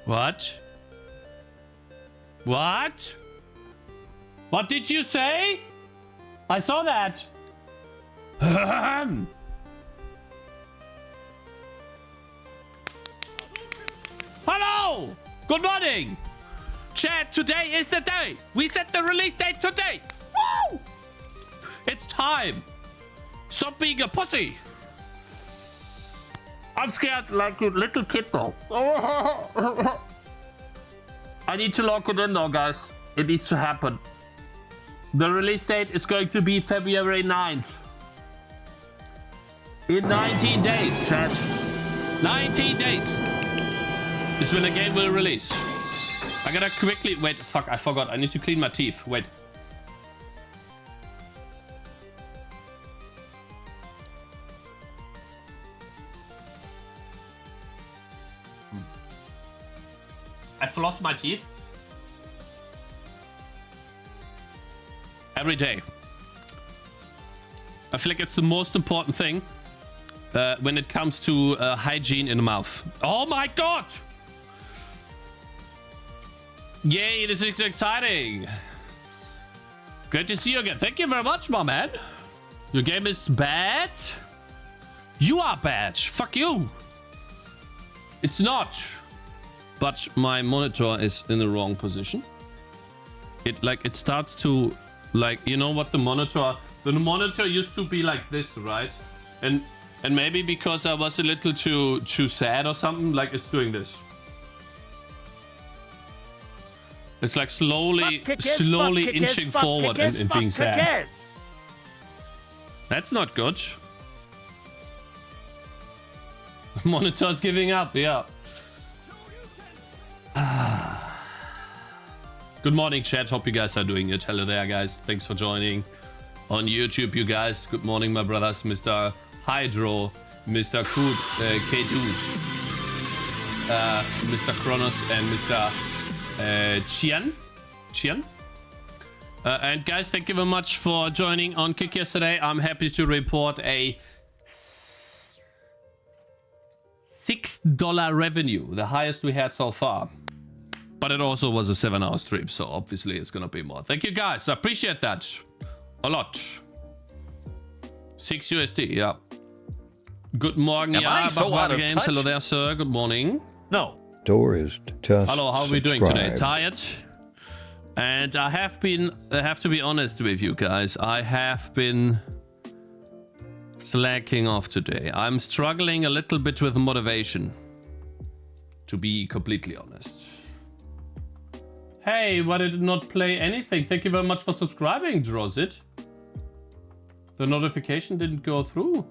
What? What? What did you say? I saw that. Hello! Good morning! Chat, today is the day! We set the release date today! Woo! It's time! Stop being a pussy! I'm scared like a little kid now. I need to lock it in now, guys. It needs to happen. The release date is going to be February 9th. In 19 days, chat. 19 days is when the game will release. I gotta quickly... Wait, fuck, I forgot. I need to clean my teeth. Wait. I flossed my teeth. Every day. I feel like it's the most important thing when it comes to hygiene in the mouth. Oh my god! Yay, this is exciting. Great to see you again. Thank you very much, my man. Your game is bad. You are bad. Fuck you. It's not. But my monitor is in the wrong position. It starts to, like, you know what the monitor used to be like this, right? And maybe because I was a little too sad or something, like it's doing this. It's like slowly inching forward and being sad. That's not good. Monitor's giving up, yeah. Good morning, chat. Hope you guys are doing it. Hello there, guys. Thanks for joining on YouTube, you guys. Good morning, my brothers. Mr. Hydro, Mr. K-Dude, Mr. Kronos, and Mr. Chian. And guys, thank you very much for joining on Cakez today. I'm happy to report a $6 revenue, the highest we had so far. But it also was a 7-hour stream, so obviously it's gonna be more. Thank you guys, I appreciate that a lot. 6 USD, yeah. Good morning, yeah. So out of games. Hello there, sir. Good morning. No. Door is just hello, how are we doing today? Tired? And I have to be honest with you guys. I have been slacking off today. I'm struggling a little bit with motivation, to be completely honest. Hey, why did it not play anything? Thank you very much for subscribing, Drozit. The notification didn't go through.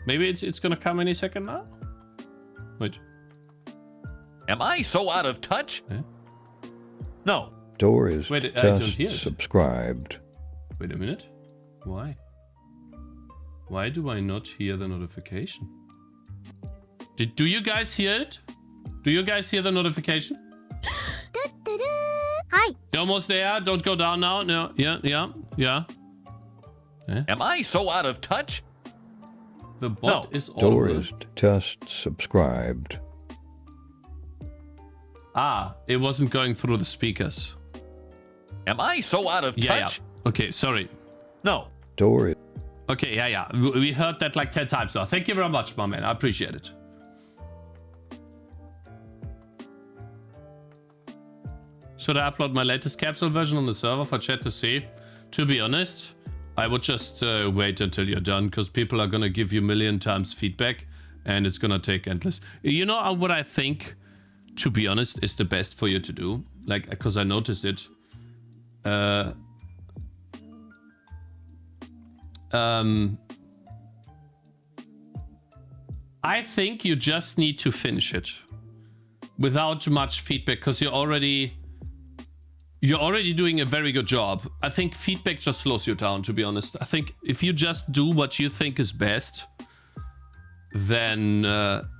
Maybe it's gonna come any second now? Wait. Am I so out of touch? Eh? No. Door is wait, I don't hear just it. subscribed. Wait a minute. Why? Why do I not hear the notification? Do you guys hear it? Do you guys hear the notification? Hi. You're almost there. Don't go down now. No. Yeah. Eh? Am I so out of touch? The bot is Door audible. is just subscribed. Ah, it wasn't going through the speakers. Am I so out of touch? Yeah. Okay, sorry. No. Door is... Okay, yeah. We heard that like 10 times now. Thank you very much, my man. I appreciate it. Should I upload my latest capsule version on the server for chat to see? To be honest, I would just wait until you're done, because people are gonna give you a million times feedback and it's gonna take endless. You know what I think, to be honest, is the best for you to do? Like, because I noticed it. I think you just need to finish it without much feedback, because you're already doing a very good job. I think feedback just slows you down, to be honest. I think if you just do what you think is best, then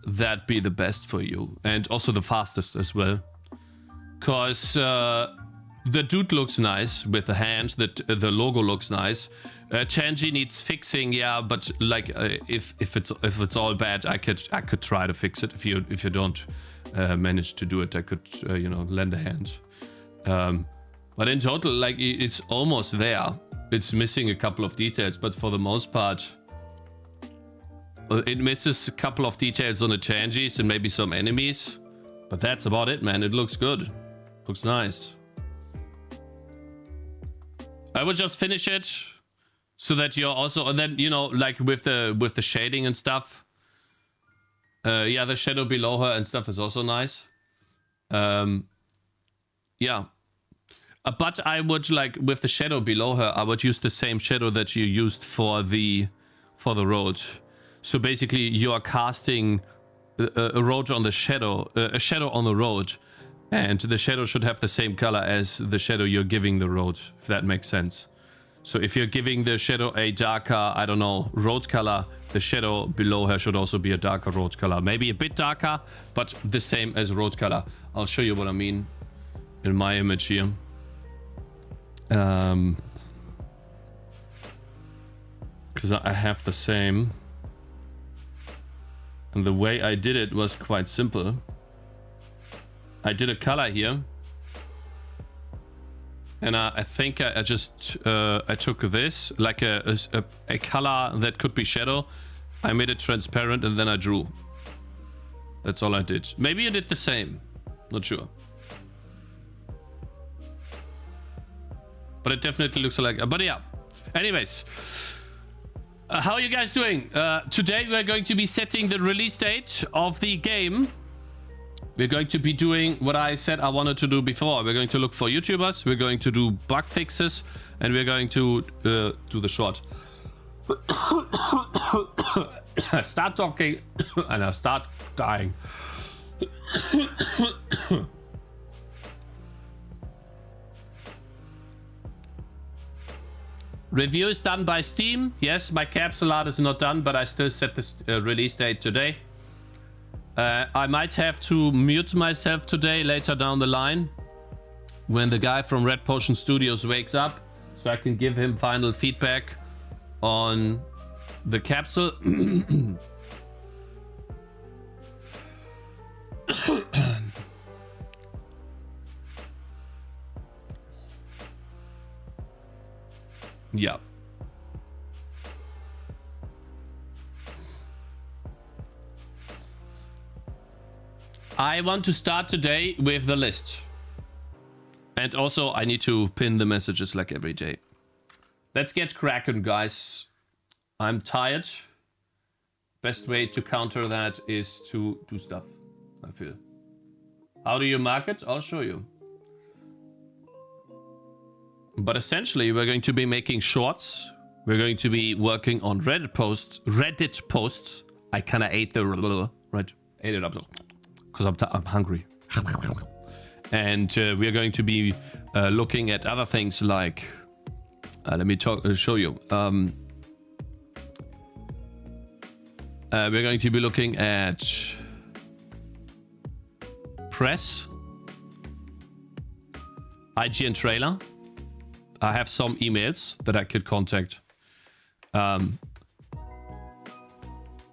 that'd be the best for you, and also the fastest as well. Because the dude looks nice with the hand. The logo looks nice. Changi needs fixing, yeah, but like if it's all bad, I could try to fix it. If you don't manage to do it, I could you know, lend a hand. But in total, like, it's almost there. It's missing a couple of details, but for the most part, it misses a couple of details on the Changis and maybe some enemies. But that's about it, man. It looks good. Looks nice. I would just finish it so that you're also, and then, you know, like with the shading and stuff. Yeah, the shadow below her and stuff is also nice. Yeah. But I would, like, with the shadow below her, I would use the same shadow that you used for the road. So basically, you are casting a road on the shadow, a shadow on the road, and the shadow should have the same color as the shadow you're giving the road, if that makes sense. So if you're giving the shadow a darker, I don't know, road color, the shadow below her should also be a darker road color. Maybe a bit darker, but the same as road color. I'll show you what I mean in my image here. Because I have the same. And the way I did it was quite simple. I did a color here. And I think I just I took this, like a color that could be shadow. I made it transparent and then I drew. That's all I did. Maybe you did the same. Not sure. But it definitely looks like... But yeah. Anyways. How are you guys doing? Today we're going to be setting the release date of the game. We're going to be doing what I said I wanted to do before. We're going to look for YouTubers. We're going to do bug fixes. And we're going to do the short. I start talking and I start dying. Review is done by Steam. Yes, my capsule art is not done, but I still set the release date today. I might have to mute myself today later down the line when the guy from Red Potion Studios wakes up, so I can give him final feedback on the capsule. Yeah. I want to start today with the list. And also I need to pin the messages like every day. Let's get cracking, guys. I'm tired. Best way to counter that is to do stuff, I feel. How do you mark it? I'll show you. But essentially, we're going to be making shorts. We're going to be working on Reddit posts. I kind of ate the right, ate it up because I'm hungry. And we're going to be looking at other things like. Let me show you. We're going to be looking at press, IGN trailer. I have some emails that I could contact.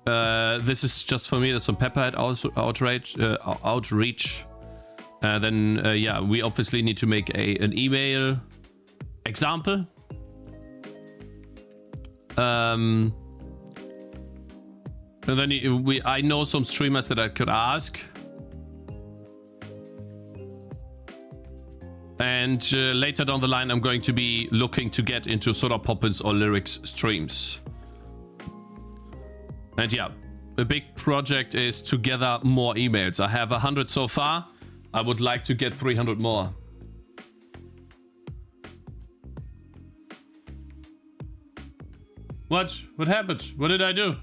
This is just for me. There's some Pepperhead outreach. Then, yeah, we obviously need to make an email example. And then I know some streamers that I could ask. And later down the line, I'm going to be looking to get into Soda Poppins or Lyrics streams. And yeah, the big project is to gather more emails. I have 100 so far. I would like to get 300 more. What? What happened? What did I do?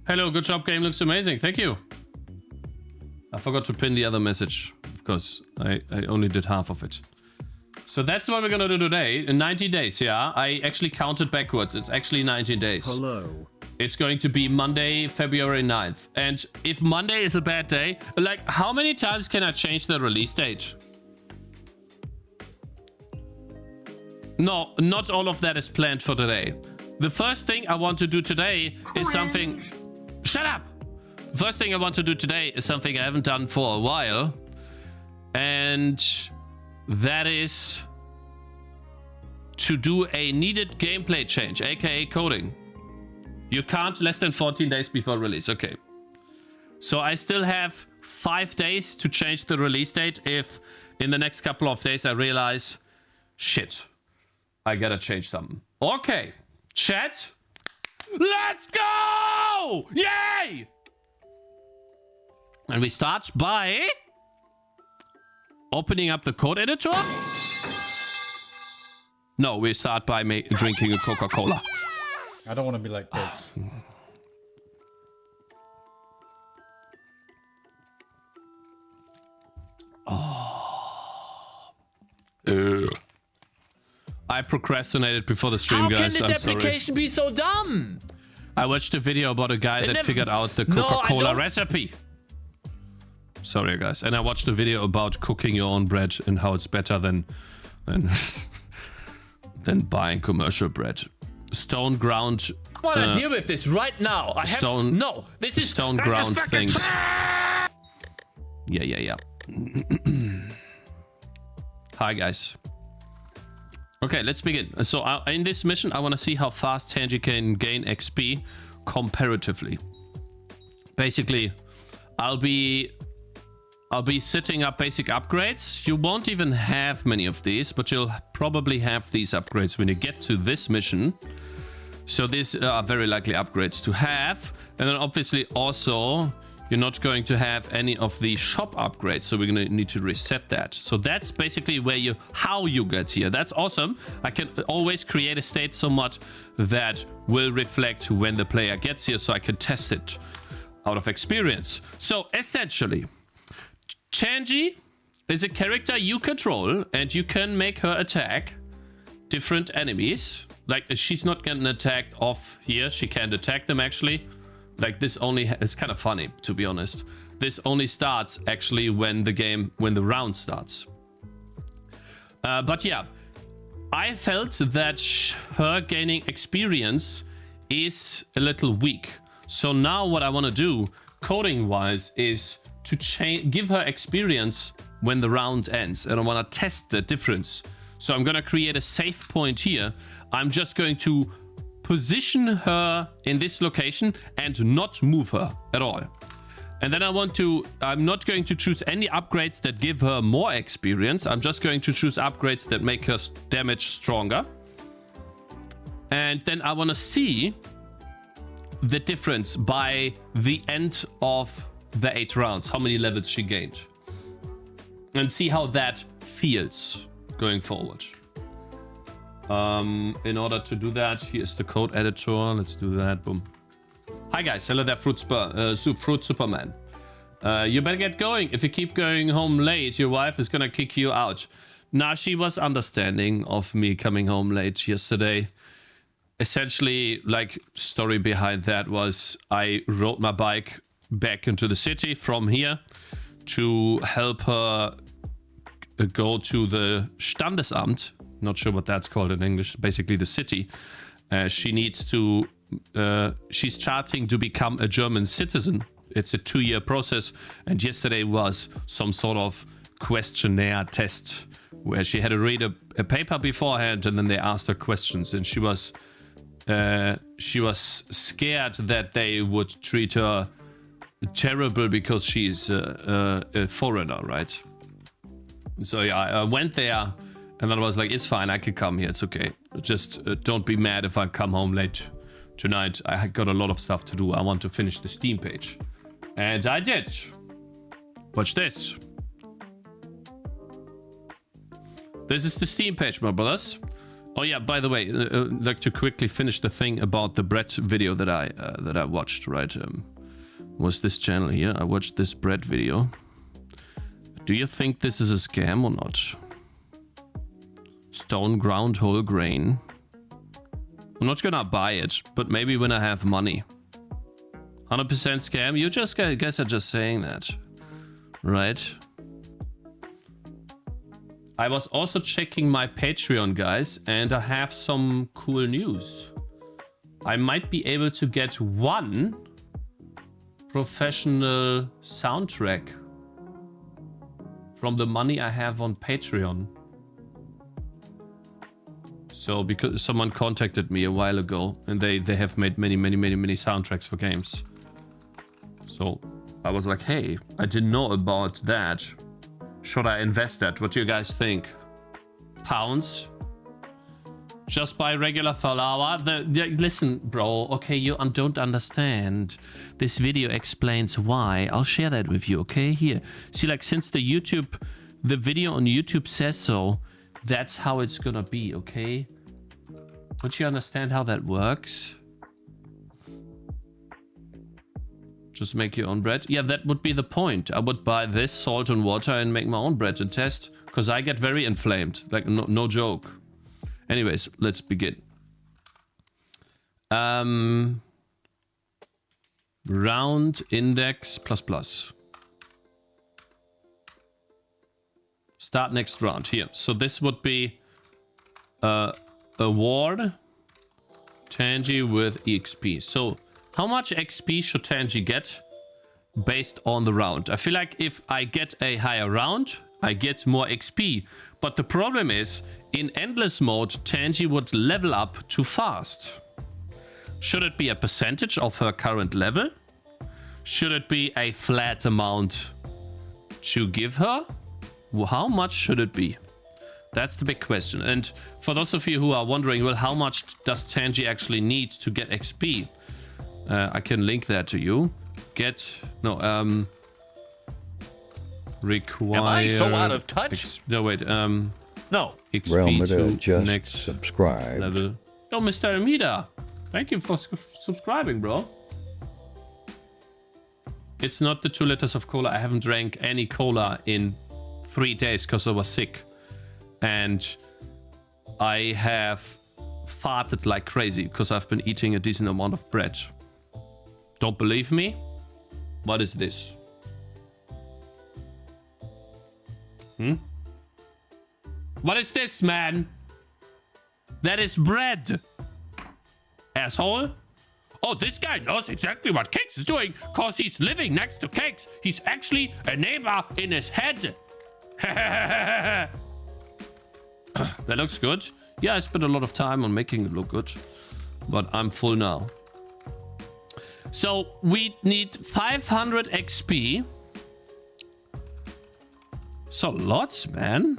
Hello, good job, game looks amazing. Thank you. I forgot to pin the other message. Because I only did half of it. So that's what we're gonna do today. In 90 days, yeah. I actually counted backwards. It's actually 19 days. Hello. It's going to be Monday, February 9th. And if Monday is a bad day, like, how many times can I change the release date? No, not all of that is planned for today. The first thing I want to do today is something... Shut up! First thing I want to do today is something I haven't done for a while. And that is to do a needed gameplay change, aka coding. You can't less than 14 days before release. Okay. So I still have 5 days to change the release date if in the next couple of days I realize, shit, I gotta change something. Okay, chat, let's go! Yay! And we start by opening up the code editor. No, we start by drinking a Coca-Cola. I don't want to be like Cakez. I procrastinated before the stream, guys. How can this application be so dumb? I watched a video about a guy that figured out the Coca-Cola recipe. Sorry, guys. And I watched a video about cooking your own bread and how it's better than than buying commercial bread. Stone ground. I want to deal with this right now. I have no. This is stone ground things. Yeah. Hi, guys. Okay, let's begin. So in this mission, I want to see how fast Tangy can gain XP comparatively. Basically, I'll be setting up basic upgrades. You won't even have many of these, but you'll probably have these upgrades when you get to this mission. So these are very likely upgrades to have. And then obviously also, you're not going to have any of the shop upgrades. So we're going to need to reset that. So that's basically how you get here. That's awesome. I can always create a state somewhat that will reflect when the player gets here, so I can test it out of experience. So essentially, Tangy is a character you control, and you can make her attack different enemies. Like, she's not getting attacked off here. She can't attack them, actually. Like, this only... It's kind of funny, to be honest. This only starts, actually, when the round starts. But yeah, I felt that her gaining experience is a little weak. So now what I want to do, coding-wise, is to give her experience when the round ends. And I want to test the difference. So I'm going to create a save point here. I'm just going to position her in this location and not move her at all. And then I'm not going to choose any upgrades that give her more experience. I'm just going to choose upgrades that make her damage stronger. And then I want to see the difference by the end of the 8 rounds, how many levels she gained. And see how that feels going forward. In order to do that, here's the code editor. Let's do that. Boom. Hi guys, hello there, Fruit Superman. You better get going. If you keep going home late, your wife is gonna kick you out. Nah, she was understanding of me coming home late yesterday. Essentially, like, story behind that was I rode my bike back into the city from here to help her go to the Standesamt. Not sure what that's called in English. Basically, the city. She needs to... she's starting to become a German citizen. It's a 2-year process. And yesterday was some sort of questionnaire test where she had to read a paper beforehand, and then they asked her questions. And she was scared that they would treat her terrible because she's a foreigner, right? So yeah, I went there. And then I was like, it's fine, I can come here, it's okay. Just don't be mad if I come home late tonight. I got a lot of stuff to do. I want to finish the Steam page. And I did. Watch this. This is the Steam page, my brothers. Oh yeah, by the way, like to quickly finish the thing about the bread video that I watched, right? Was this channel here? I watched this bread video. Do you think this is a scam or not? Stone ground whole grain. I'm not gonna buy it, but maybe when I have money. 100% scam? You just guys are just saying that, right? I was also checking my Patreon, guys, and I have some cool news. I might be able to get one professional soundtrack from the money I have on Patreon. So because someone contacted me a while ago and they have made many soundtracks for games. So I was like, hey, I didn't know about that. Should I invest that? What do you guys think? Pounds? Just buy regular flour? Listen, bro. Okay, you don't understand. This video explains why. I'll share that with you, okay? Here. See, like, since the video on YouTube says so, that's how it's gonna be, okay? Don't you understand how that works? Just make your own bread? Yeah, that would be the point. I would buy this, salt and water, and make my own bread and test. Because I get very inflamed. Like, no joke. Anyways, let's begin. Round index ++. Start next round. Here. So this would be award Tangy with EXP. So how much XP should Tangy get based on the round? I feel like if I get a higher round, I get more XP. But the problem is, in endless mode, Tangy would level up too fast. Should it be a percentage of her current level? Should it be a flat amount to give her? How much should it be? That's the big question. And for those of you who are wondering, well, how much does Tangy actually need to get XP? I can link that to you. Require... Am I so out of touch? No, wait. No. XP to just next subscribe. level. Oh, Mr. Amida. Thank you for subscribing, bro. It's not the 2 liters of cola. I haven't drank any cola in 3 days because I was sick. And I have farted like crazy because I've been eating a decent amount of bread. Don't believe me? What is this? What is this, man? That is bread. Asshole. Oh, this guy knows exactly what Cakez is doing because he's living next to Cakez. He's actually a neighbor in his head. That looks good. Yeah, I spent a lot of time on making it look good. But I'm full now. So we need 500 XP. So lots, man.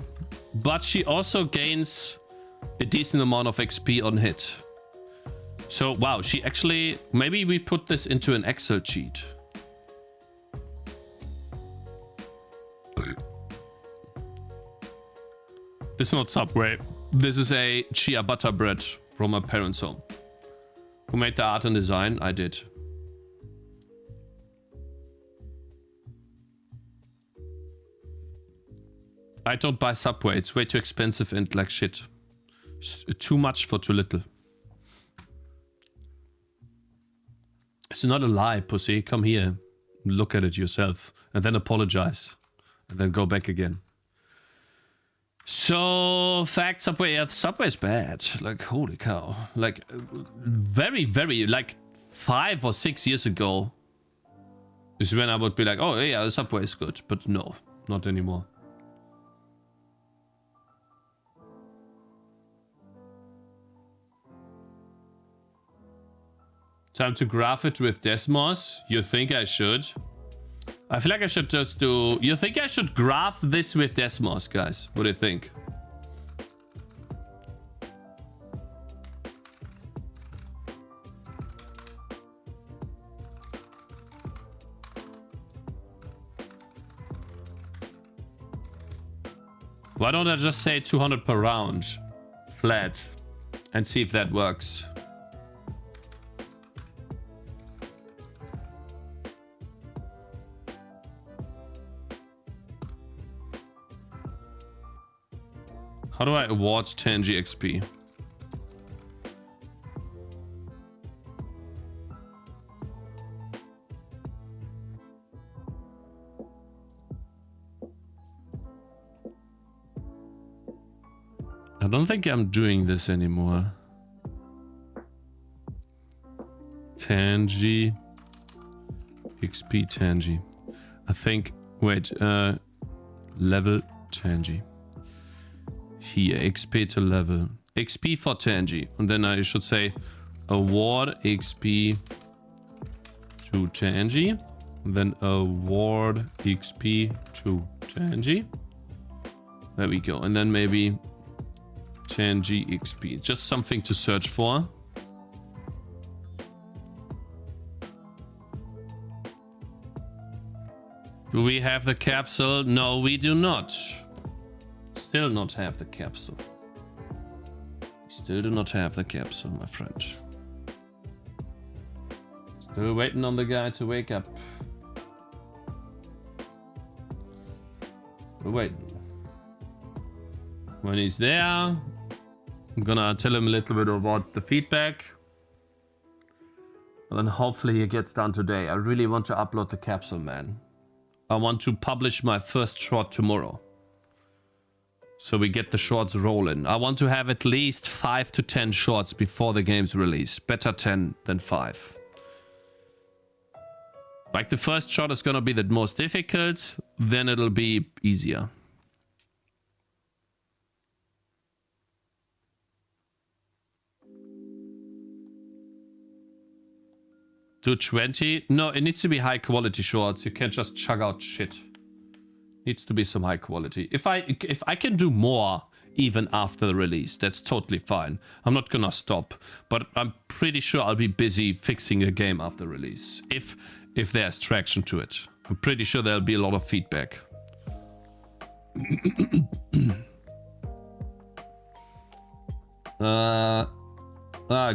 But she also gains a decent amount of XP on hit. So, wow, she actually... Maybe we put this into an Excel sheet. This is not Subway. This is a chia butter bread from my parents' home. Who made the art and design? I did. I don't buy Subway. It's way too expensive and like shit. Too much for too little. It's not a lie, pussy. Come here. Look at it yourself. And then apologize. And then go back again. So, fact, Subway. Yeah, Subway's bad. Like, holy cow. Like, very, like 5 or 6 years ago is when I would be like, oh, yeah, the Subway is good. But no, not anymore. Time to graph it with Desmos. You think I should? I feel like I should just do... You think I should graph this with Desmos, guys? What do you think? Why don't I just say 200 per round? Flat. And see if that works. How do I award Tangy XP? don't think I'm doing this anymore. Tangy. XP Tangy. I think, wait, level Tangy. Here, XP to level. XP for Tangy. And then I should say award XP to Tangy. And then award XP to Tangy. There we go. And then maybe Tangy XP. Just something to search for. Do we have the capsule? No, we do not. Still not have the capsule. Still do not have the capsule, my friend. Still waiting on the guy to wake up. Still waiting. When he's there, I'm gonna tell him a little bit about the feedback. And then hopefully he gets done today. I really want to upload the capsule, man. I want to publish my first short tomorrow. So we get the shorts rolling. I want to have at least 5 to 10 shorts before the game's release. Better 10 than 5. Like the first shot is gonna be the most difficult, then it'll be easier. Do 20? No, it needs to be high quality shorts. You can't just chug out shit. Needs to be some high quality. If I can do more even after the release, that's totally fine. I'm not gonna stop, but I'm pretty sure I'll be busy fixing a game after release. If there's traction to it. I'm pretty sure there'll be a lot of feedback.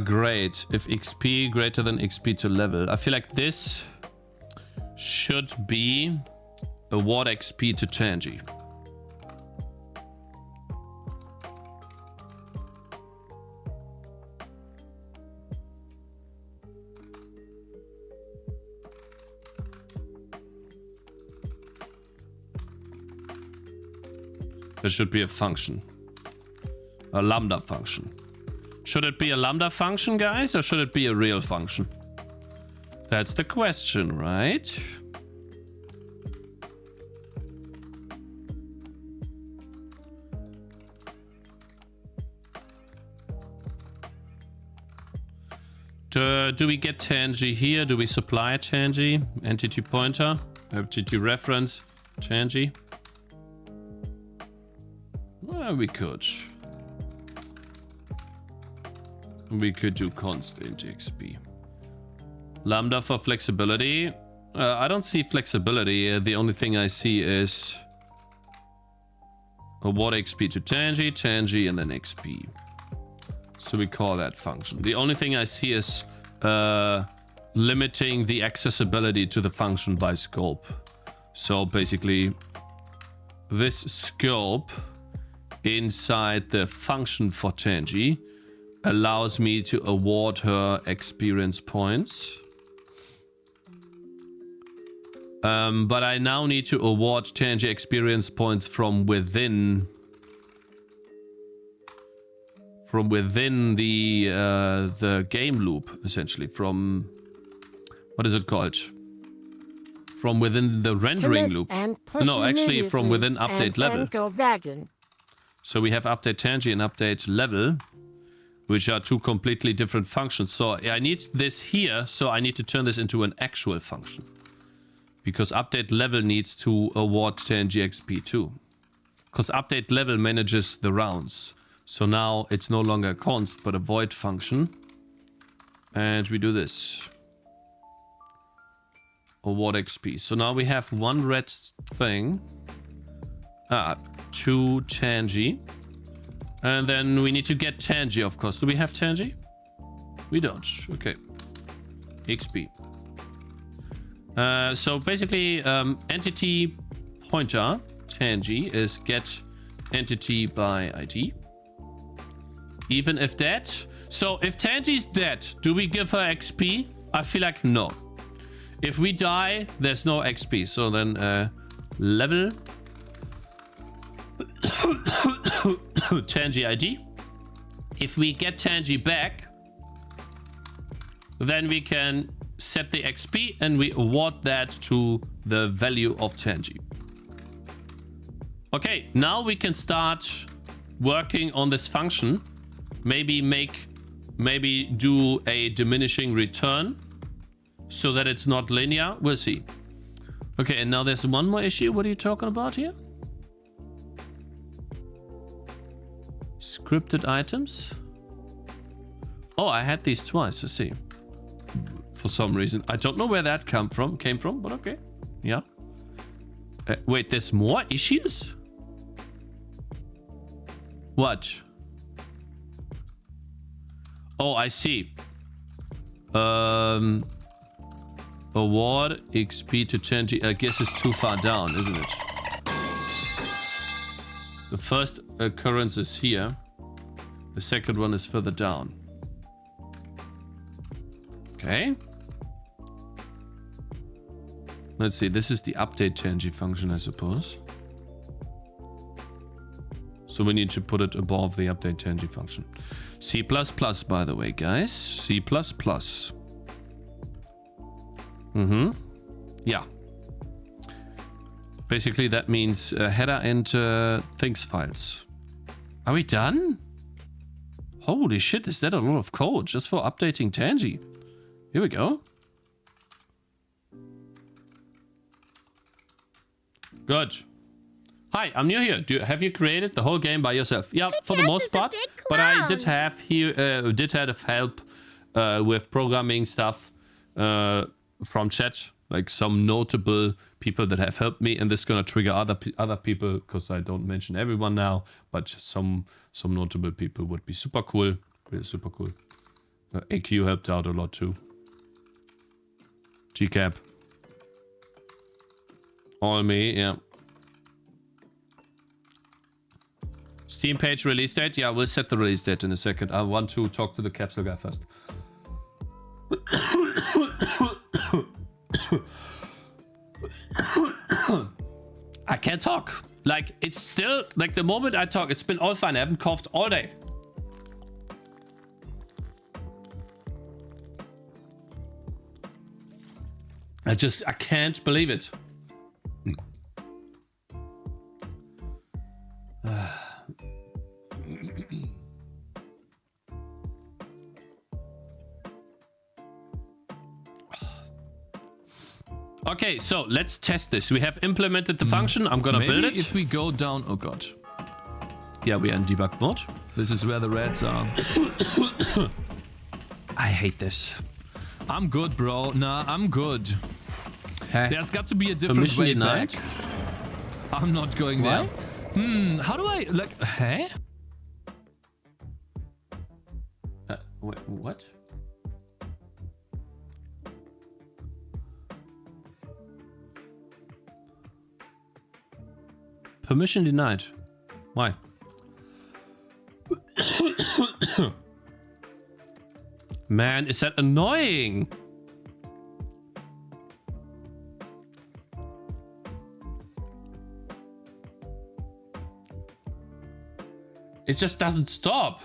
Great. If XP greater than XP to level. I feel like this should be award XP to Tangy. There should be a function. A lambda function. Should it be a lambda function, guys, or should it be a real function? That's the question, right? Do we get Tangy here? Do we supply Tangy? Entity pointer? Entity reference? Tangy? Well, we could. We could do constant XP. Lambda for flexibility. I don't see flexibility. The only thing I see is award XP to Tangy, Tangy, and then XP. So we call that function. The only thing I see is limiting the accessibility to the function by scope. So basically, this scope inside the function for Tangy allows me to award her experience points. But I now need to award Tangy experience points from within the game loop, essentially. From, what is it called? From within the rendering loop. No, actually from within update level. So we have update Tangy and update level, which are two completely different functions. So I need this here, so I need to turn this into an actual function. Because update level needs to award Tangy XP too. Because update level manages the rounds. So now it's no longer a const, but a void function. And we do this. Award XP. So now we have one red thing. To Tangy. And then we need to get Tangy, of course. Do we have Tangy? We don't. Okay. XP. So basically, entity pointer, Tangy, is get entity by ID. Even if dead. So if Tangy's dead, do we give her XP? I feel like no. If we die, there's no XP. So then level Tangy ID. if we get Tangy back, then we can set the XP and we award that to the value of Tangy. Okay, now we can start working on this function. Maybe do a diminishing return so that it's not linear. We'll see. Okay, and now there's one more issue. What are you talking about here? Scripted items. Oh, I had these twice. I see. For some reason, I don't know where that came from, but okay. Yeah. Wait, there's more issues? What? Oh, I see. Award XP to 10G. I guess it's too far down, isn't it? The first occurrence is here. The second one is further down. Okay. Let's see. This is the update 10G function, I suppose. So we need to put it above the update 10G function. C++, by the way, guys. C++. Yeah. Basically, that means header and things files. Are we done? Holy shit, is that a lot of code just for updating Tangy? Here we go. Good. Hi, I'm new here. Have you created the whole game by yourself? Yeah, for the most part. But I did have help with programming stuff from chat, like some notable people that have helped me, and this is gonna trigger other people because I don't mention everyone now, but some notable people would be super cool. Really super cool. AQ helped out a lot too. GCap. All me, yeah. Steam page release date? Yeah, we'll set the release date in a second. I want to talk to the Capsule guy first. I can't talk. Like, it's still, like, the moment I talk, it's been all fine. I haven't coughed all day. I can't believe it. Okay, so let's test this. We have implemented the function. I'm gonna build it. If we go down, oh god. Yeah, we are in debug mode. This is where the reds are. I hate this. I'm good, bro. Nah, I'm good. Hey. There's got to be a different Permission way denied. back. I'm not going Why? there. How do I, like, hey? Wait, what? Permission denied. Why? Man, is that annoying? It just doesn't stop.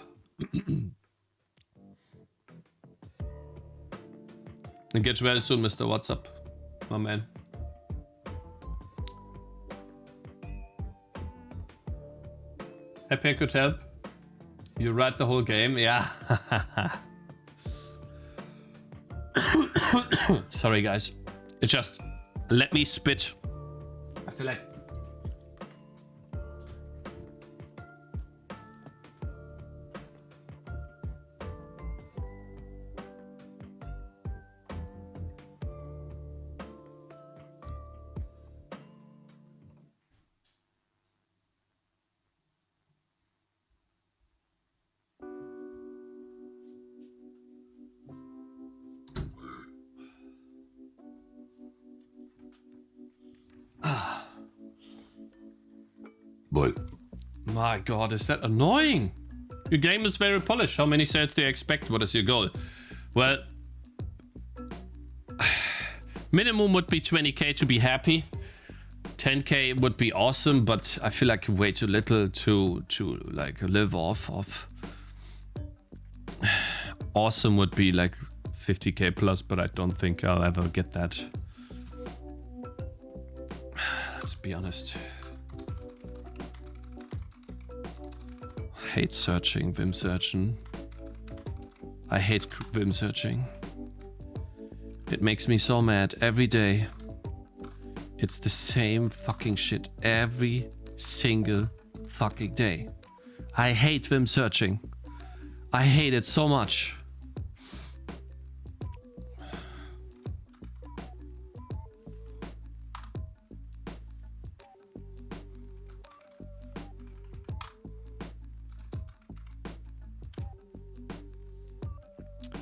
And get well soon, Mr. WhatsApp, my man. Happy I could help. You write the whole game, yeah. Sorry, guys. It just let me spit. I feel like. Boy. My god, is that annoying? Your game is very polished. How many sales do you expect? What is your goal? Well, minimum would be 20k to be happy. 10k would be awesome, but I feel like way too little to like live off of. awesome would be like 50k plus, but I don't think I'll ever get that. Let's be honest. I hate searching, Vim searching. I hate Vim searching. It makes me so mad every day. It's the same fucking shit every single fucking day. I hate Vim searching. I hate it so much.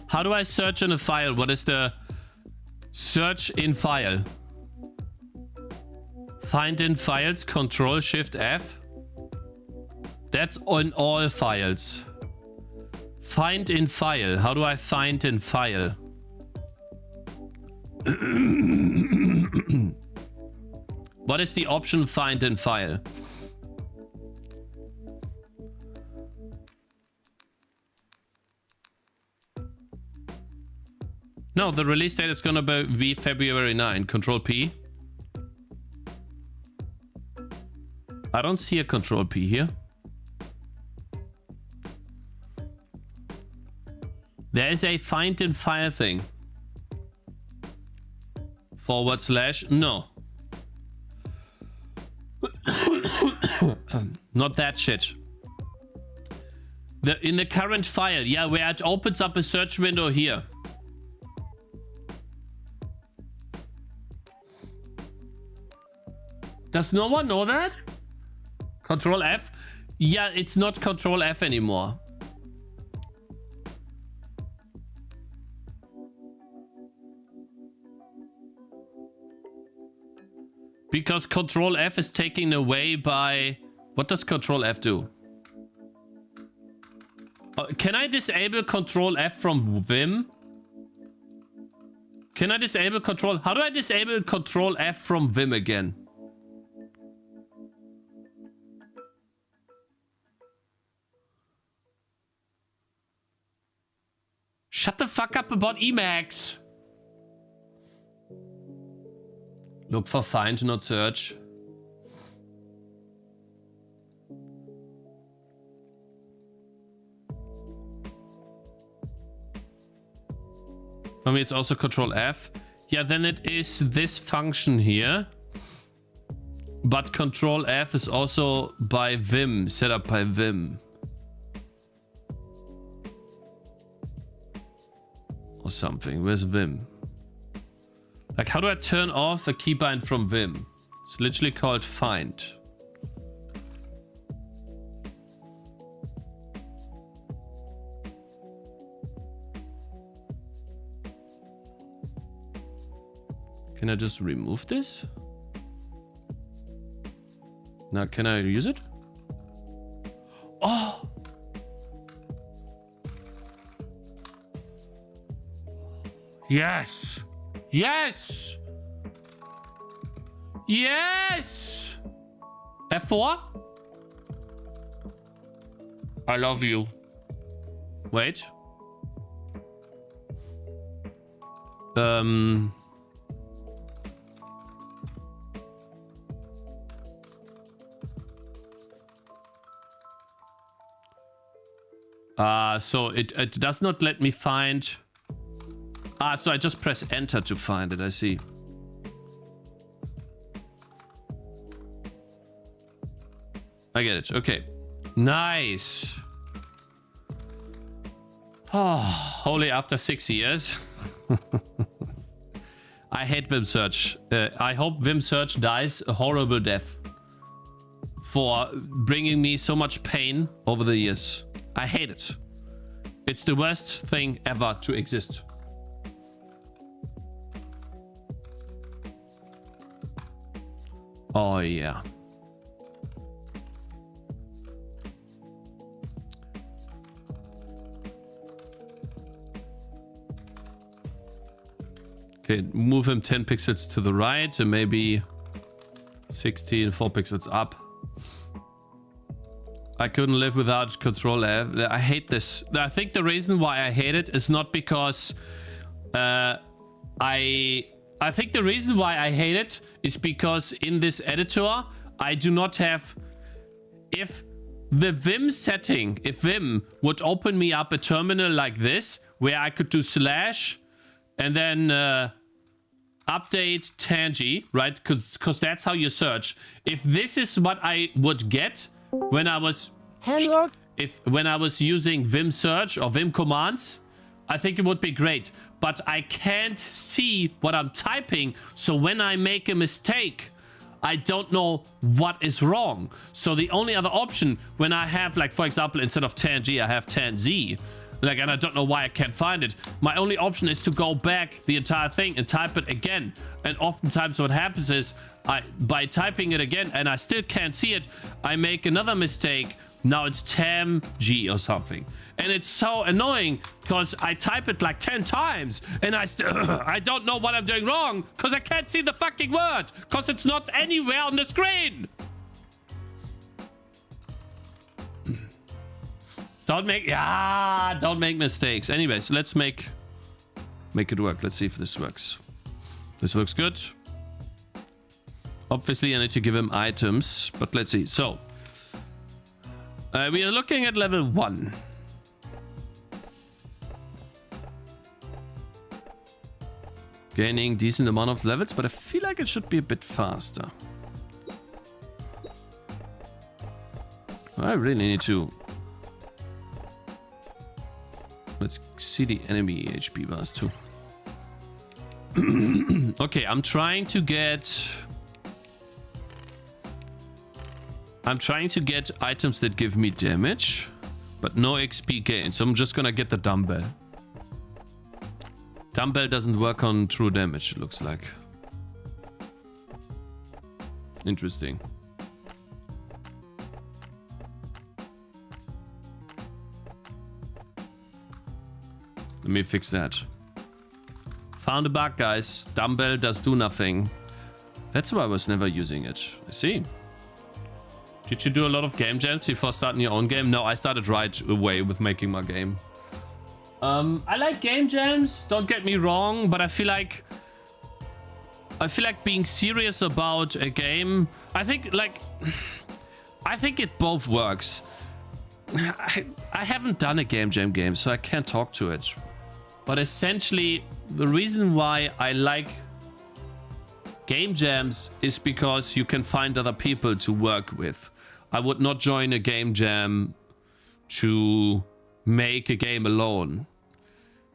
How do I search in a file? What is the search in file? Find in files, Control Shift F. That's on all files. Find in file. How do I find in file? What is the option find in file? No, the release date is gonna be February 9. Control P. I don't see a Control P here. There is a find in file thing. / no. Not that shit. In the current file, yeah, where it opens up a search window here. Does no one know that? Control F? Yeah, it's not Control F anymore. Because Control F is taken away by... What does Control F do? Can I disable Control F from Vim? Can I disable Control... How do I disable Control F from Vim again? Shut the fuck up about Emacs. Look for find, not search. For me, it's also Control F. Yeah, then it is this function here. But Control F is also by Vim, set up by Vim. Or something. Where's Vim? Like, how do I turn off a keybind from Vim? It's literally called find. Can I just remove this? Now, can I use it? Oh! Yes! Yes! Yes! F4? I love you. Wait. So it does not let me find... so I just press enter to find it, I see. I get it, okay. Nice. Oh, holy, after 6 years. I hate Vim Search. I hope Vim Search dies a horrible death. For bringing me so much pain over the years. I hate it. It's the worst thing ever to exist. Oh, yeah. Okay, move him 10 pixels to the right and maybe 16, 4 pixels up. I couldn't live without Control F. I hate this. I think the reason why I hate it is not because I think the reason why I hate it is because in this editor I do not have. If the Vim setting, if Vim would open me up a terminal like this where I could do slash and then update Tangy, right? Because that's how you search. If this is what I would get when I was when I was using Vim search or Vim commands, I think it would be great. But I can't see what I'm typing, so when I make a mistake, I don't know what is wrong. So the only other option when I have, like, for example, instead of Tangy, I have Tanz, like, and I don't know why I can't find it. My only option is to go back the entire thing and type it again. And oftentimes what happens is by typing it again and I still can't see it, I make another mistake. Now it's Tamg or something. And it's so annoying because I type it like 10 times and I don't know what I'm doing wrong because I can't see the fucking word because it's not anywhere on the screen. Don't make mistakes. Anyways, let's make it work. Let's see if this works. This looks good. Obviously, I need to give him items, but let's see. So, we are looking at level 1. Gaining decent amount of levels, but I feel like it should be a bit faster. I really need to... Let's see the enemy HP bars too. Okay, I'm trying to get items that give me damage, but no XP gain. So I'm just gonna get the dumbbell. Dumbbell doesn't work on true damage, it looks like. Interesting. Let me fix that. Found a bug, guys. Dumbbell does do nothing. That's why I was never using it. I see. Did you do a lot of game jams before starting your own game? No, I started right away with making my game. I like game jams, don't get me wrong, but I feel like being serious about a game, I think it both works. I haven't done a game jam game, so I can't talk to it. But essentially, the reason why I like game jams is because you can find other people to work with. I would not join a game jam to make a game alone.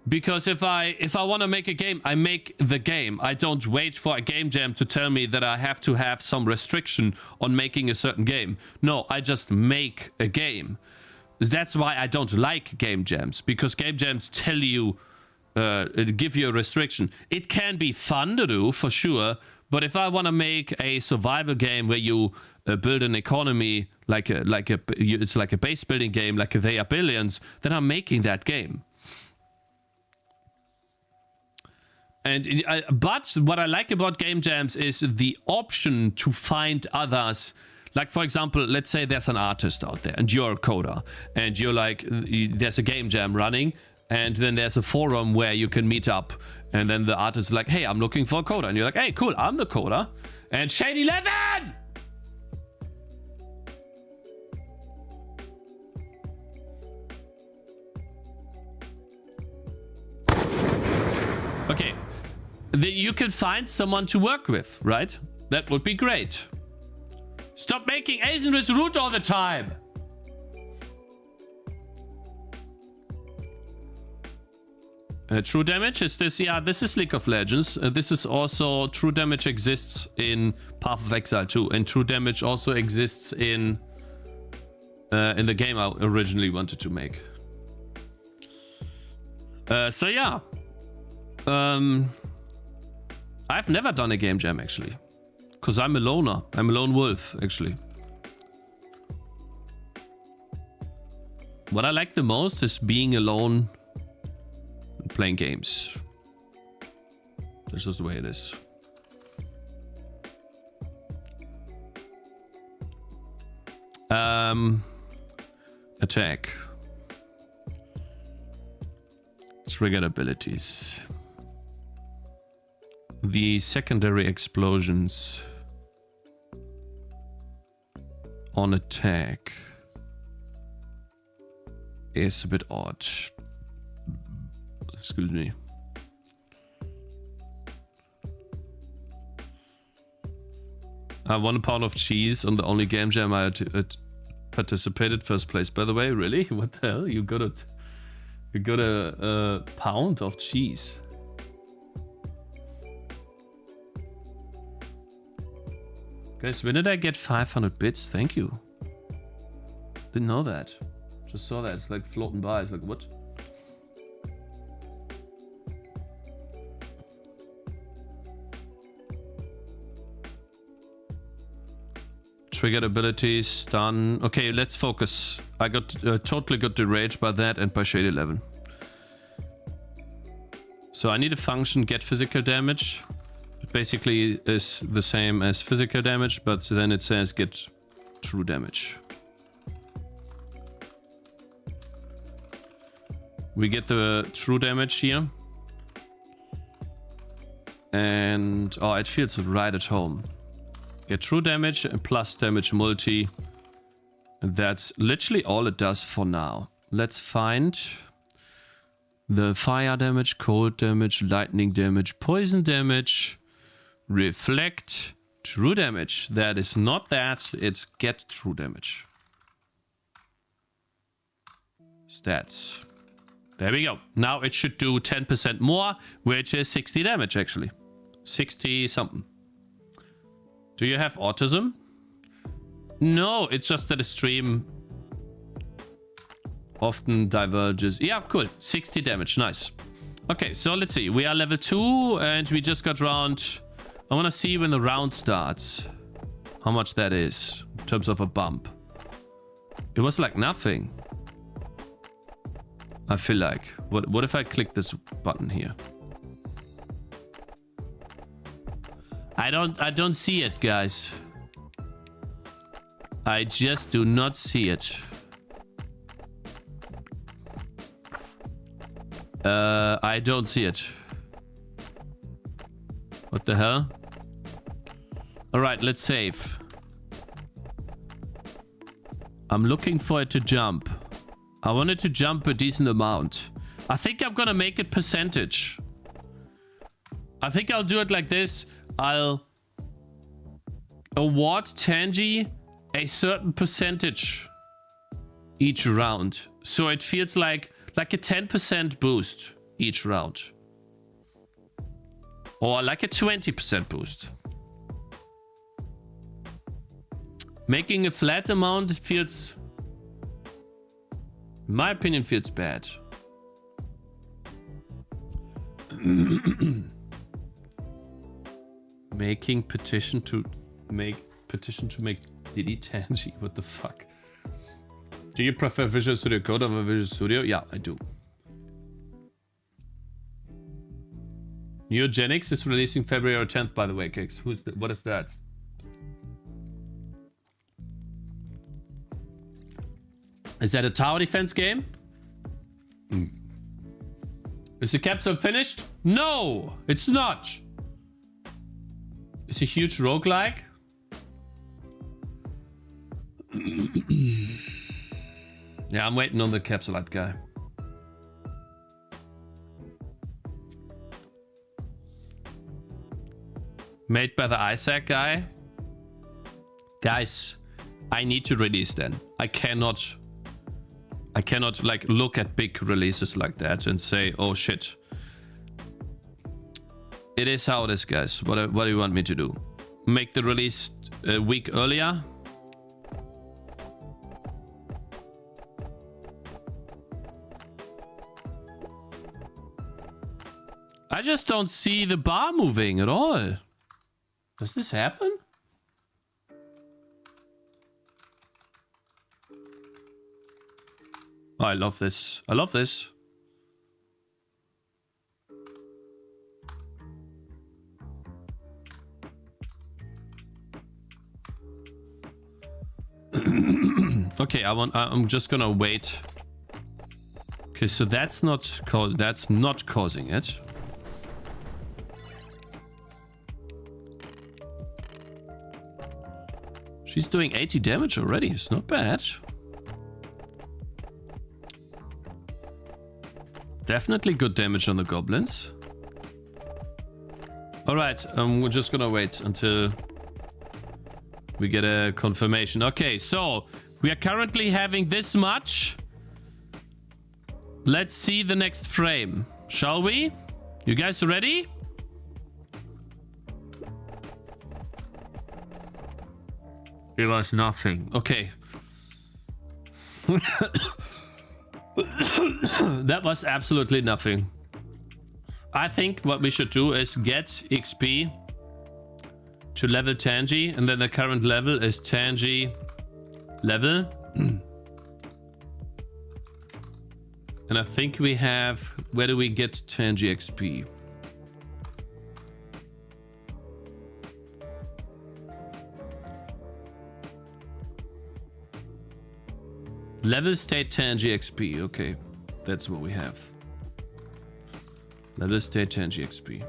Because if I want to make a game, I make the game. I don't wait for a game jam to tell me that I have to have some restriction on making a certain game. No, I just make a game. That's why I don't like game jams, because game jams tell you, give you a restriction. It can be fun to do, for sure, but if I want to make a survival game where you build an economy, it's like a base building game, like They Are Billions, then I'm making that game. And but what I like about game jams is the option to find others. Like, for example, let's say there's an artist out there and you're a coder and you're like, there's a game jam running, and then there's a forum where you can meet up, and then the artist is like, hey, I'm looking for a coder, and you're like, hey, cool, I'm the coder. And Shade 11! Okay, you can find someone to work with, right? That would be great. Stop making Asian root all the time. True damage is this? Yeah, this is League of Legends. This is also true damage exists in Path of Exile 2, and true damage also exists in the game I originally wanted to make. So yeah. I've never done a game jam, actually. Because I'm a loner. I'm a lone wolf, actually. What I like the most is being alone and playing games. That's just the way it is. Attack. Triggered abilities. The secondary explosions on attack is a bit odd. Excuse me. I won a pound of cheese on the only game jam I participated. First place, by the way. Really? What the hell? You got a pound of cheese. Guys, when did I get 500 bits? Thank you. Didn't know that. Just saw that. It's like floating by. It's like, what? Triggered abilities done. Okay, let's focus. I got totally got deraged by that and by Shade 11. So I need a function get physical damage. It basically is the same as physical damage, but then it says get true damage. We get the true damage here. And oh, it feels right at home. Get true damage and plus damage multi. And that's literally all it does for now. Let's find the fire damage, cold damage, lightning damage, poison damage, reflect, true damage. That is not that, it's get true damage. Stats. There we go. Now it should do 10% more, which is 60 damage actually. 60 something. Do you have autism? No, it's just that the stream often diverges. Yeah, cool. 60 damage. Nice. Okay, so let's see. We are level 2 and we just got round. I want to see when the round starts. How much that is in terms of a bump. It was like nothing. I feel like. What if I click this button here? I don't see it, guys. I just do not see it. I don't see it. What the hell? Alright, let's save. I'm looking for it to jump. I want it to jump a decent amount. I think I'm gonna make it percentage. I think I'll do it like this. I'll award Tangy a certain percentage each round. So it feels like a 10% boost each round. Or like a 20% boost. Making a flat amount feels, in my opinion, feels bad. Making petition to make DD Tangy. What the fuck? Do you prefer Visual Studio Code over Visual Studio? Yeah, I do. Neogenics is releasing February 10th, by the way, Cakez. What is that? Is that a tower defense game? Is the capsule finished? No, it's not. It's a huge roguelike. Yeah, I'm waiting on the Capsulite guy. Made by the Isaac guy. Guys, I need to release then. I cannot like look at big releases like that and say, oh shit. It is how it is, guys. What do you want me to do? Make the release a week earlier? I just don't see the bar moving at all. Does this happen? Oh, I love this. I love this. Okay, I'm just gonna wait. Okay, so that's not causing it. She's doing 80 damage already. It's not bad. Definitely good damage on the goblins. Alright, we're just gonna wait until we get a confirmation. Okay, so we are currently having this much. Let's see the next frame. Shall we? You guys ready? It was nothing. Okay. That was absolutely nothing. I think what we should do is get XP to level Tangy, and then the current level is Tangy level. And I think we have... Where do we get Tangy XP? Level state Tangy XP. Okay, that's what we have. Level state Tangy XP.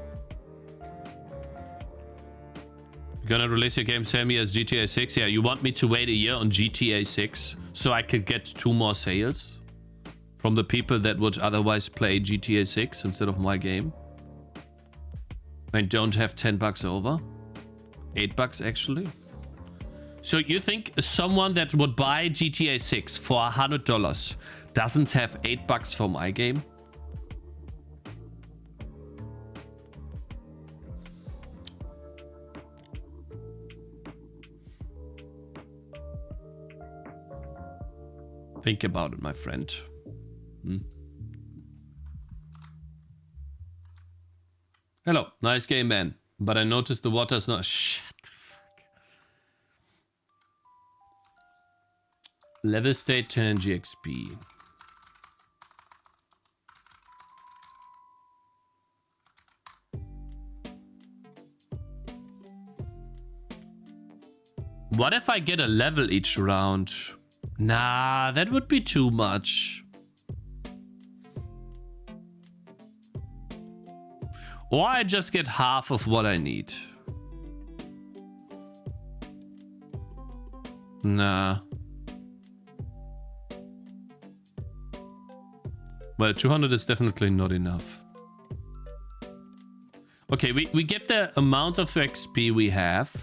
You're gonna release your game same year as GTA 6? Yeah, you want me to wait a year on GTA 6 so I could get 2 more sales from the people that would otherwise play GTA 6 instead of my game? I don't have $10 over? $8 actually? So you think someone that would buy GTA 6 for $100 doesn't have $8 for my game? Think about it, my friend. Hello, nice game, man. But I noticed the water's not... Shit. Level state Tangy XP. What if I get a level each round? Nah, that would be too much. Or I just get half of what I need. Nah. Well, 200 is definitely not enough. Okay, we get the amount of XP we have.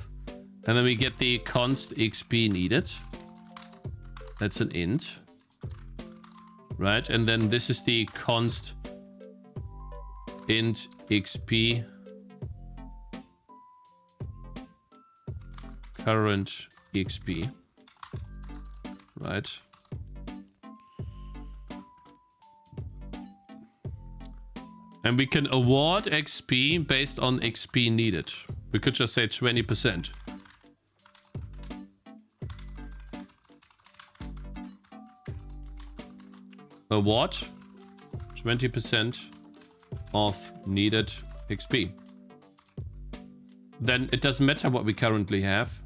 And then we get the const XP needed. That's an int. Right, and then this is the const int XP. Current XP. Right. And we can award XP based on XP needed. We could just say 20%. Award 20% of needed XP. Then it doesn't matter what we currently have.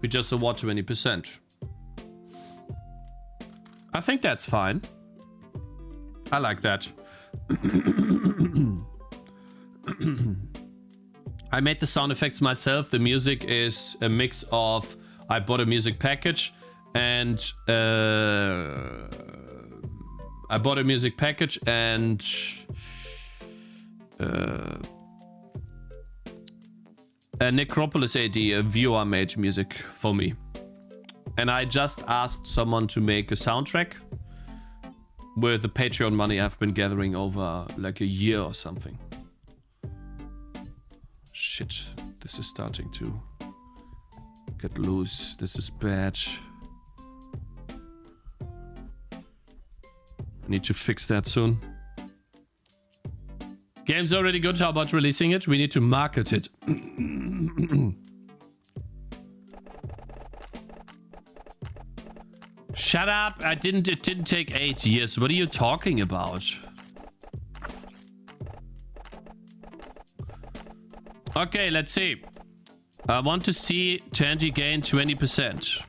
We just award 20%. I think that's fine. I like that. I made the sound effects myself. The music is a mix of... I bought a music package and... I bought a music package and... a Necropolis AD, a viewer, made music for me. And I just asked someone to make a soundtrack with the Patreon money I've been gathering over like a year or something. Shit, this is starting to get loose. This is bad. Need to fix that soon. Game's already good. How about releasing it? We need to market it. Shut up. It didn't take 8 years. What are you talking about? Okay, let's see. I want to see Tangy gain 20%.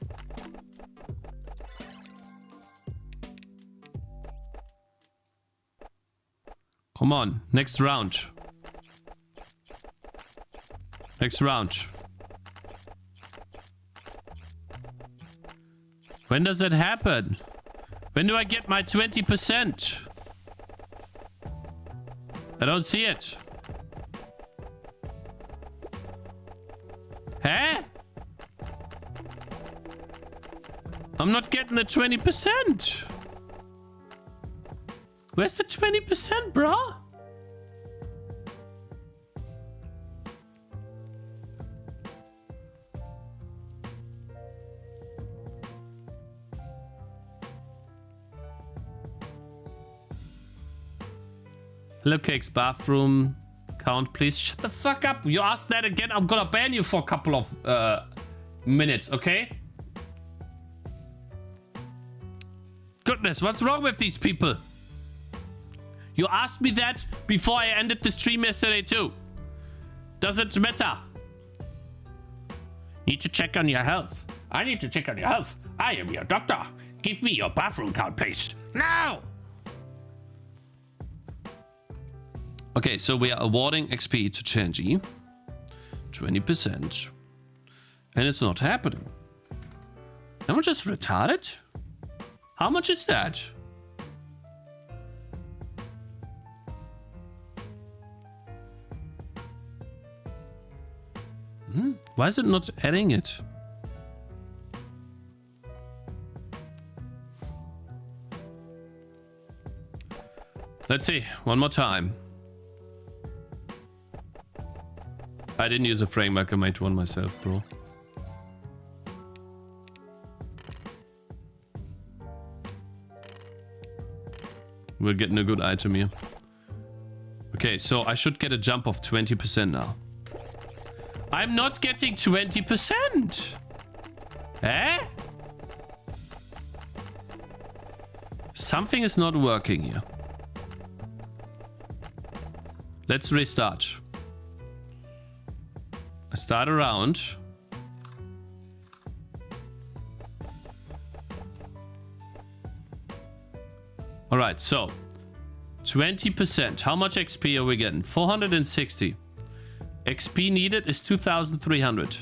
Come on. Next round. Next round. When does that happen? When do I get my 20%? I don't see it. Huh? I'm not getting the 20%. Where's the 20%, bro? Hello, Cakes. Bathroom count, please. Shut the fuck up. You ask that again, I'm gonna ban you for a couple of minutes, okay? Goodness, what's wrong with these people? You asked me that before I ended the stream yesterday too. Doesn't matter. Need to check on your health. I need to check on your health. I am your doctor. Give me your bathroom count, please. Now! Okay, so we are awarding XP to Changi. 20%. And it's not happening. Am I just retarded? How much is that? Why is it not adding it? Let's see, one more time. I didn't use a framework, I made one myself, bro. We're getting a good item here. Okay, so I should get a jump of 20% now. I'm not getting 20%. Eh? Something is not working here. Let's restart. Start a round. All right, so 20%. How much XP are we getting? 460. XP needed is 2,300.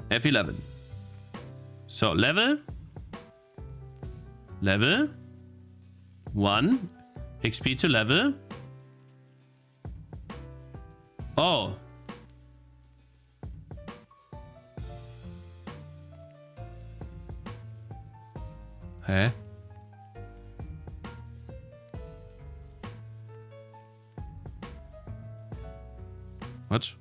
F11. So level. 1. XP to level. Oh. Hä? What?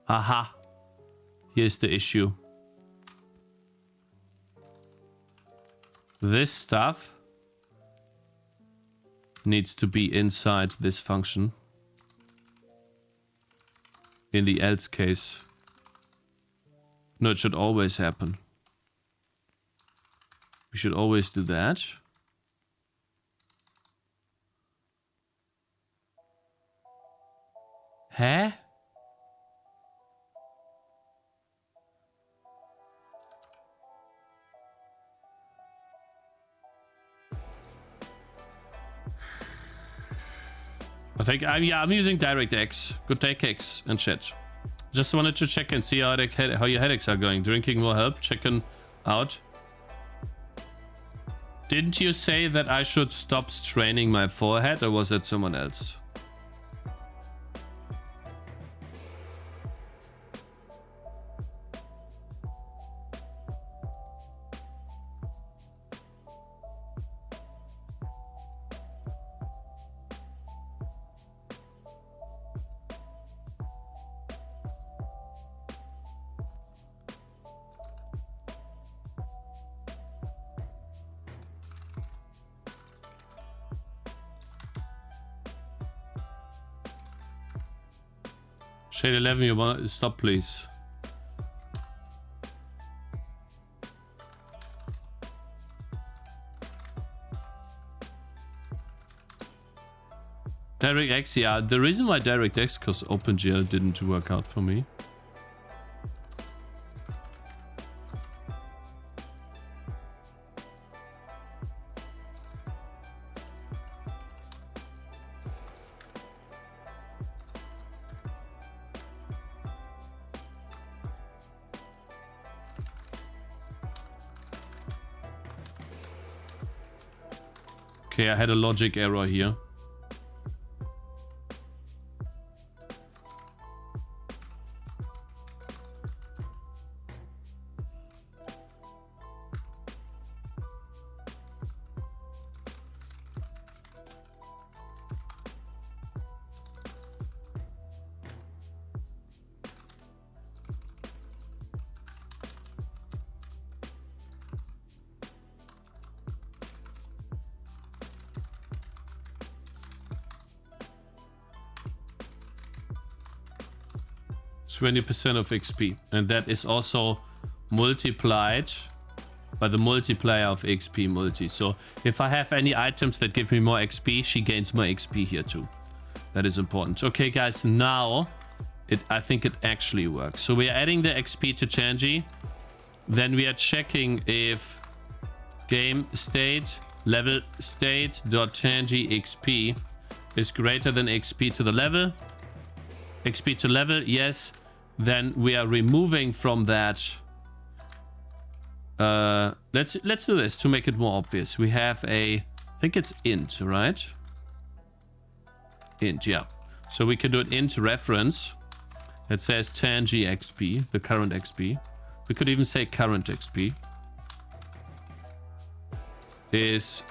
Aha. Here's the issue. This stuff needs to be inside this function. In the else case. No, it should always happen. We should always do that. Huh? I think I'm using DirectX. Good day, Cakes and chat. Just wanted to check and see how your headaches are going. Drinking will help. Checking out. Didn't you say that I should stop straining my forehead, or was that someone else? Shade 11, you want to stop, please. DirectX, yeah. The reason why DirectX, because OpenGL didn't work out for me. Okay, I had a logic error here. %20 of XP, and that is also multiplied by the multiplier of XP multi. So if I have any items that give me more XP, she gains more XP here too. That is important. Okay, guys, now I think it actually works. So we are adding the XP to Tangy. Then we are checking if game state level state dot Tangy XP is greater than XP to the level. XP to level, yes. Then we are removing from that. Let's do this to make it more obvious. We have I think it's int, right? Int, yeah. So we can do an int reference that says Tangy XP, the current XP. We could even say current XP is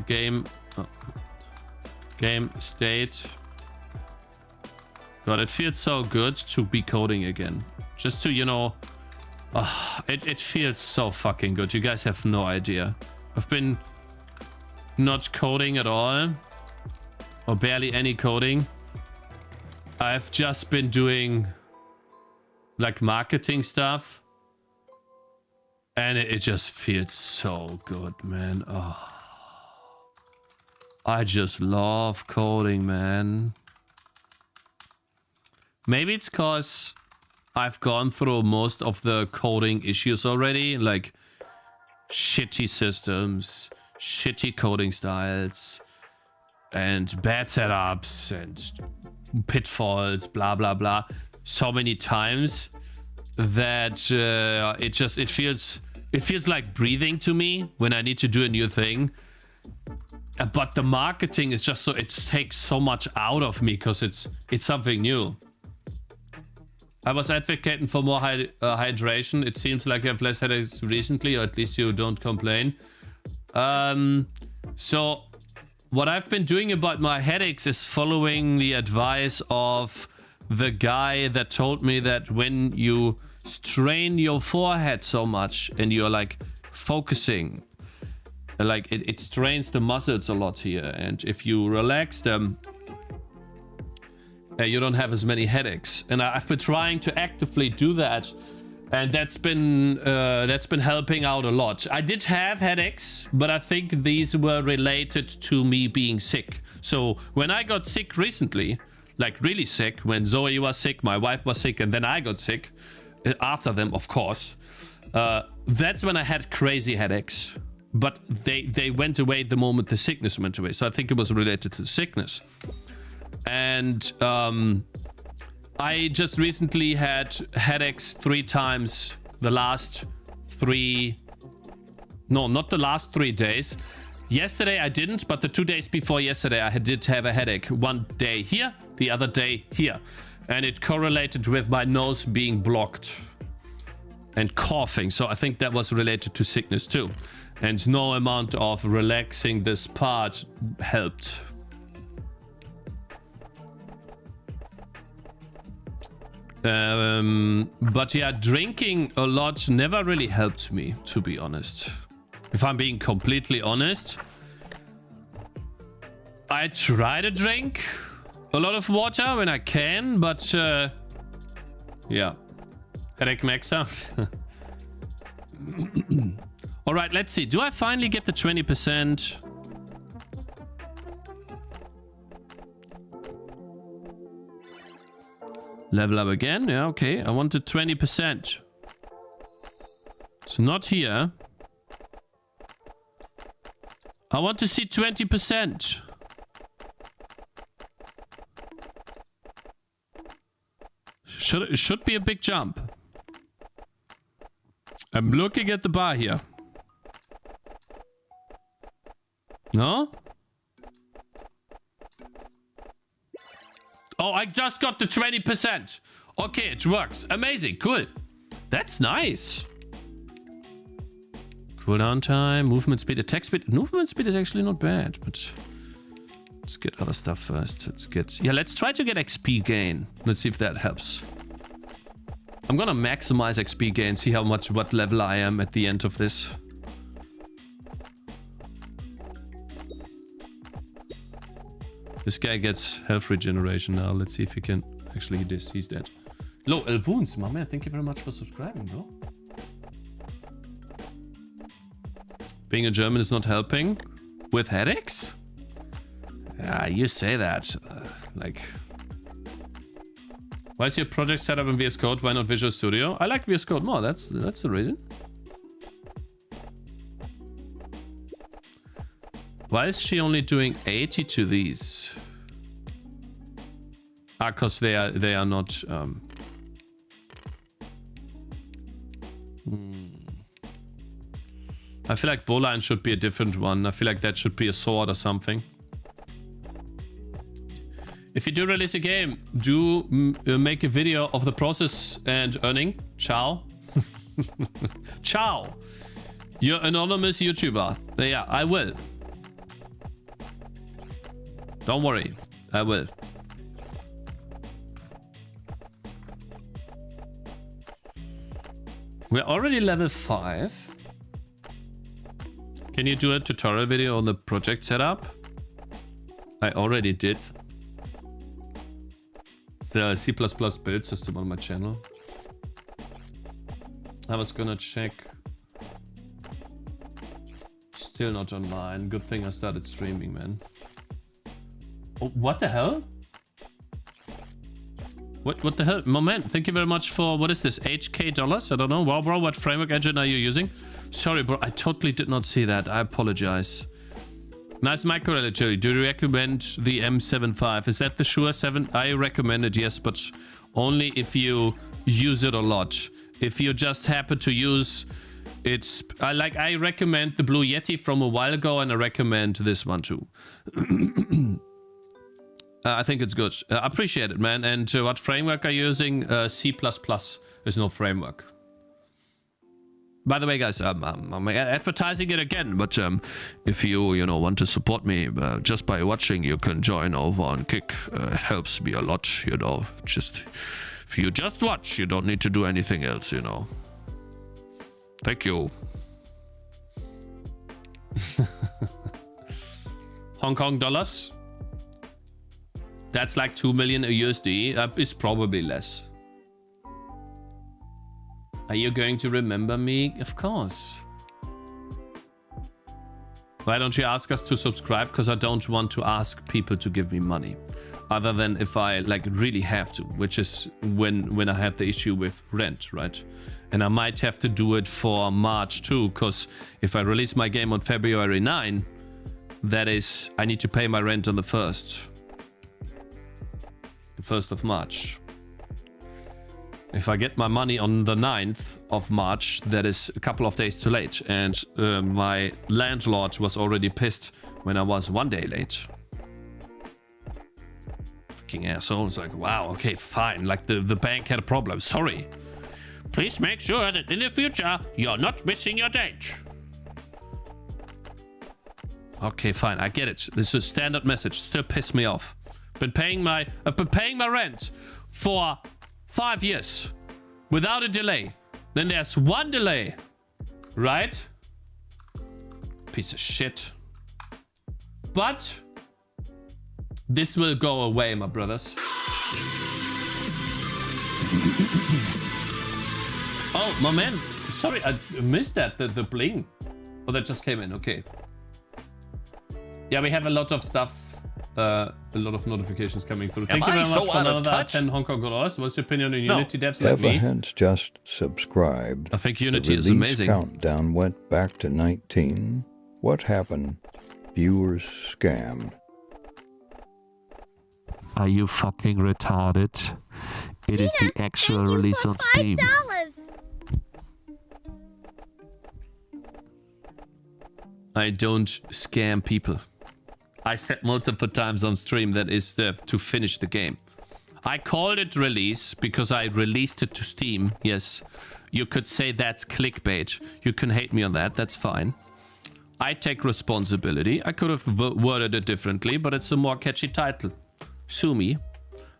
game state. God, it feels so good to be coding again. Just to, you know, it feels so fucking good. You guys have no idea. I've been not coding at all, or barely any coding. I've just been doing like marketing stuff, and it just feels so good, man. Oh, I just love coding, man. Maybe it's because I've gone through most of the coding issues already, like shitty systems, shitty coding styles, and bad setups and pitfalls, blah blah blah, so many times that it feels like breathing to me when I need to do a new thing. But the marketing is just so, it takes so much out of me because it's something new. I was advocating for more hydration. It seems like you have less headaches recently, or at least you don't complain. So what I've been doing about my headaches is following the advice of the guy that told me that when you strain your forehead so much and you're like focusing, like it strains the muscles a lot here. And if you relax them, you don't have as many headaches. And I've been trying to actively do that, and that's been helping out a lot. I did have headaches, but I think these were related to me being sick. So when I got sick recently, like really sick, when Zoe was sick, my wife was sick, and then I got sick after them, of course, that's when I had crazy headaches. But they went away the moment the sickness went away. So I think it was related to the sickness. And I just recently had headaches 3 times the last 3... No, not the last 3 days. Yesterday I didn't, but the 2 days before yesterday I did have a headache. One day here, the other day here. And it correlated with my nose being blocked and coughing. So I think that was related to sickness too. And no amount of relaxing this part helped. But yeah, drinking a lot never really helped me, to be honest. If I'm being completely honest, I try to drink a lot of water when I can, but yeah, headache maxer. All right, let's see. Do I finally get the 20%? Level up again. Yeah, okay. I wanted 20%. It's not here. I want to see 20%. Should be a big jump. I'm looking at the bar here. No? Oh, I just got the 20%. Okay, it works. Amazing. Cool. That's nice. Cooldown time, movement speed, attack speed. Movement speed is actually not bad, but let's get other stuff first. Let's try to get XP gain. Let's see if that helps. I'm gonna maximize XP gain, see what level I am at the end of this. This guy gets health regeneration now. Let's see if he can actually do this. He's dead. Low wounds, my man. Thank you very much for subscribing, bro. Being a German is not helping with headaches? Yeah, you say that. Like, why is your project set up in VS Code? Why not Visual Studio? I like VS Code more. That's the reason. Why is she only doing 80 to these? Ah, because they are not. I feel like bowline should be a different one. I feel like that should be a sword or something. If you do release a game, do make a video of the process and earning. Ciao. Ciao. You're anonymous YouTuber. Yeah, I will. Don't worry. I will. We're already level 5. Can you do a tutorial video on the project setup? I already did. It's the C++ build system on my channel. I was gonna check. Still not online. Good thing I started streaming, man. Oh, what the hell? What the hell? Moment, thank you very much for, what is this, HK dollars? I don't know. Wow, bro, what framework engine are you using? Sorry, bro, I totally did not see that. I apologize. Nice micro relatively. Do you recommend the M75? Is that the Shure 7? I recommend it, yes, but only if you use it a lot. If you just happen to use it's, I recommend the Blue Yeti from a while ago, and I recommend this one too. I think it's good. I appreciate it, man. And what framework are you using? C++ is no framework. By the way, guys, I'm advertising it again, but if you want to support me just by watching, you can join over on Kick. It helps me a lot, Just if you just watch, you don't need to do anything else, Thank you. Hong Kong dollars. That's like 2 million USD. It's probably less. Are you going to remember me? Of course. Why don't you ask us to subscribe? Because I don't want to ask people to give me money. Other than if I really have to, which is when I had the issue with rent, right? And I might have to do it for March too, because if I release my game on February 9, that is, I need to pay my rent on the 1st. The 1st of March. If I get my money on the 9th of March, that is a couple of days too late. And my landlord was already pissed when I was 1 day late. Fucking asshole. It's like, wow, okay, fine. Like the bank had a problem. Sorry. Please make sure that in the future, you're not missing your date. Okay, fine. I get it. This is a standard message. Still piss me off. I've been paying my rent for 5 years without a delay. Then there's one delay, right? Piece of shit. But this will go away, my brothers. Oh, my man. Sorry, I missed that. The bling. Oh, that just came in. Okay. Yeah, we have a lot of stuff a lot of notifications coming through. Thank you I very much so for out of another touch? 10 Hong Kong dollars. What's your opinion on No. Unity devs like me? Evahent's just subscribed. I think The Unity is release amazing. countdown went back to 19. What happened? Viewers scammed. Are you fucking retarded? It is the actual release on Steam. I don't scam people. I said multiple times on stream that is to finish the game. I called it release because I released it to Steam. Yes, you could say that's clickbait. You can hate me on that. That's fine. I take responsibility. I could have worded it differently, but it's a more catchy title. Sue me.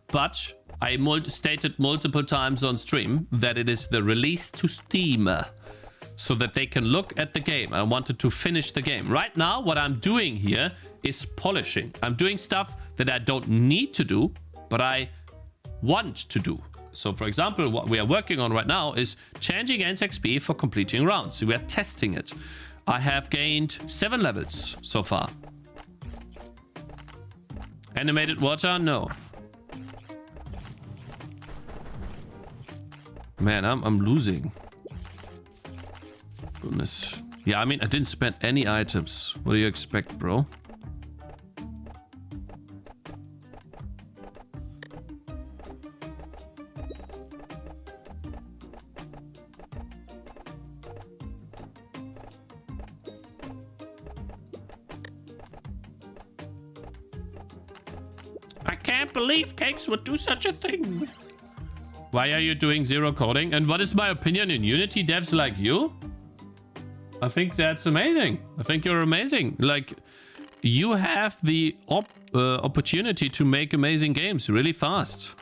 But I stated multiple times on stream that it is the release to Steam, so that they can look at the game. I wanted to finish the game. Right now, what I'm doing here is polishing. I'm doing stuff that I don't need to do, but I want to do. So, for example, what we are working on right now is changing Games XP for completing rounds. So we are testing it. I have gained 7 levels so far. Animated water? No. Man, I'm losing. Goodness. Yeah, I mean, I didn't spend any items. What do you expect, bro? I can't believe Cakez would do such a thing. Why are you doing zero coding? And what is my opinion in Unity devs like you? I think that's amazing. I think you're amazing. Like, you have the opportunity to make amazing games really fast.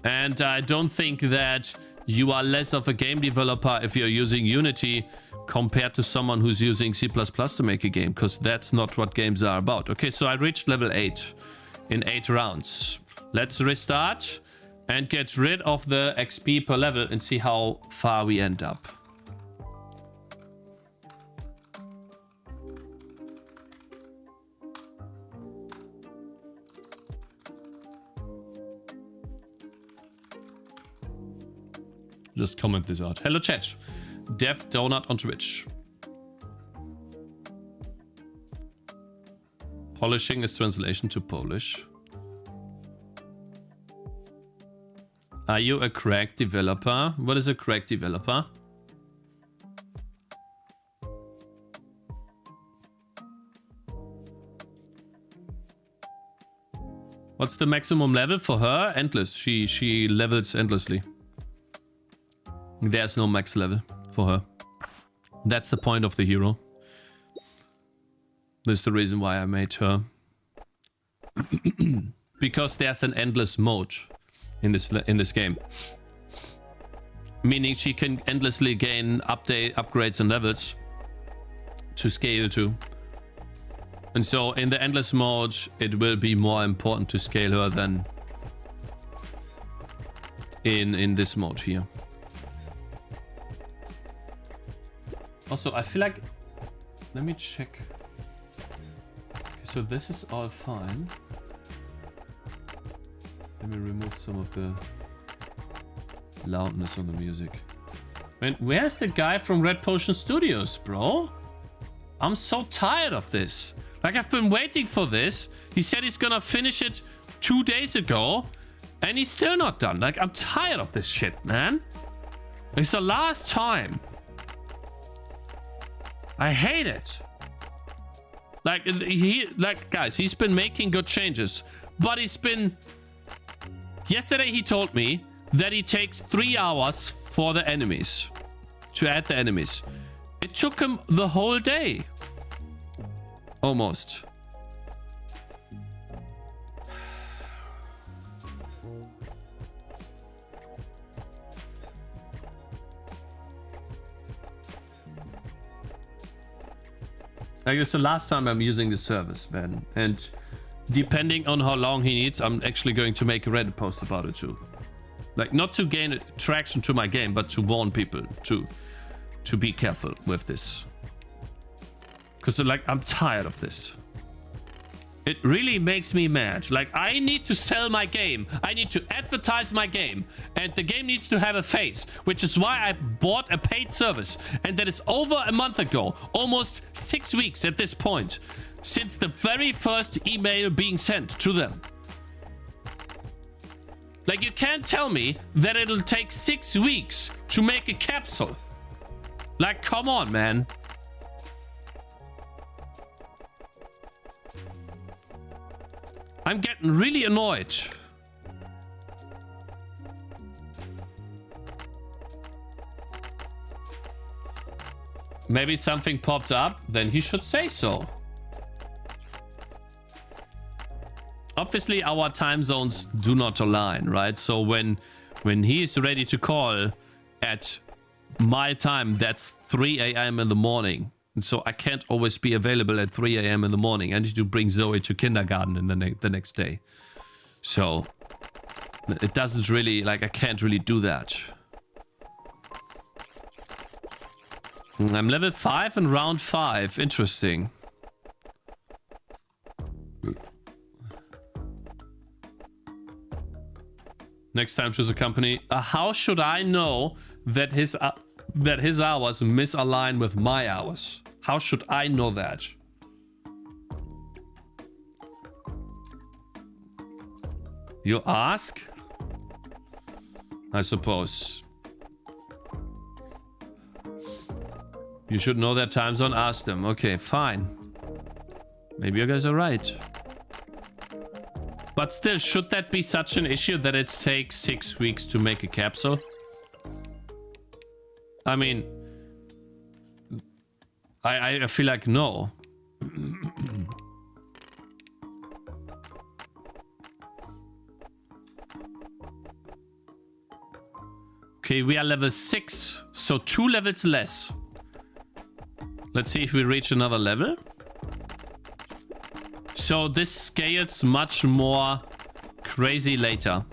And I don't think that you are less of a game developer if you're using Unity compared to someone who's using C++ to make a game, because that's not what games are about. Okay, so I reached level 8 in 8 rounds. Let's restart and get rid of the XP per level and see how far we end up. Just comment this out. Hello chat. Dev Donut on Twitch. Polishing is translation to Polish. Are you a crack developer? What is a crack developer? What's the maximum level for her? Endless. She levels endlessly. There's no max level for her. That's the point of the hero. That's the reason why I made her. Because there's an endless mode in this game. Meaning she can endlessly gain upgrades and levels to scale to. And so in the endless mode, it will be more important to scale her than in this mode here. Also, I feel like... Let me check. Okay, so this is all fine. Let me remove some of the loudness on the music. Man, where's the guy from Red Potion Studios, bro? I'm so tired of this. Like, I've been waiting for this. He said he's gonna finish it 2 days ago, and he's still not done. Like, I'm tired of this shit, man. It's the last time. I hate it. Like, guys, he's been making good changes, but he's been... Yesterday he told me that he takes 3 hours for the enemies, to add the enemies. It took him the whole day. Almost. Like, it's the last time I'm using the service, man. And depending on how long he needs, I'm actually going to make a Reddit post about it too. Like, not to gain traction to my game, but to warn people to be careful with this. Because, like, I'm tired of this. It really makes me mad. Like, I need to sell my game. I need to advertise my game. And the game needs to have a face, which is why I bought a paid service. And that is over a month ago. Almost 6 weeks at this point. Since the very first email being sent to them. Like, you can't tell me that it'll take 6 weeks to make a capsule. Like, come on, man. I'm getting really annoyed. Maybe something popped up, then he should say so. Obviously, our time zones do not align, right? So when he's ready to call at my time, that's 3 a.m. in the morning. And so I can't always be available at 3 a.m. in the morning. I need to bring Zoe to kindergarten in the next day. So it doesn't really, like, I can't really do that. I'm level 5 in round 5. Interesting. Next time choose a company. How should I know that his hours misalign with my hours? How should I know that? You ask? I suppose. You should know their time zone. Ask them. Okay, fine. Maybe you guys are right. But still, should that be such an issue that it takes 6 weeks to make a capsule? I mean, I feel like no. Okay, we are level 6, so 2 levels less. Let's see if we reach another level. So this scales much more crazy later.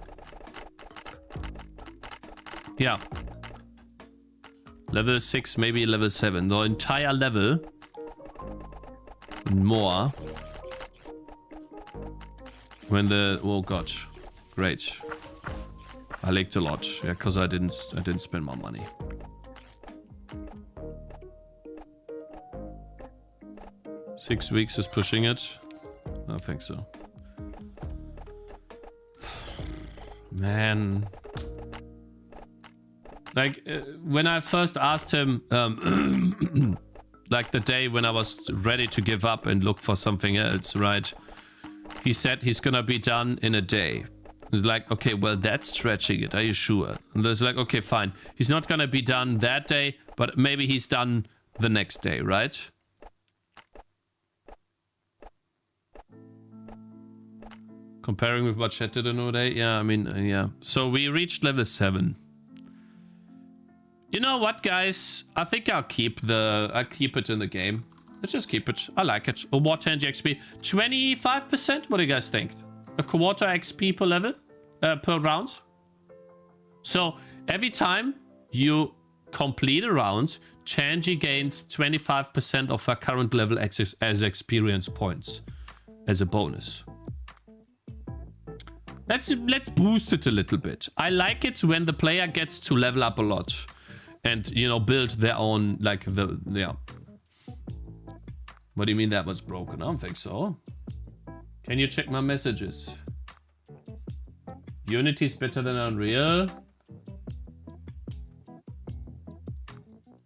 Yeah. Level 6, maybe level 7. The entire level. More. When the... Oh god. Great. I leaked a lot. Yeah, because I didn't spend my money. Six weeks is pushing it. I don't think so. Man. Like, when I first asked him, like the day when I was ready to give up and look for something else, right? He said he's gonna be done in a day. It's like, okay, well, that's stretching it. Are you sure? And it's like, okay, fine. He's not gonna be done that day, but maybe he's done the next day, right? Comparing with what Chat did in a day? Yeah, I mean, yeah. So we reached level 7. You know what, guys? I think I'll keep it in the game. Let's just keep it. I like it. Game Tangy XP. 25%? What do you guys think? A quarter XP per level? Per round? So every time you complete a round, Tangy gains 25% of her current level as experience points. As a bonus. Let's boost it a little bit. I like it when the player gets to level up a lot. And, you know, build their own, like, yeah. What do you mean that was broken? I don't think so. Can you check my messages? Unity is better than Unreal?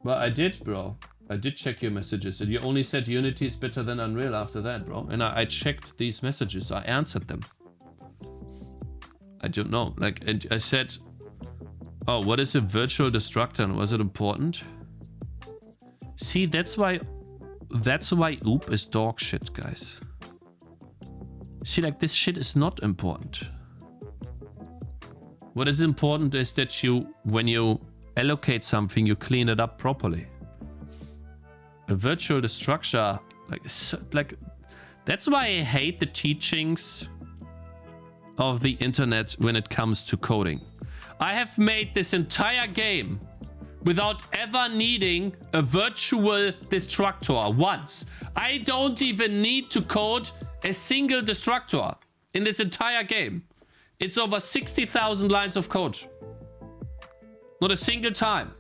Well, I did, bro. I did check your messages. And you only said Unity is better than Unreal after that, bro. And I checked these messages. I answered them. I don't know. Like, and I said... Oh, what is a virtual destructor and was it important? See, that's why OOP is dog shit, guys. See, like, this shit is not important. What is important is that when you allocate something, you clean it up properly. A virtual destructor, like that's why I hate the teachings of the internet when it comes to coding. I have made this entire game without ever needing a virtual destructor once. I don't even need to code a single destructor in this entire game. It's over 60,000 lines of code. Not a single time.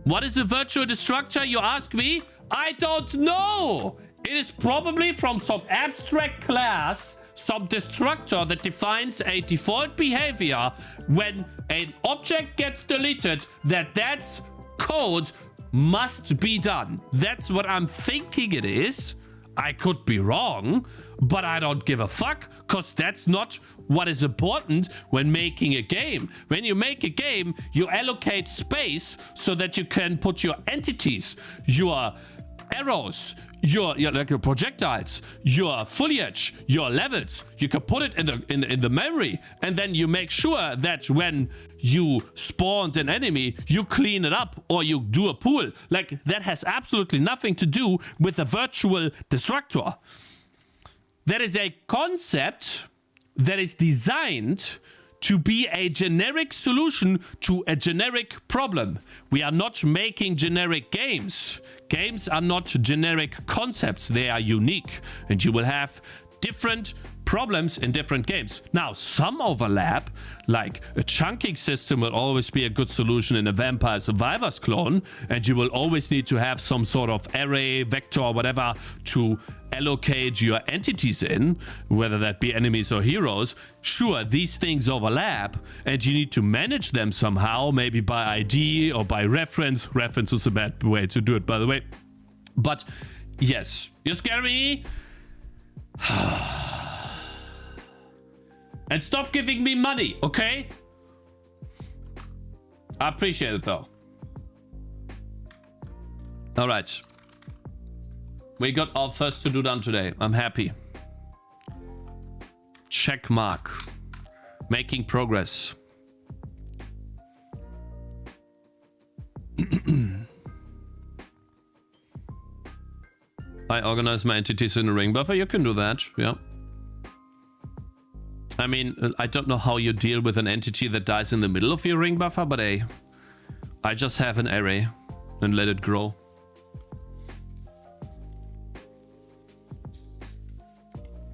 What is a virtual destructor, you ask me? I don't know. It is probably from some abstract class, some destructor that defines a default behavior when an object gets deleted, that's code must be done. That's what I'm thinking it is. I could be wrong, but I don't give a fuck, because that's not what is important when making a game. When you make a game, you allocate space so that you can put your entities, your arrows, your projectiles, your foliage, your levels. You can put it in the memory, and then you make sure that when you spawned an enemy, you clean it up or you do a pool. Like, that has absolutely nothing to do with a virtual destructor. That is a concept that is designed to be a generic solution to a generic problem. We are not making generic games. Games are not generic concepts. They are unique, and you will have different problems in different games. Now, some overlap, like a chunking system will always be a good solution in a Vampire Survivors clone, and you will always need to have some sort of array, vector, or whatever to allocate your entities in, whether that be enemies or heroes. Sure, these things overlap, and you need to manage them somehow, maybe by ID or by reference. Reference is a bad way to do it, by the way. But yes, you scare me. And stop giving me money, okay? I appreciate it, though. All right. We got our first to-do done today. I'm happy. Check mark. Making progress. I organize my entities in a ring buffer. You can do that, yeah. I mean, I don't know how you deal with an entity that dies in the middle of your ring buffer, but hey, I just have an array and let it grow.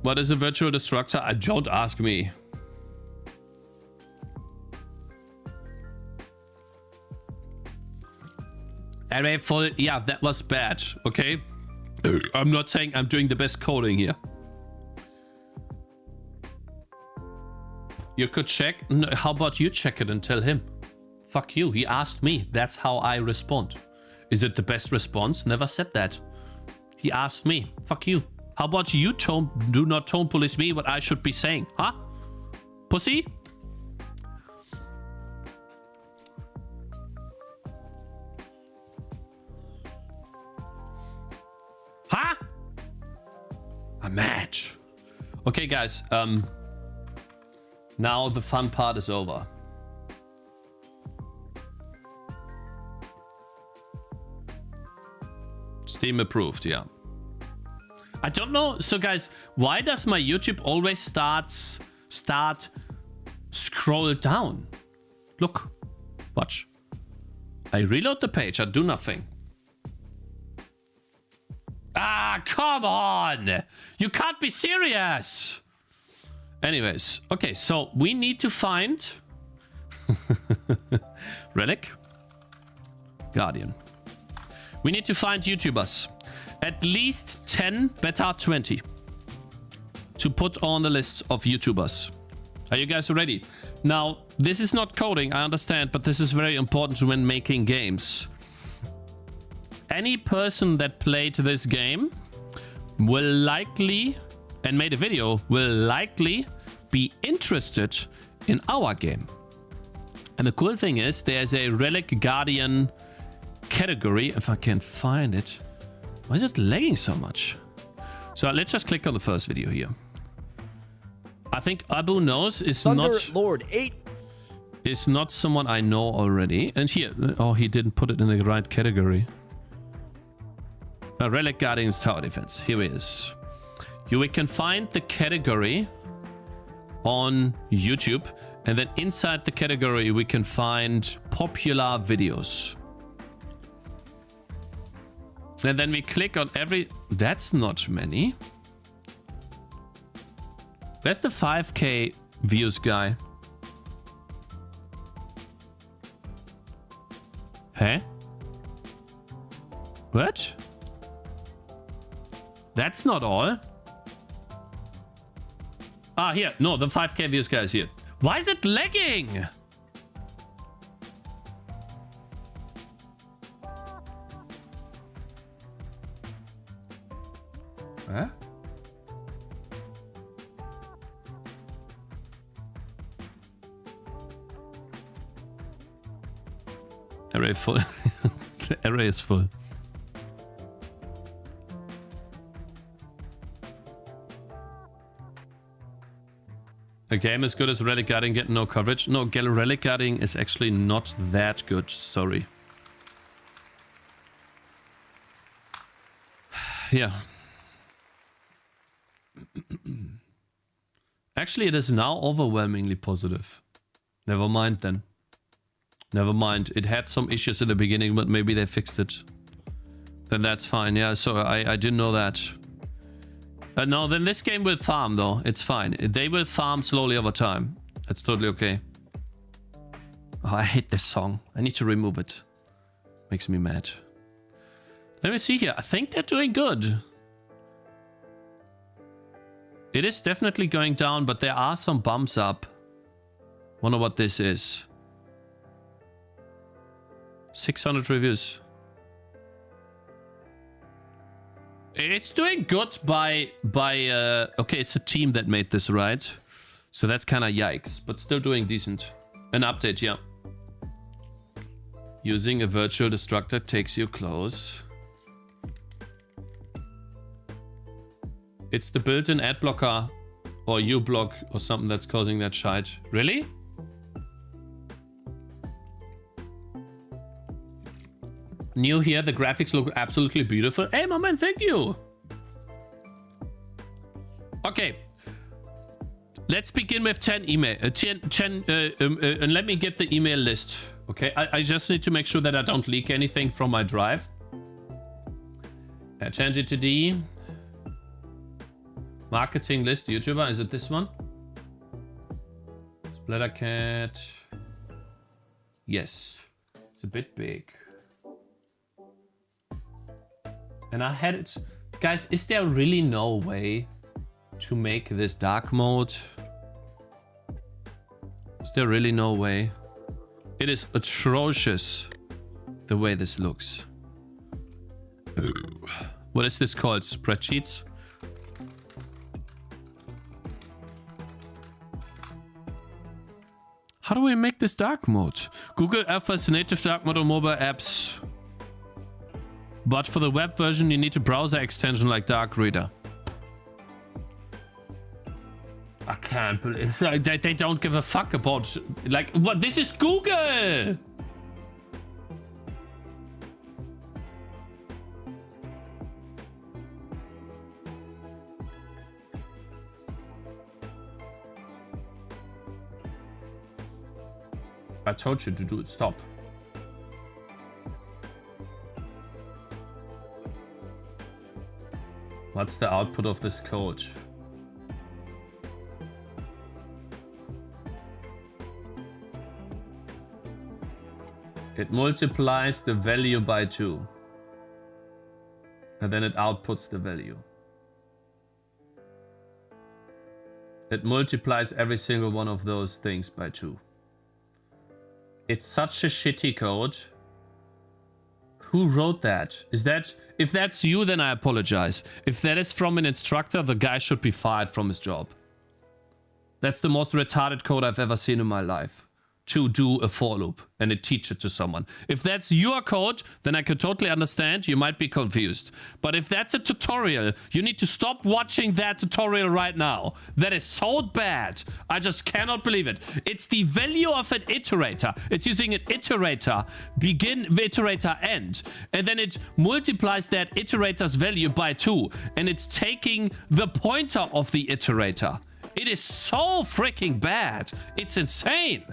What is a virtual destructor? Don't ask me. Array full, yeah, that was bad, okay? I'm not saying I'm doing the best coding here. You could check. No, how about you check it and tell him? Fuck you. He asked me. That's how I respond. Is it the best response? Never said that. He asked me. Fuck you. How about you do not tone police me what I should be saying? Huh? Pussy? Huh? A match. Okay, guys. Now the fun part is over. Steam approved, yeah. I don't know. So guys, why does my YouTube always start scroll down? Look, watch. I reload the page, I do nothing. Ah, come on! You can't be serious! Anyways, okay, so we need to find Relic, Guardian. We need to find YouTubers. At least 10, better 20. To put on the list of YouTubers. Are you guys ready? Now, this is not coding, I understand, but this is very important when making games. Any person that played this game will likely, and made a video, will likely be interested in our game. And the cool thing is, there's a Relic Guardian category, if I can find it. Why is it lagging so much? So let's just click on the first video here. I think Abu knows is not Lord 8 is not someone I know already. And here, oh, he didn't put it in the right category. Relic Guardian's Tower Defense. Here he is. We can find the category on YouTube, and then inside the category we can find popular videos. And then we click on every... That's not many. Where's the 5K views guy? Huh? What? That's not all. Ah, here. No, the 5K views guy is here. Why is it lagging? Huh? Array full. The array is full. A game as good as relic guarding getting no coverage. No, relic guarding is actually not that good. Sorry. Yeah. Actually, it is now overwhelmingly positive. Never mind then. Never mind. It had some issues in the beginning, but maybe they fixed it. Then that's fine. Yeah, so I didn't know that. No, then this game will farm though. It's fine. They will farm slowly over time. That's totally okay. Oh, I hate this song. I need to remove it. Makes me mad. Let me see here. I think they're doing good. It is definitely going down, but there are some bumps up. Wonder what this is. 600 reviews. It's doing good by okay, it's a team that made this, right? So that's kind of yikes, but still doing decent. An update, yeah. Using a virtual destructor takes you close. It's the built-in ad blocker or uBlock or something that's causing that shite. Really? New here, the graphics look absolutely beautiful. Hey, my man, thank you. Okay. Let's begin with 10 email. And let me get the email list. Okay, I just need to make sure that I don't leak anything from my drive. Game Tangy TD. Marketing list, YouTuber. Is it this one? Splattercat. Yes. It's a bit big. And I had it... Guys, is there really no way to make this dark mode? Is there really no way? It is atrocious the way this looks. What is this called? Spreadsheets? How do we make this dark mode? Google offers native dark mode on mobile apps. But for the web version, you need a browser extension like Dark Reader. I can't believe it's like they don't give a fuck about... Like, what? This is Google! I told you to do it. Stop. What's the output of this code? It multiplies the value by 2. And then it outputs the value. It multiplies every single one of those things by 2. It's such a shitty code. Who wrote that? Is that... If that's you, then I apologize. If that is from an instructor, the guy should be fired from his job. That's the most retarded code I've ever seen in my life. To do a for loop and it teach it to someone. If that's your code, then I could totally understand. You might be confused. But if that's a tutorial, you need to stop watching that tutorial right now. That is so bad. I just cannot believe it. It's the value of an iterator. It's using an iterator, begin, iterator, end. And then it multiplies that iterator's value by 2. And it's taking the pointer of the iterator. It is so freaking bad. It's insane.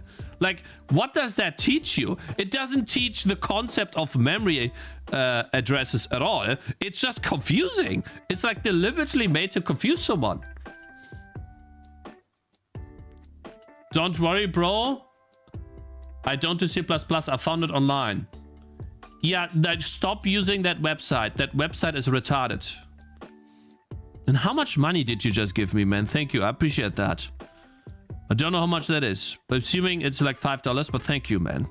Like, what does that teach you? It doesn't teach the concept of memory addresses at all. It's just confusing. It's like deliberately made to confuse someone. Don't worry, bro. I don't do C++. I found it online. Yeah, stop using that website. That website is retarded. And how much money did you just give me, man? Thank you. I appreciate that. I don't know how much that is. But assuming it's like $5, but thank you, man.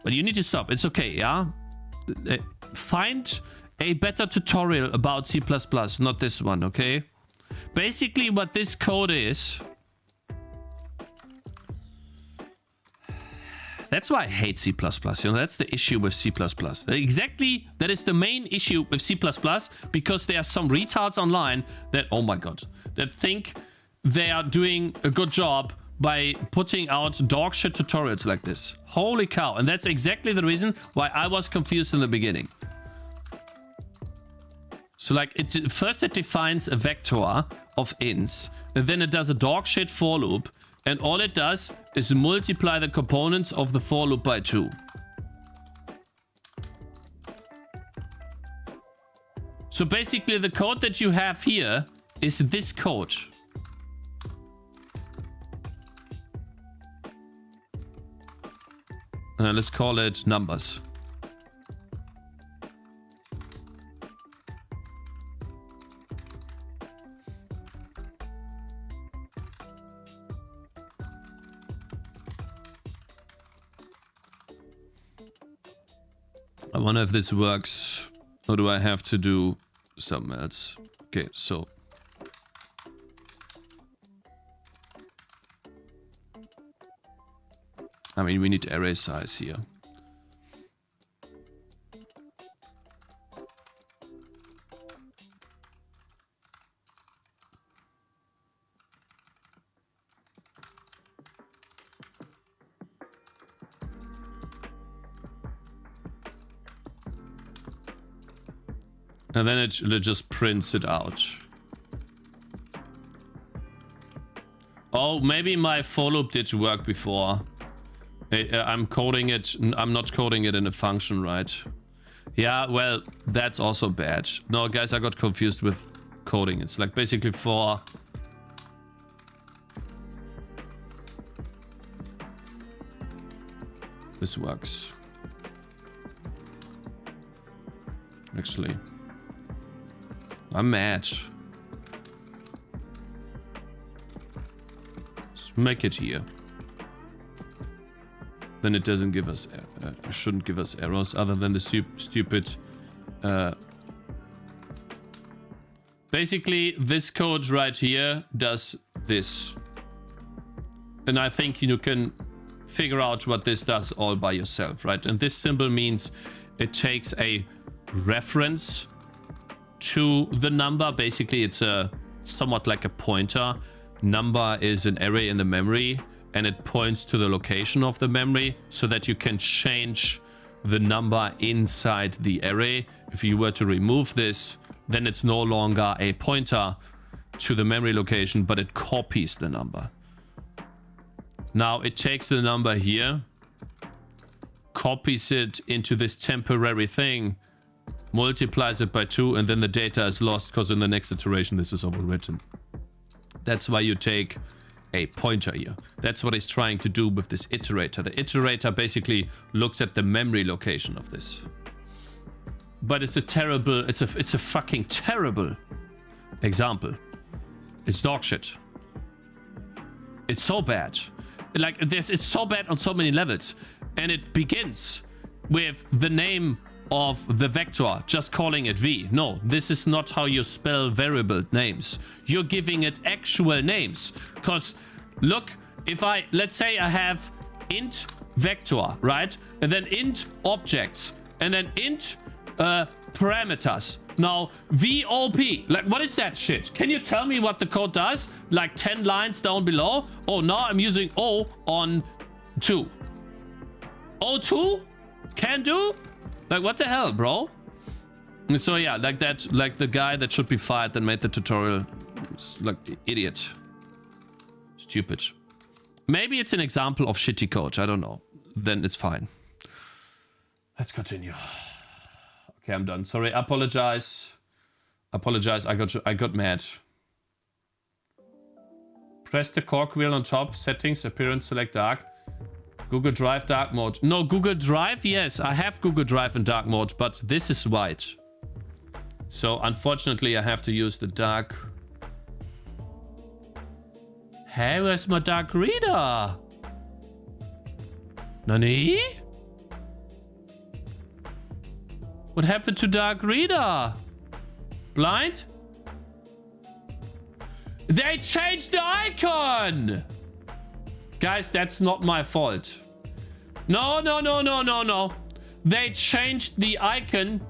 But you need to stop. It's okay, yeah? Find a better tutorial about C++, not this one, okay? Basically, what this code is... That's why I hate C++. You know, that's the issue with C++. Exactly, that is the main issue with C++, because there are some retards online that, oh my god, that think they are doing a good job by putting out dog shit tutorials like this. Holy cow. And that's exactly the reason why I was confused in the beginning. So like, first it defines a vector of ints, and then it does a dog shit for loop. And all it does is multiply the components of the for loop by 2. So basically the code that you have here is this code. Let's call it numbers. I wonder if this works, or do I have to do something else? Okay, so... I mean, we need array size here. And then it just prints it out. Oh, maybe my for loop did work before. I'm coding it. I'm not coding it in a function, right? Yeah, well, that's also bad. No, guys, I got confused with coding. It's like basically for... This works. Actually. I'm mad. Let's make it here. Then it doesn't give us, shouldn't give us errors other than the stupid. Basically, this code right here does this. And I think you can figure out what this does all by yourself, right? And this symbol means it takes a reference to the number. Basically, it's somewhat like a pointer. Number is an array in the memory, and it points to the location of the memory so that you can change the number inside the array. If you were to remove this, then it's no longer a pointer to the memory location, but it copies the number. Now it takes the number here, copies it into this temporary thing, multiplies it by 2, and then the data is lost because in the next iteration this is overwritten. That's why you take a pointer here. That's what it's trying to do with this iterator. The iterator basically looks at the memory location of this. But it's a terrible, it's a fucking terrible example. It's dog shit. It's so bad. Like it's so bad on so many levels. And it begins with the name of the vector, just calling it v. No, this is not how you spell variable names. You're giving it actual names. Because look, if let's say I have int vector, right? And then int objects, and then int parameters. Now, VOP, like what is that shit? Can you tell me what the code does? Like 10 lines down below? Oh, now I'm using O on 2. O2? Can do? Like what the hell, bro? So yeah, like that, like the guy that should be fired that made the tutorial, like idiot. Stupid. Maybe it's an example of shitty code. I don't know. Then it's fine. Let's continue. Okay, I'm done. Sorry, apologize. Apologize. I got mad. Press the cork wheel on top. Settings, appearance, select dark. Google Drive dark mode. No, Google Drive. Yes, I have Google Drive in dark mode, but this is white. So unfortunately, I have to use the dark. Hey, where's my dark reader? Nani? What happened to dark reader? Blind? They changed the icon! Guys, that's not my fault. No, no, no, no, no, no. They changed the icon.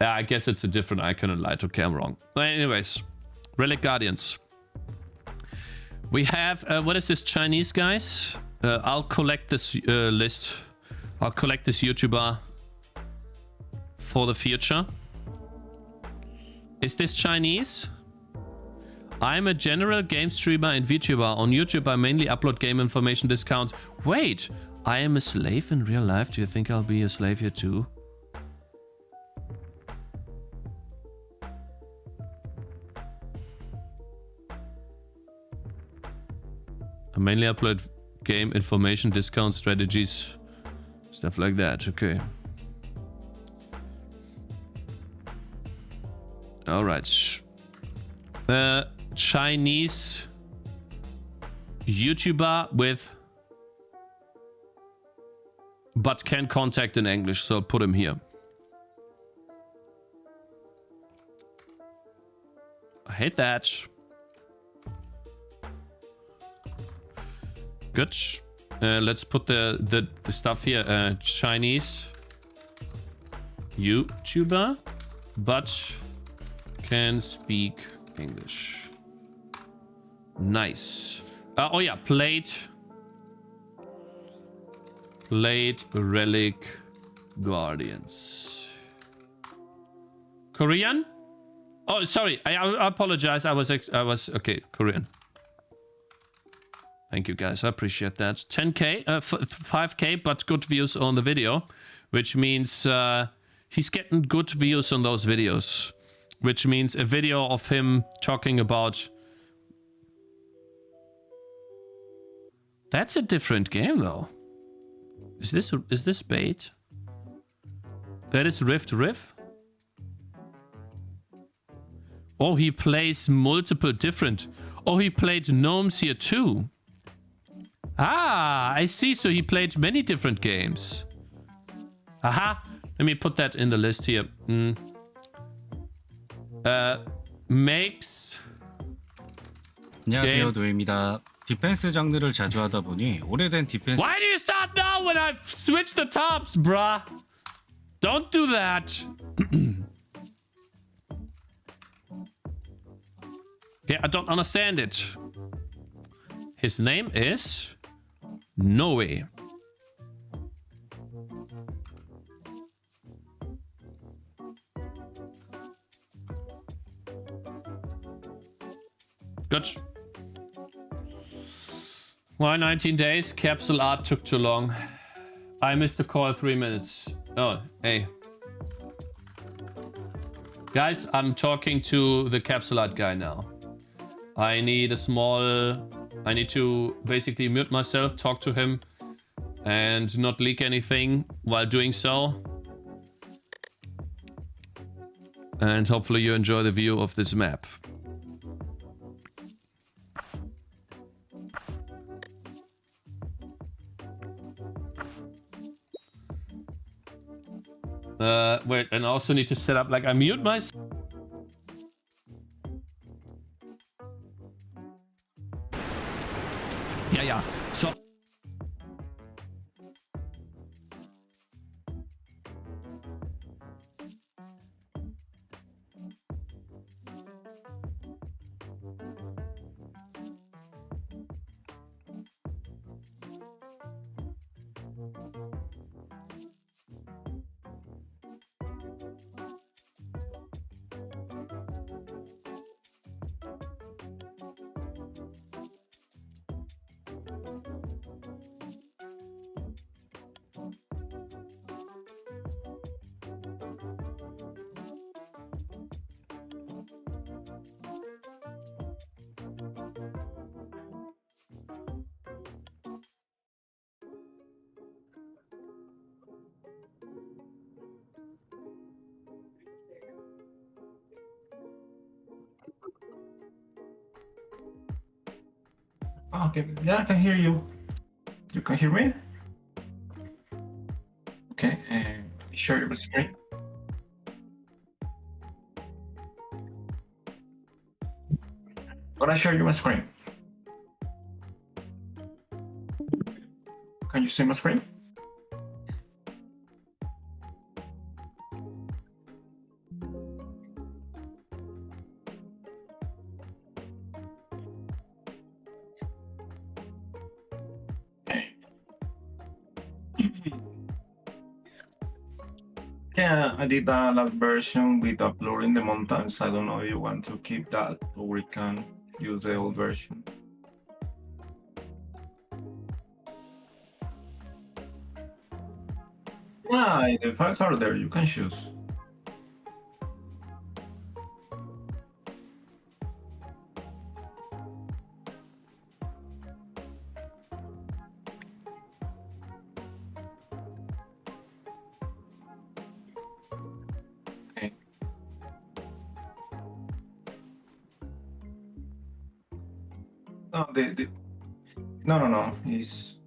Yeah, I guess it's a different icon in Light. Okay, I'm wrong. But anyways, Relic Guardians. We have, what is this Chinese, guys? I'll collect this list. I'll collect this YouTuber for the future. Is this Chinese? I'm a general game streamer and VTuber. On YouTube, I mainly upload game information discounts. Wait, I am a slave in real life. Do you think I'll be a slave here too? I mainly upload game information, discount strategies, stuff like that. Okay. All right. Chinese YouTuber with, but can contact in English, so I'll put him here. I hate that. Good. Let's put the stuff here. Chinese YouTuber, but can speak English. Nice. Oh yeah, played Relic Guardians. Korean? Oh, sorry. I apologize. I was okay. Korean. Thank you, guys. I appreciate that. 10k, 5k, but good views on the video, which means he's getting good views on those videos, which means a video of him talking about. That's a different game, though. Is this bait? That is Rift. Oh, he plays multiple different. Oh, he played Gnomes here too. Ah, I see. So he played many different games. Aha. Let me put that in the list here. Makes. 안녕하세요, 노예입니다. 디펜스 장르를 자주 하다 보니 오래된 디펜스. Why do you start now when I've switched the tabs, bruh? Don't do that. Yeah, I don't understand it. His name is Noe. Good. Why 19 days? Capsule art took too long. I missed the call 3 minutes. Oh, hey. Guys, I'm talking to the capsule art guy now. I need to basically mute myself, talk to him, and not leak anything while doing so. And hopefully you enjoy the view of this map. Wait, and I also need to set up, like, I mute myself. Yeah. So. Okay, yeah, I can hear you. You can hear me? Okay, share your screen. Gonna share your screen. Can you see my screen? Okay. Yeah, I did the last version with uploading the mountains. I don't know if you want to keep that or we can use the old version. Yeah, the files are there, you can choose. Okay. No, no, it's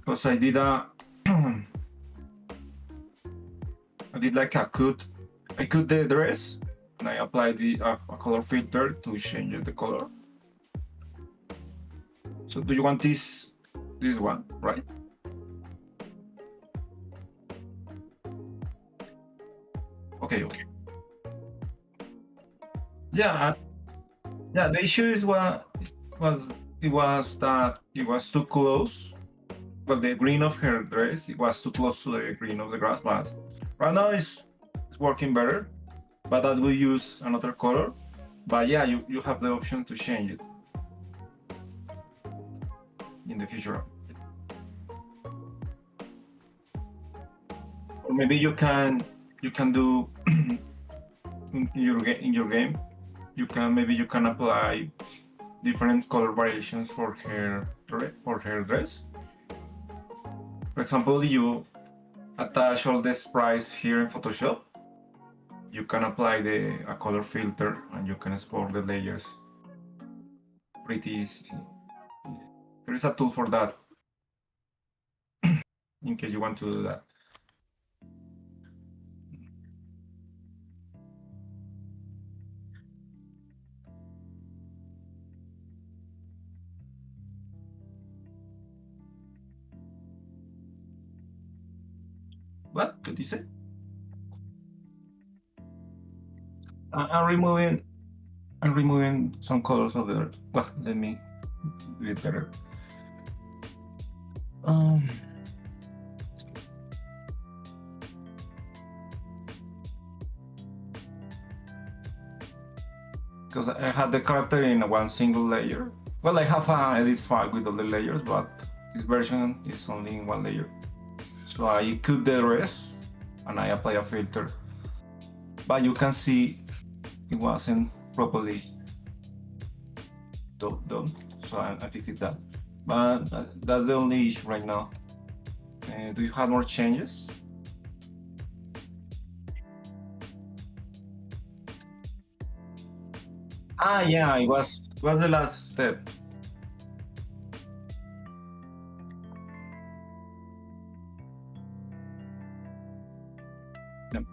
because I did a I did like a I cut the dress and I applied a color filter to change the color. So do you want this one, right? Okay. Yeah, the issue is was that it was too close. Well, the green of her dress, it was too close to the green of the grass, but right now it's working better. But I will use another color. But yeah, you have the option to change it in the future. Or maybe you can do in your game. You can apply different color variations for her dress. For example, you attach all the sprites here in Photoshop. You can apply a color filter and you can export the layers pretty easy. There is a tool for that in case you want to do that. What did you say? I'm removing some colors of the. Well, let me do it better. Because I had the character in one single layer. Well, I have an edit file with all the layers, but this version is only in one layer. So I cut the rest and I apply a filter. But you can see it wasn't properly done. So I fixed that. But that's the only issue right now. Do you have more changes? Yeah, it was the last step. Yep.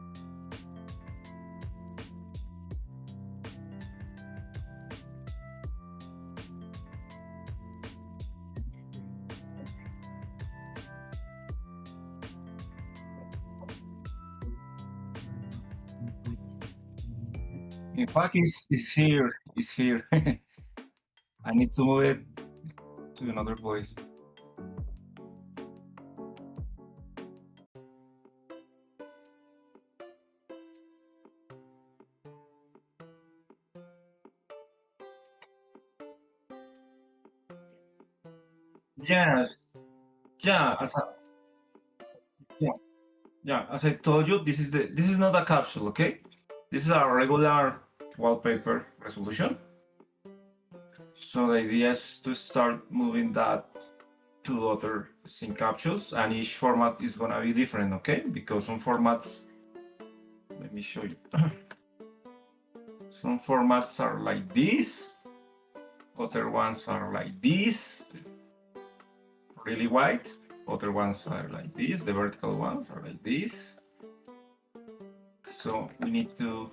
In fact, it's here. It's here. I need to move it to another place. Yes. Yeah. As I told you, this is not a capsule, okay? This is a regular wallpaper resolution. So the idea is to start moving that to other scene capsules, and each format is gonna be different, okay? Because some formats, let me show you. Some formats are like this. Other ones are like this, really white. Other ones are like this. The vertical ones are like this. So we need to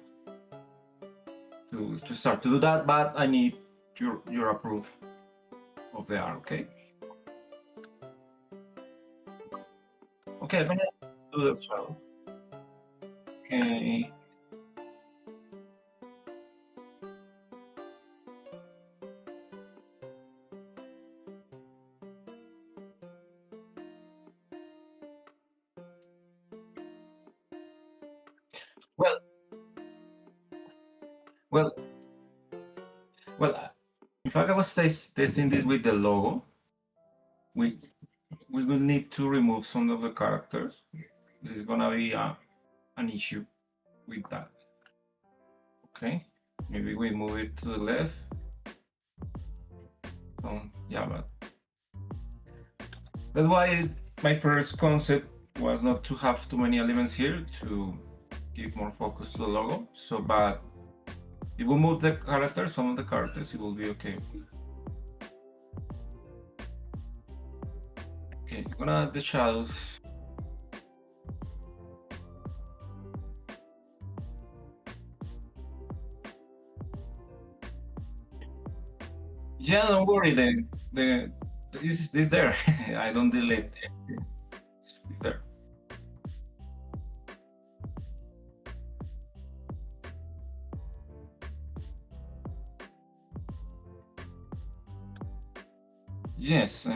start to do that, but I need your approval of the art, okay? Okay, I'm gonna do this well. Okay. Well, in fact, I was testing this with the logo. We will need to remove some of the characters. This is gonna be an issue with that. Okay, maybe we move it to the left. Yeah, but that's why my first concept was not to have too many elements here, to give more focus to the logo. So, but if we move the characters, some of the characters, it will be okay. Okay, I'm gonna add the shadows. Yeah, don't worry. This there. I don't delete it. It's there. Yes.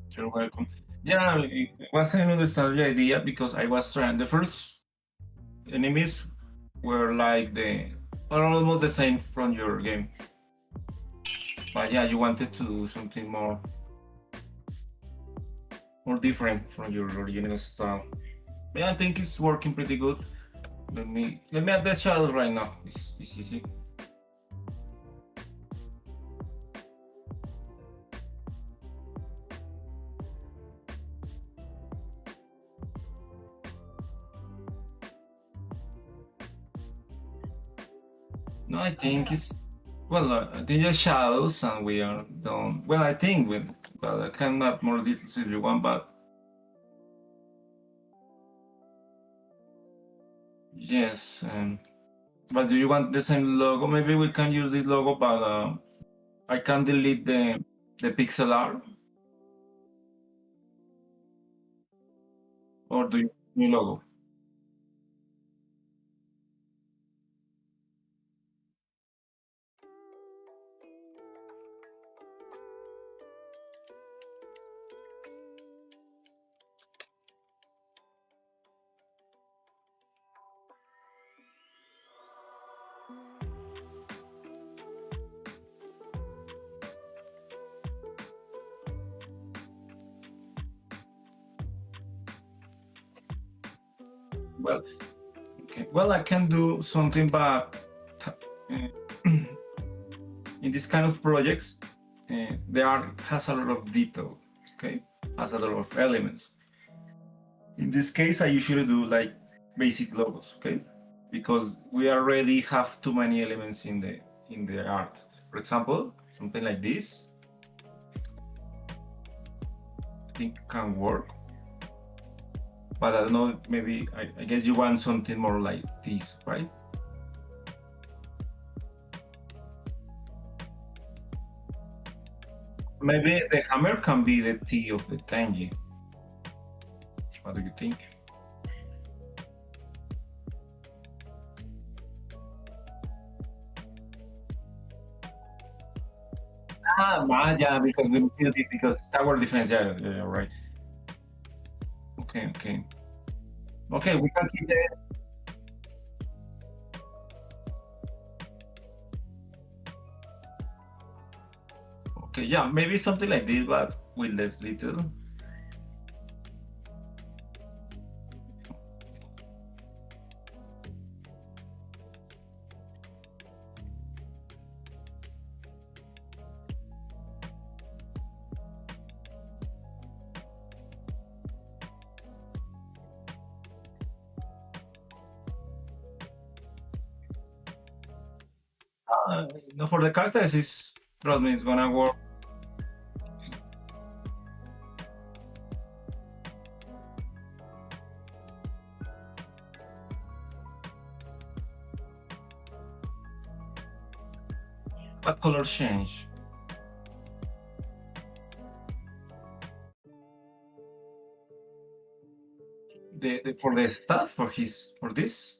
You're welcome. Yeah, it wasn't understand the idea because I was trying. The first enemies were like are almost the same from your game. But yeah, you wanted to do something more different from your original style. But yeah, I think it's working pretty good. Let me add the shadow right now. It's easy. No, I think it's I think just shadows, and we are done. Well, I think but I can add more details if you want, but yes. But do you want the same logo? Maybe we can use this logo, but I can delete the pixel art. Or do you new logo? Well, okay. Well, I can do something, but in this kind of projects, there has a lot of detail. Okay, has a lot of elements. In this case, I usually do like basic logos. Okay, because we already have too many elements in the art. For example, something like this, I think can work. But I don't know, maybe I guess you want something more like this, right? Maybe the hammer can be the T of the Tangy. What do you think? Yeah, because we killed it because it's tower defense. Yeah, right. Okay, we can keep the. Okay, yeah, maybe something like this, but with less detail. No, for the characters, trust me, it's gonna work. What color change? The for the stuff for this.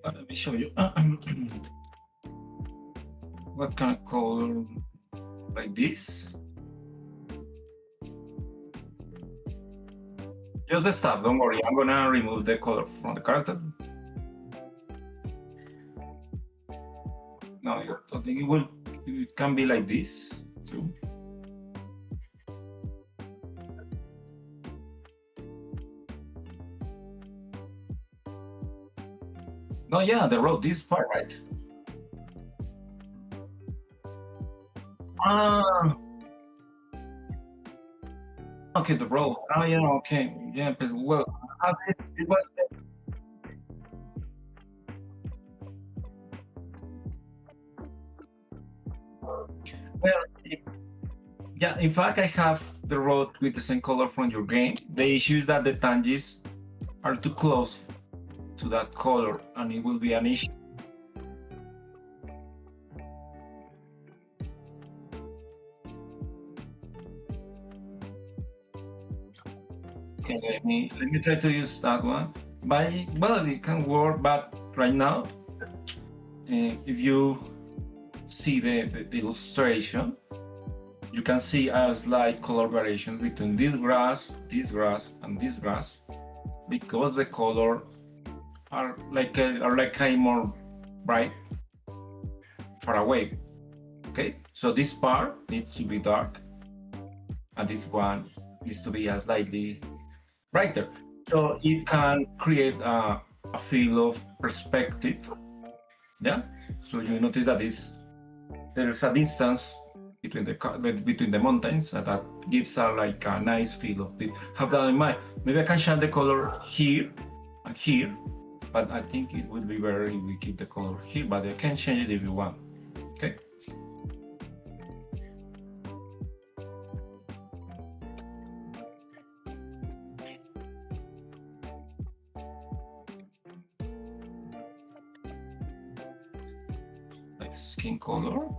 Let me show you. What kind of color? Like this? Just the stuff, don't worry. I'm gonna remove the color from the character. No, I think it can be like this too. No, yeah, the road, this part, right? Ah, okay, the road. Oh, yeah, okay, yeah, because well, it was. Well, yeah, in fact, I have the road with the same color from your game. The issue is that the tanges are too close to that color, and it will be an issue. Okay, let me try to use that one. But well, it can work. But right now, if you see the illustration, you can see a slight color variations between this grass, and this grass, because the color are like kind of more bright far away. Okay, so this part needs to be dark, and this one needs to be a slightly brighter. So it can create a feel of perspective. Yeah. So you notice that there's a distance between the mountains that gives like a nice feel of it. Have that in mind. Maybe I can change the color here and here, but I think it would be better if we keep the color here. But I can change it if you want. Okay. Like skin color.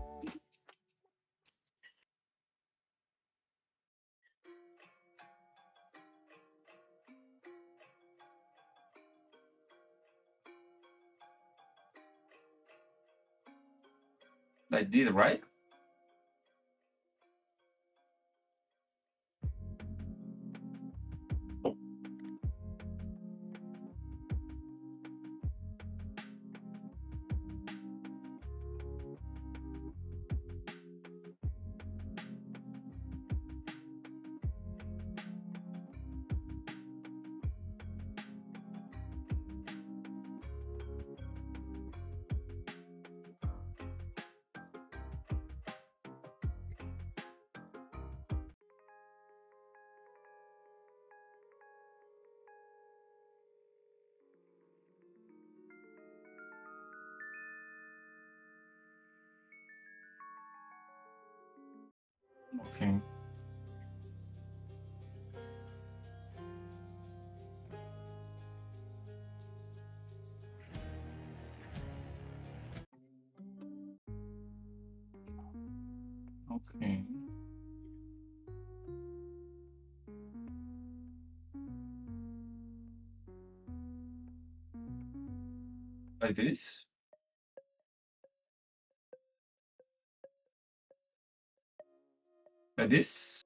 Like this, right? Okay. Okay. like this. Like this.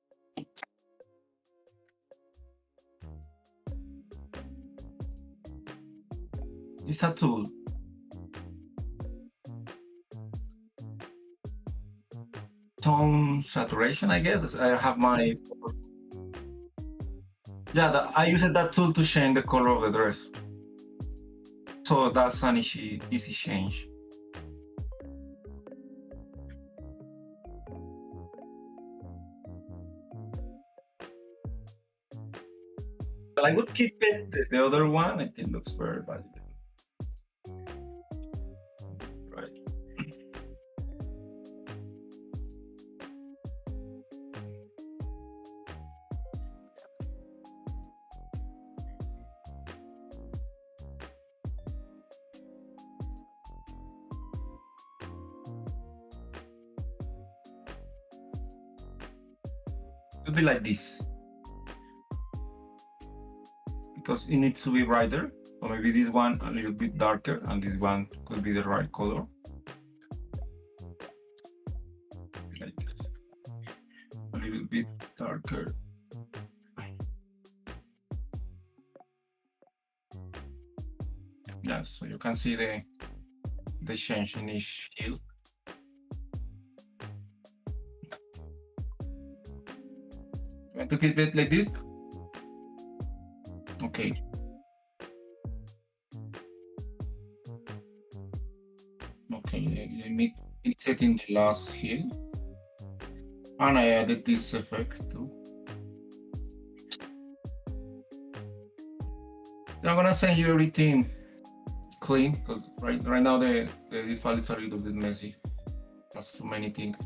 It's a tool. Tone saturation, I guess. I have my... Yeah, I used that tool to change the color of the dress. So that's an easy change. But I would keep it, the other one. I think looks very valuable. Right. It'll be like this. Because it needs to be brighter. So maybe this one a little bit darker and this one could be the right color. Like this. A little bit darker. Yeah, so you can see the change in each hue. You want to keep it like this? Okay. Okay, let me fix it in the last hue. And I added this effect too. I'm gonna send you everything clean because right now the file is a little bit messy. There's so many things.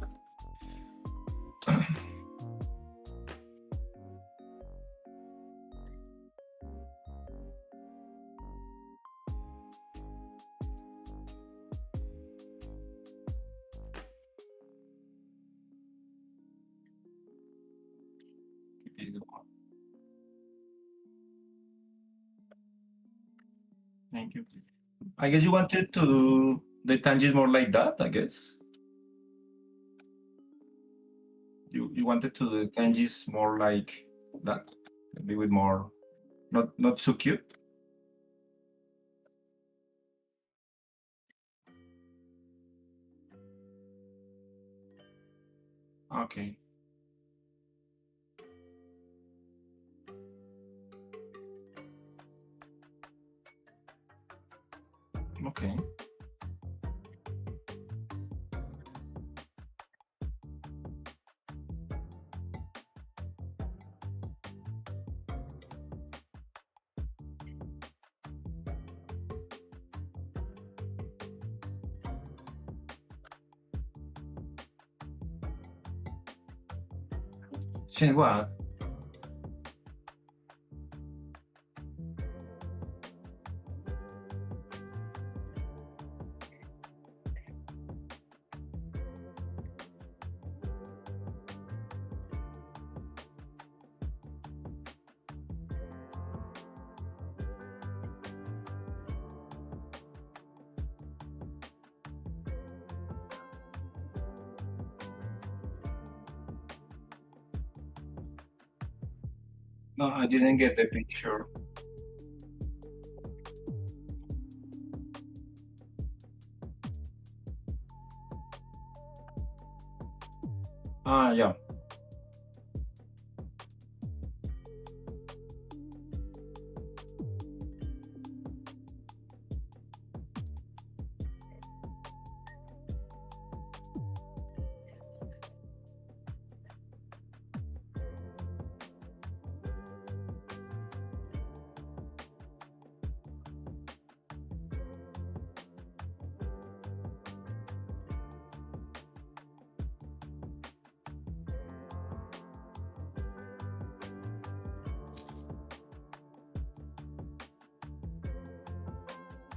Thank you. I guess you wanted to do the tangents more like that, I guess. You wanted to do the tangents more like that, maybe with more, not so cute. Okay. Okay. Change what? No, I didn't get the picture. Ah, yeah.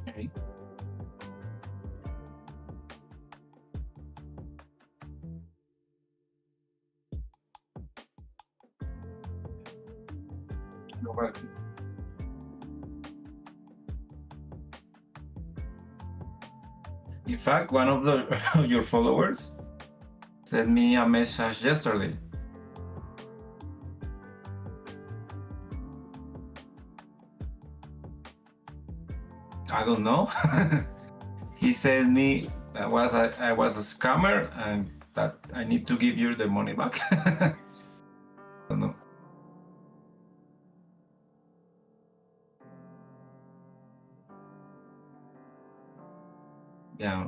Okay. You're welcome. In fact, one of your followers sent me a message yesterday. I don't know. He said me I was a scammer and that I need to give you the money back. I don't know. Yeah.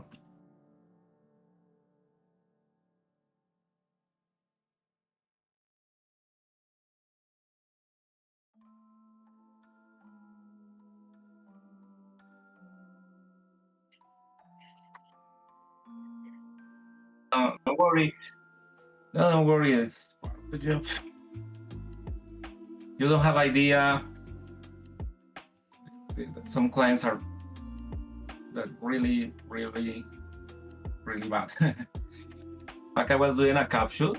Don't worry. No, don't worry. It's part of the job. You don't have idea. Some clients are that really bad. Like I was doing a capsule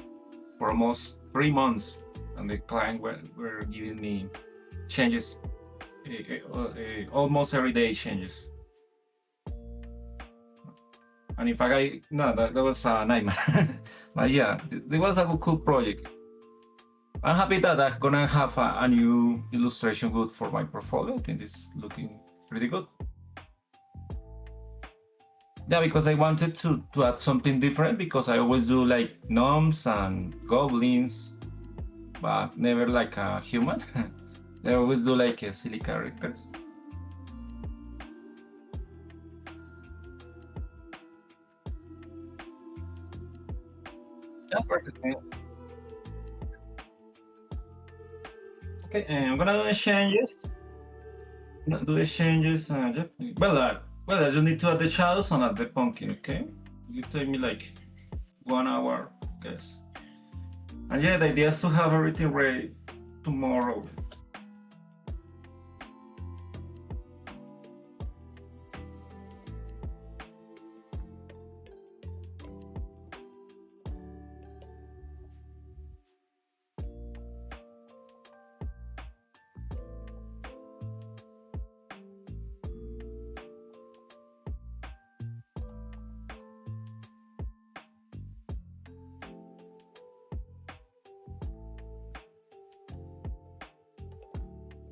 for almost 3 months, and the client were giving me changes, almost every day changes. And in fact, that was a nightmare. But yeah, it was a cool project. I'm happy that I'm gonna have a new illustration good for my portfolio. I think it's looking pretty good. Yeah, because I wanted to add something different, because I always do like gnomes and goblins, but never like a human. I always do like silly characters. Yeah, perfect. Okay, I'm gonna do the changes. Well, I just need to add the shadows and add the pumpkin, okay? You take me like 1 hour, I guess. And yeah, the idea is to have everything ready tomorrow.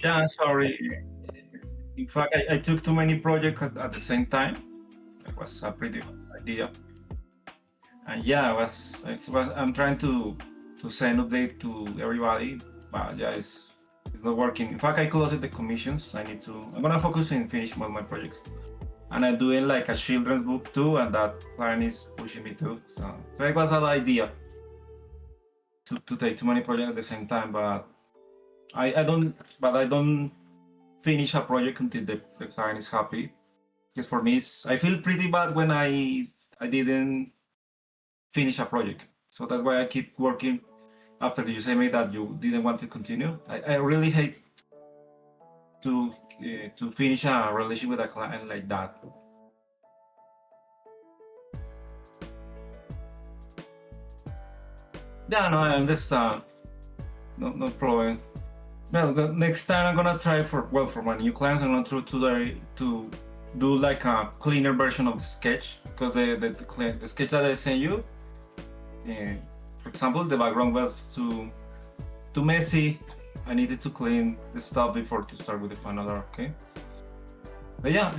Yeah, sorry. In fact, I took too many projects at the same time. It was a pretty good idea. And yeah, I'm trying to send update to everybody, but yeah, it's not working. In fact, I closed the commissions. I'm gonna focus on finishing all my projects. And I'm doing like a children's book too, and that client is pushing me too. So it was an idea to take too many projects at the same time, but I don't finish a project until the client is happy. Because for me, I feel pretty bad when I didn't finish a project. So that's why I keep working after you say me that you didn't want to continue. I really hate to finish a relationship with a client like that. Yeah, no, I understand. No problem. Well, next time I'm gonna try for my new clients. I'm gonna try to do like a cleaner version of the sketch, because the sketch that I sent you, for example, the background was too messy. I needed to clean the stuff before to start with the final art. Okay, but yeah.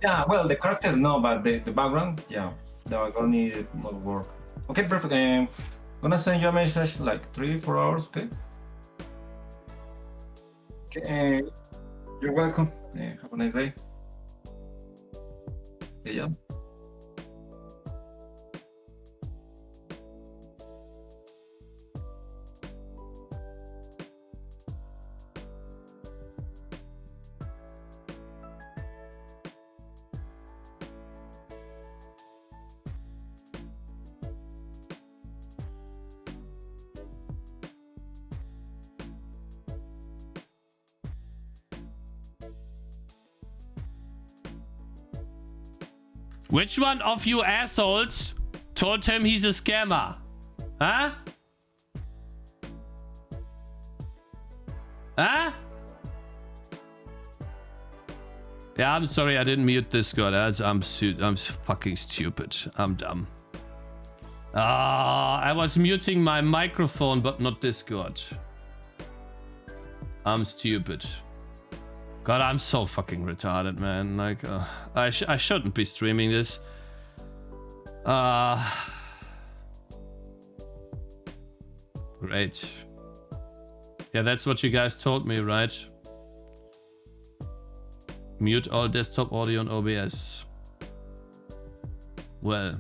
Yeah, well, the characters no, but the background, yeah, the background needed more work. Okay, perfect. I'm gonna send you a message like 3-4 hours, okay? Okay, you're welcome. Have a nice day. Okay, yeah. Which one of you assholes told him he's a scammer? Huh? Huh? Yeah, I'm sorry I didn't mute Discord. I'm fucking stupid. I'm dumb. I was muting my microphone, but not Discord. I'm stupid. God, I'm so fucking retarded, man. Like, I shouldn't be streaming this. Great. Yeah, that's what you guys told me, right? Mute all desktop audio on OBS. Well.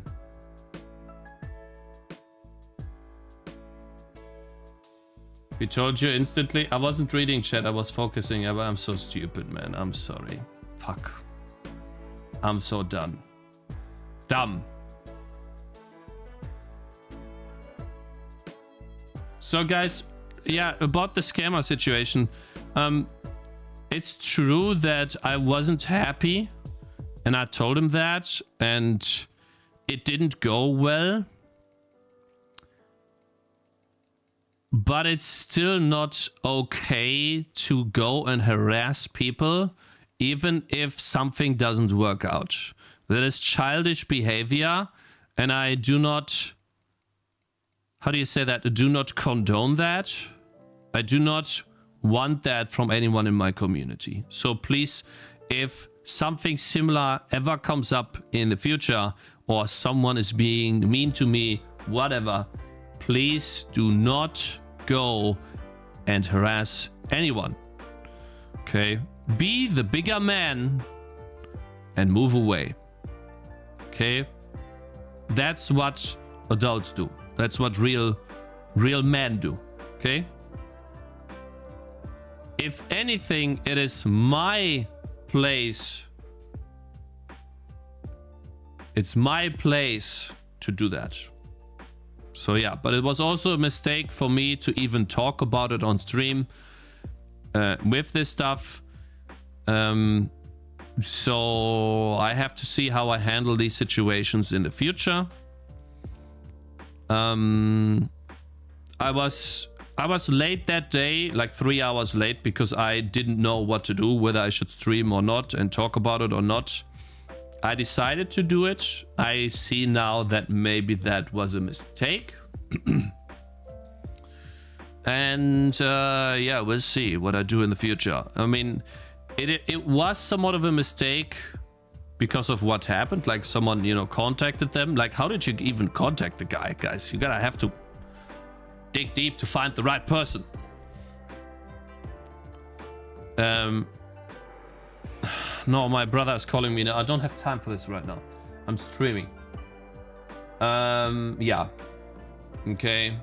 We told you instantly. I wasn't reading chat, I was focusing. I'm so stupid, man. I'm sorry. Fuck. I'm so done. Dumb. So guys, yeah, about the scammer situation. It's true that I wasn't happy, and I told him that, and it didn't go well. But it's still not okay to go and harass people, even if something doesn't work out. That is childish behavior, and I do not... How do you say that? I do not condone that. I do not want that from anyone in my community. So please, if something similar ever comes up in the future, or someone is being mean to me, whatever, please do not go and harass anyone. Okay? Be the bigger man and move away. Okay? That's what adults do. That's what real men do. Okay? If anything, it is my place. It's my place to do that. So yeah, but it was also a mistake for me to even talk about it on stream with this stuff. So I have to see how I handle these situations in the future. I was late that day, like 3 hours late, because I didn't know what to do, whether I should stream or not and talk about it or not. I decided to do it. I see now that maybe that was a mistake. And yeah, we'll see what I do in the future. I mean, it was somewhat of a mistake because of what happened. Like someone, you know, contacted them. Like, how did you even contact the guy, guys? You gotta have to dig deep to find the right person. No, my brother is calling me now. I don't have time for this right now. I'm streaming. Yeah. Okay.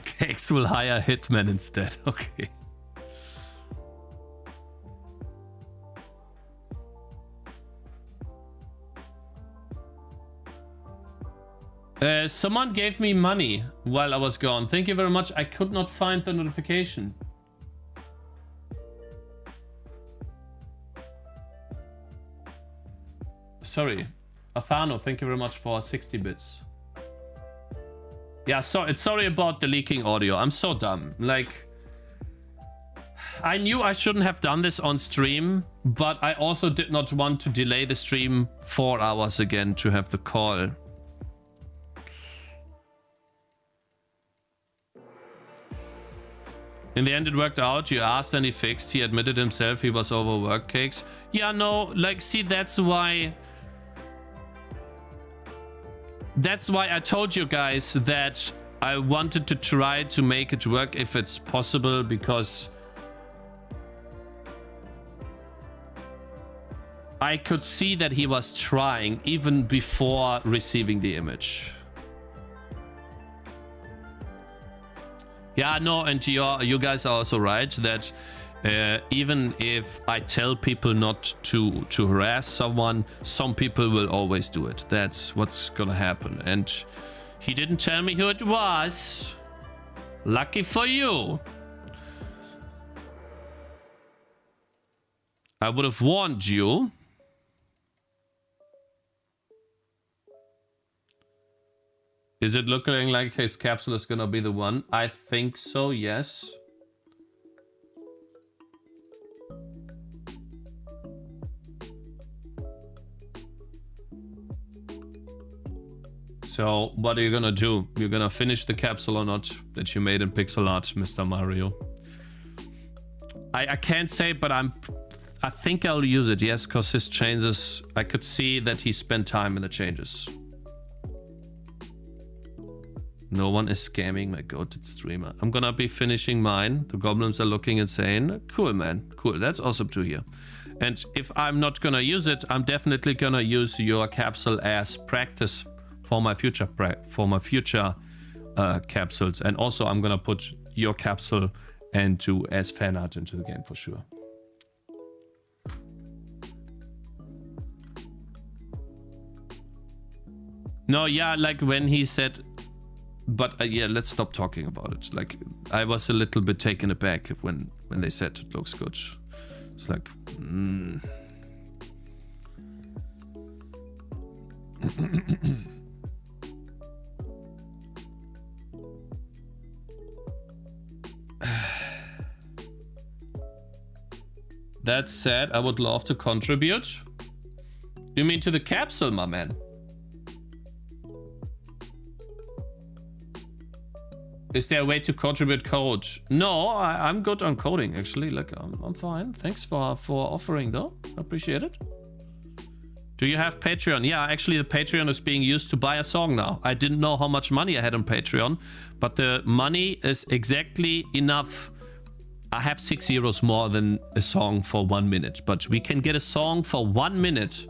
Cakez will hire Hitman instead. Okay. Someone gave me money while I was gone. Thank you very much. I could not find the notification. Sorry. Afano, thank you very much for 60 bits. Yeah, sorry about the leaking audio. I'm so dumb. Like, I knew I shouldn't have done this on stream, but I also did not want to delay the stream 4 hours again to have the call. In the end, it worked out. You asked and he fixed. He admitted himself he was overworked, Cakez. Yeah, no, like, see, that's why I told you guys that I wanted to try to make it work if it's possible, because I could see that he was trying even before receiving the image. Yeah, no, and you guys are also right that even if I tell people not to harass someone, some people will always do it. That's what's gonna happen. And he didn't tell me who it was. Lucky for you. I would have warned you. Is it looking like his capsule is gonna be the one? I think so, yes. So, what are you gonna do? You're gonna finish the capsule or not that you made in pixel art, Mr. Mario? I can't say, but I think I'll use it, yes, because his changes, I could see that he spent time in the changes. No one is scamming my goated streamer. I'm gonna be finishing mine. The goblins are looking insane. Cool, man. Cool, that's awesome to hear. And if I'm not gonna use it, I'm definitely gonna use your capsule as practice for my future capsules. And also I'm gonna put your capsule into as fan art into the game for sure. No, yeah, like when he said, but yeah, let's stop talking about it. Like, I was a little bit taken aback when they said it looks good. It's like, That said, I would love to contribute. You mean to the capsule, my man? Is there a way to contribute code? No, I'm good on coding, actually. Like, I'm fine. Thanks for offering, though. Appreciate it. Do you have Patreon? Yeah, actually, the Patreon is being used to buy a song now. I didn't know how much money I had on Patreon, but the money is exactly enough. I have €6 more than a song for 1 minute, but we can get a song for 1 minute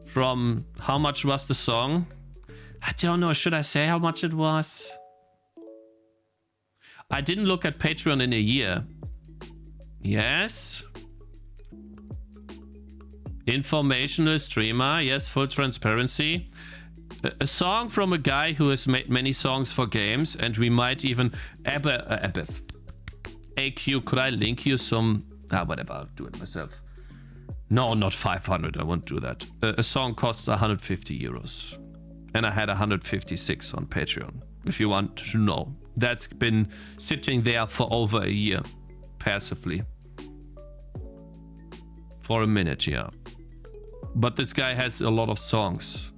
from... How much was the song? I don't know. Should I say how much it was? I didn't look at Patreon in a year. Yes. Informational streamer. Yes, full transparency. A song from a guy who has made many songs for games, and we might even... AQ, could I link you some... whatever, I'll do it myself. No, not 500, I won't do that. A song costs €150. And I had 156 on Patreon, if you want to know. That's been sitting there for over a year, passively. For a minute, yeah. But this guy has a lot of songs.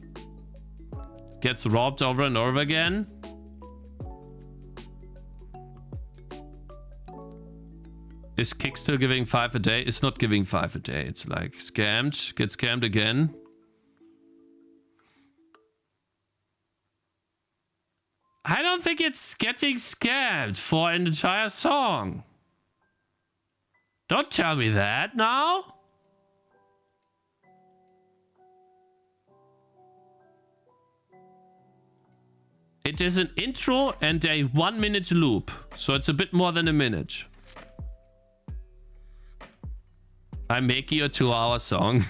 Gets robbed over and over again. Is Kick still giving 5 a day? It's not giving 5 a day. It's like scammed, get scammed again. I don't think it's getting scammed for an entire song. Don't tell me that now. It is an intro and a 1 minute loop. So it's a bit more than a minute. I make you a 2-hour song.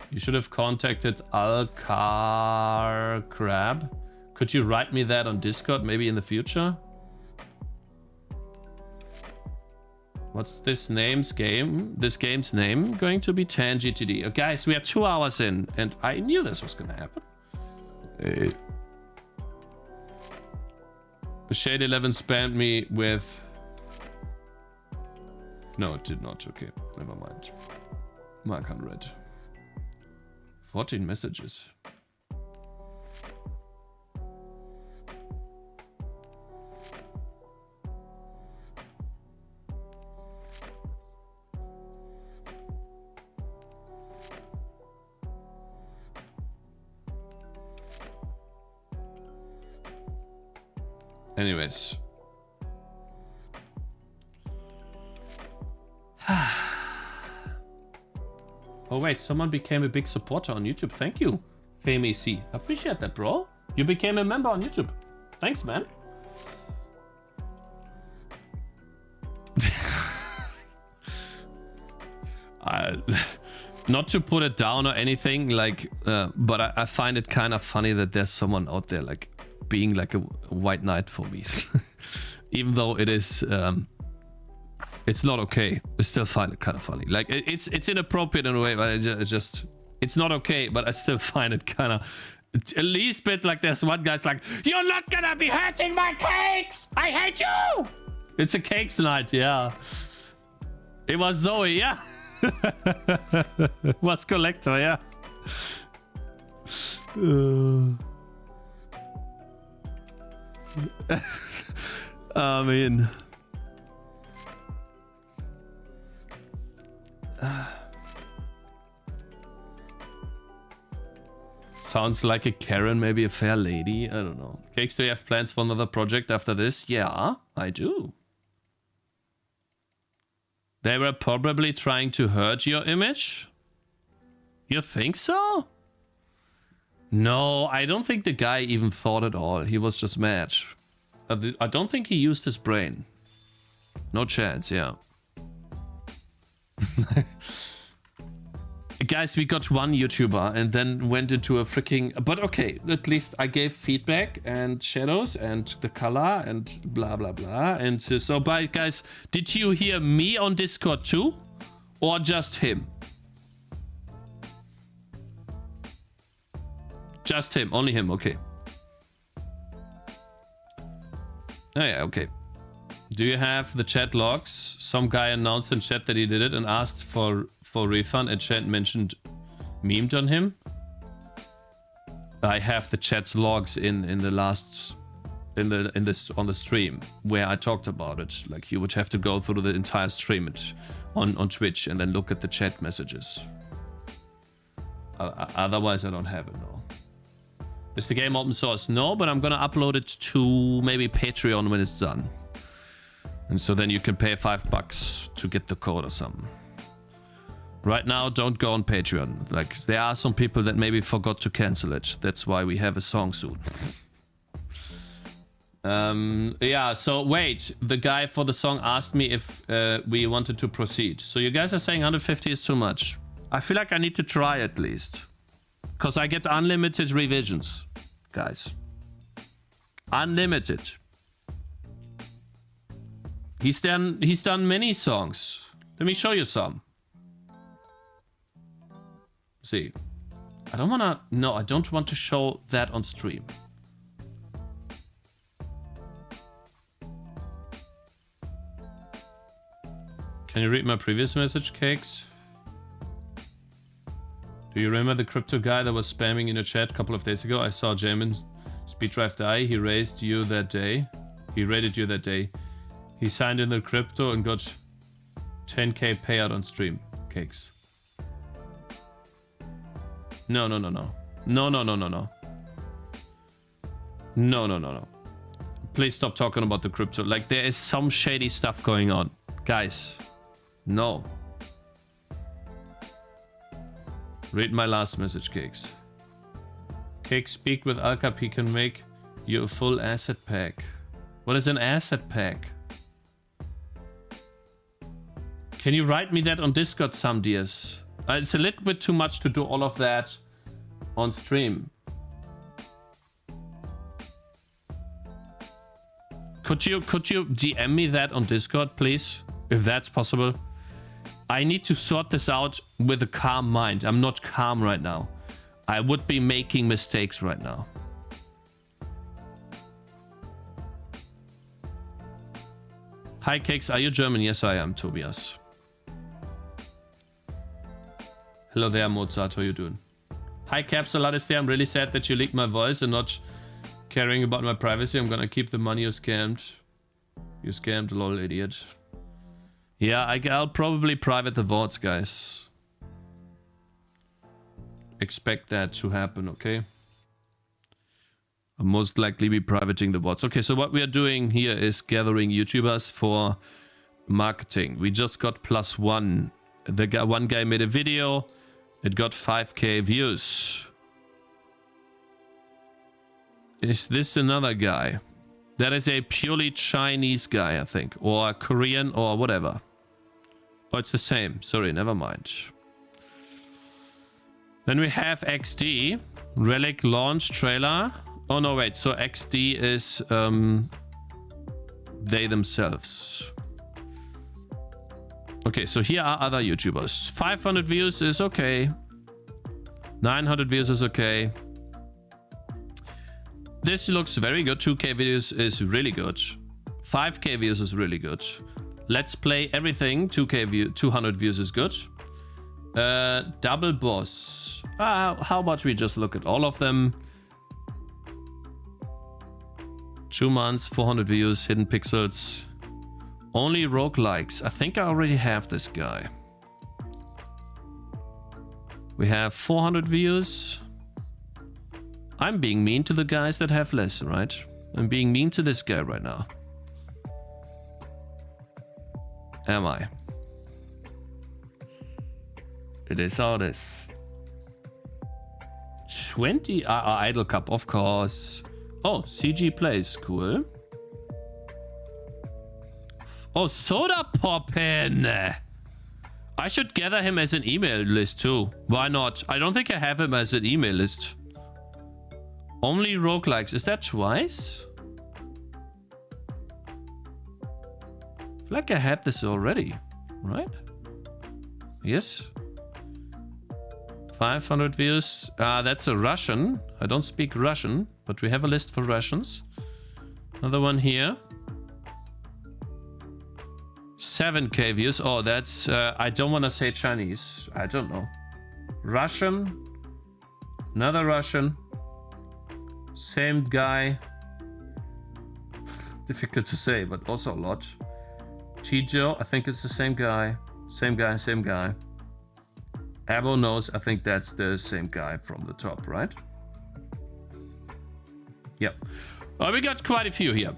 You should have contacted Alcar Crab. Could you write me that on Discord maybe in the future? What's this game's name going to be? Tangy TD. Oh, guys, we are 2 hours in and I knew this was gonna happen. Shade 11 spammed me with... No, it did not. Okay, never mind. Mark unread. 14 messages. Anyways. Oh wait, someone became a big supporter on YouTube. Thank you, FameAC. Appreciate that, bro. You became a member on YouTube. Thanks, man. Not to put it down or anything, like, but I find it kind of funny that there's someone out there like being like a white knight for me. Even though it is it's not okay. I still find it kind of funny. Like it's inappropriate in a way, but it's just It's not okay, but I still find it kind of at least bit like there's one guy's like, you're not gonna be hurting my cakes! I hate you! It's a cakes night, yeah. It was Zoe, yeah. Was Collector, yeah. I mean... Sounds like a Karen, maybe a fair lady. I don't know. Cakes, do you have plans for another project after this? Yeah, I do. They were probably trying to hurt your image? You think so? No, I don't think the guy even thought at all. He was just mad. I don't think he used his brain. No chance, yeah. Guys, we got one YouTuber and then went into a freaking... But okay, at least I gave feedback and shadows and the color and blah, blah, blah. And so, but guys, did you hear me on Discord too? Or just him? Just him, only him, okay. Oh yeah, okay. Do you have the chat logs? Some guy announced in chat that he did it and asked for refund, and chat mentioned memed on him. I have the chat's logs in the last on the stream where I talked about it. Like you would have to go through the entire stream on Twitch and then look at the chat messages. Otherwise, I don't have it. No. Is the game open source? No, but I'm gonna upload it to maybe Patreon when it's done. And so then you can pay $5 to get the code or something. Right now, don't go on Patreon. Like, there are some people that maybe forgot to cancel it. That's why we have a song soon. Yeah, so wait. The guy for the song asked me if we wanted to proceed. So you guys are saying 150 is too much. I feel like I need to try at least. Because I get unlimited revisions, guys. Unlimited. He's done many songs. Let me show you some. See, I don't wanna. No, I don't want to show that on stream. Can you read my previous message, Cakes? Do you remember the crypto guy that was spamming in the chat a couple of days ago? I saw Jamin Speeddrive die. He raised you that day. He raided you that day. He signed in the crypto and got 10k payout on stream. Cakes. No. No. Please stop talking about the crypto. Like, there is some shady stuff going on. Guys, no. Read my last message, Cakes. Cakes, speak with Alcap. He can make you a full asset pack. What is an asset pack? Can you write me that on Discord some dears? It's a little bit too much to do all of that on stream. Could you DM me that on Discord, please? If that's possible. I need to sort this out with a calm mind. I'm not calm right now. I would be making mistakes right now. Hi, Cakes. Are you German? Yes, I am, Tobias. Hello there, Mozart. How you doing? Hi, Capsule. I'm really sad that you leaked my voice and not caring about my privacy. I'm gonna keep the money you scammed. You scammed, lol, idiot. Yeah, I'll probably private the votes, guys. Expect that to happen, okay? I'll most likely be privating the votes. Okay, so what we are doing here is gathering YouTubers for marketing. We just got +1. One guy made a video. It got 5k views. Is this another guy? That is a purely Chinese guy, I think. Or Korean or whatever. Oh, it's the same. Sorry, never mind. Then we have XD. Relic launch trailer. Oh, no, wait. So XD is they themselves. Okay, so here are other YouTubers. 500 views is okay. 900 views is okay. This looks very good. 2K views is really good. 5K views is really good. Let's play everything. 2K view, 200 views is good. Double boss. How about we just look at all of them? 2 months, 400 views, hidden pixels. Only roguelikes. I think I already have this guy. We have 400 views. I'm being mean to the guys that have less, right? I'm being mean to this guy right now. Am I? It is how it is. 20 Idle Cup, of course. Oh, CG plays, cool. Oh, Soda Poppin'. I should gather him as an email list too. Why not? I don't think I have him as an email list. Only roguelikes. Is that twice? I feel like I had this already, right? Yes. 500 views. That's a Russian. I don't speak Russian, but we have a list for Russians. Another one here. 7K views. Oh, that's... I don't want to say Chinese. I don't know. Russian. Another Russian. Same guy. Difficult to say, but also a lot. Chijo, I think it's the same guy. Same guy, same guy. Abo knows, I think that's the same guy from the top, right? Yep. Oh, we got quite a few here.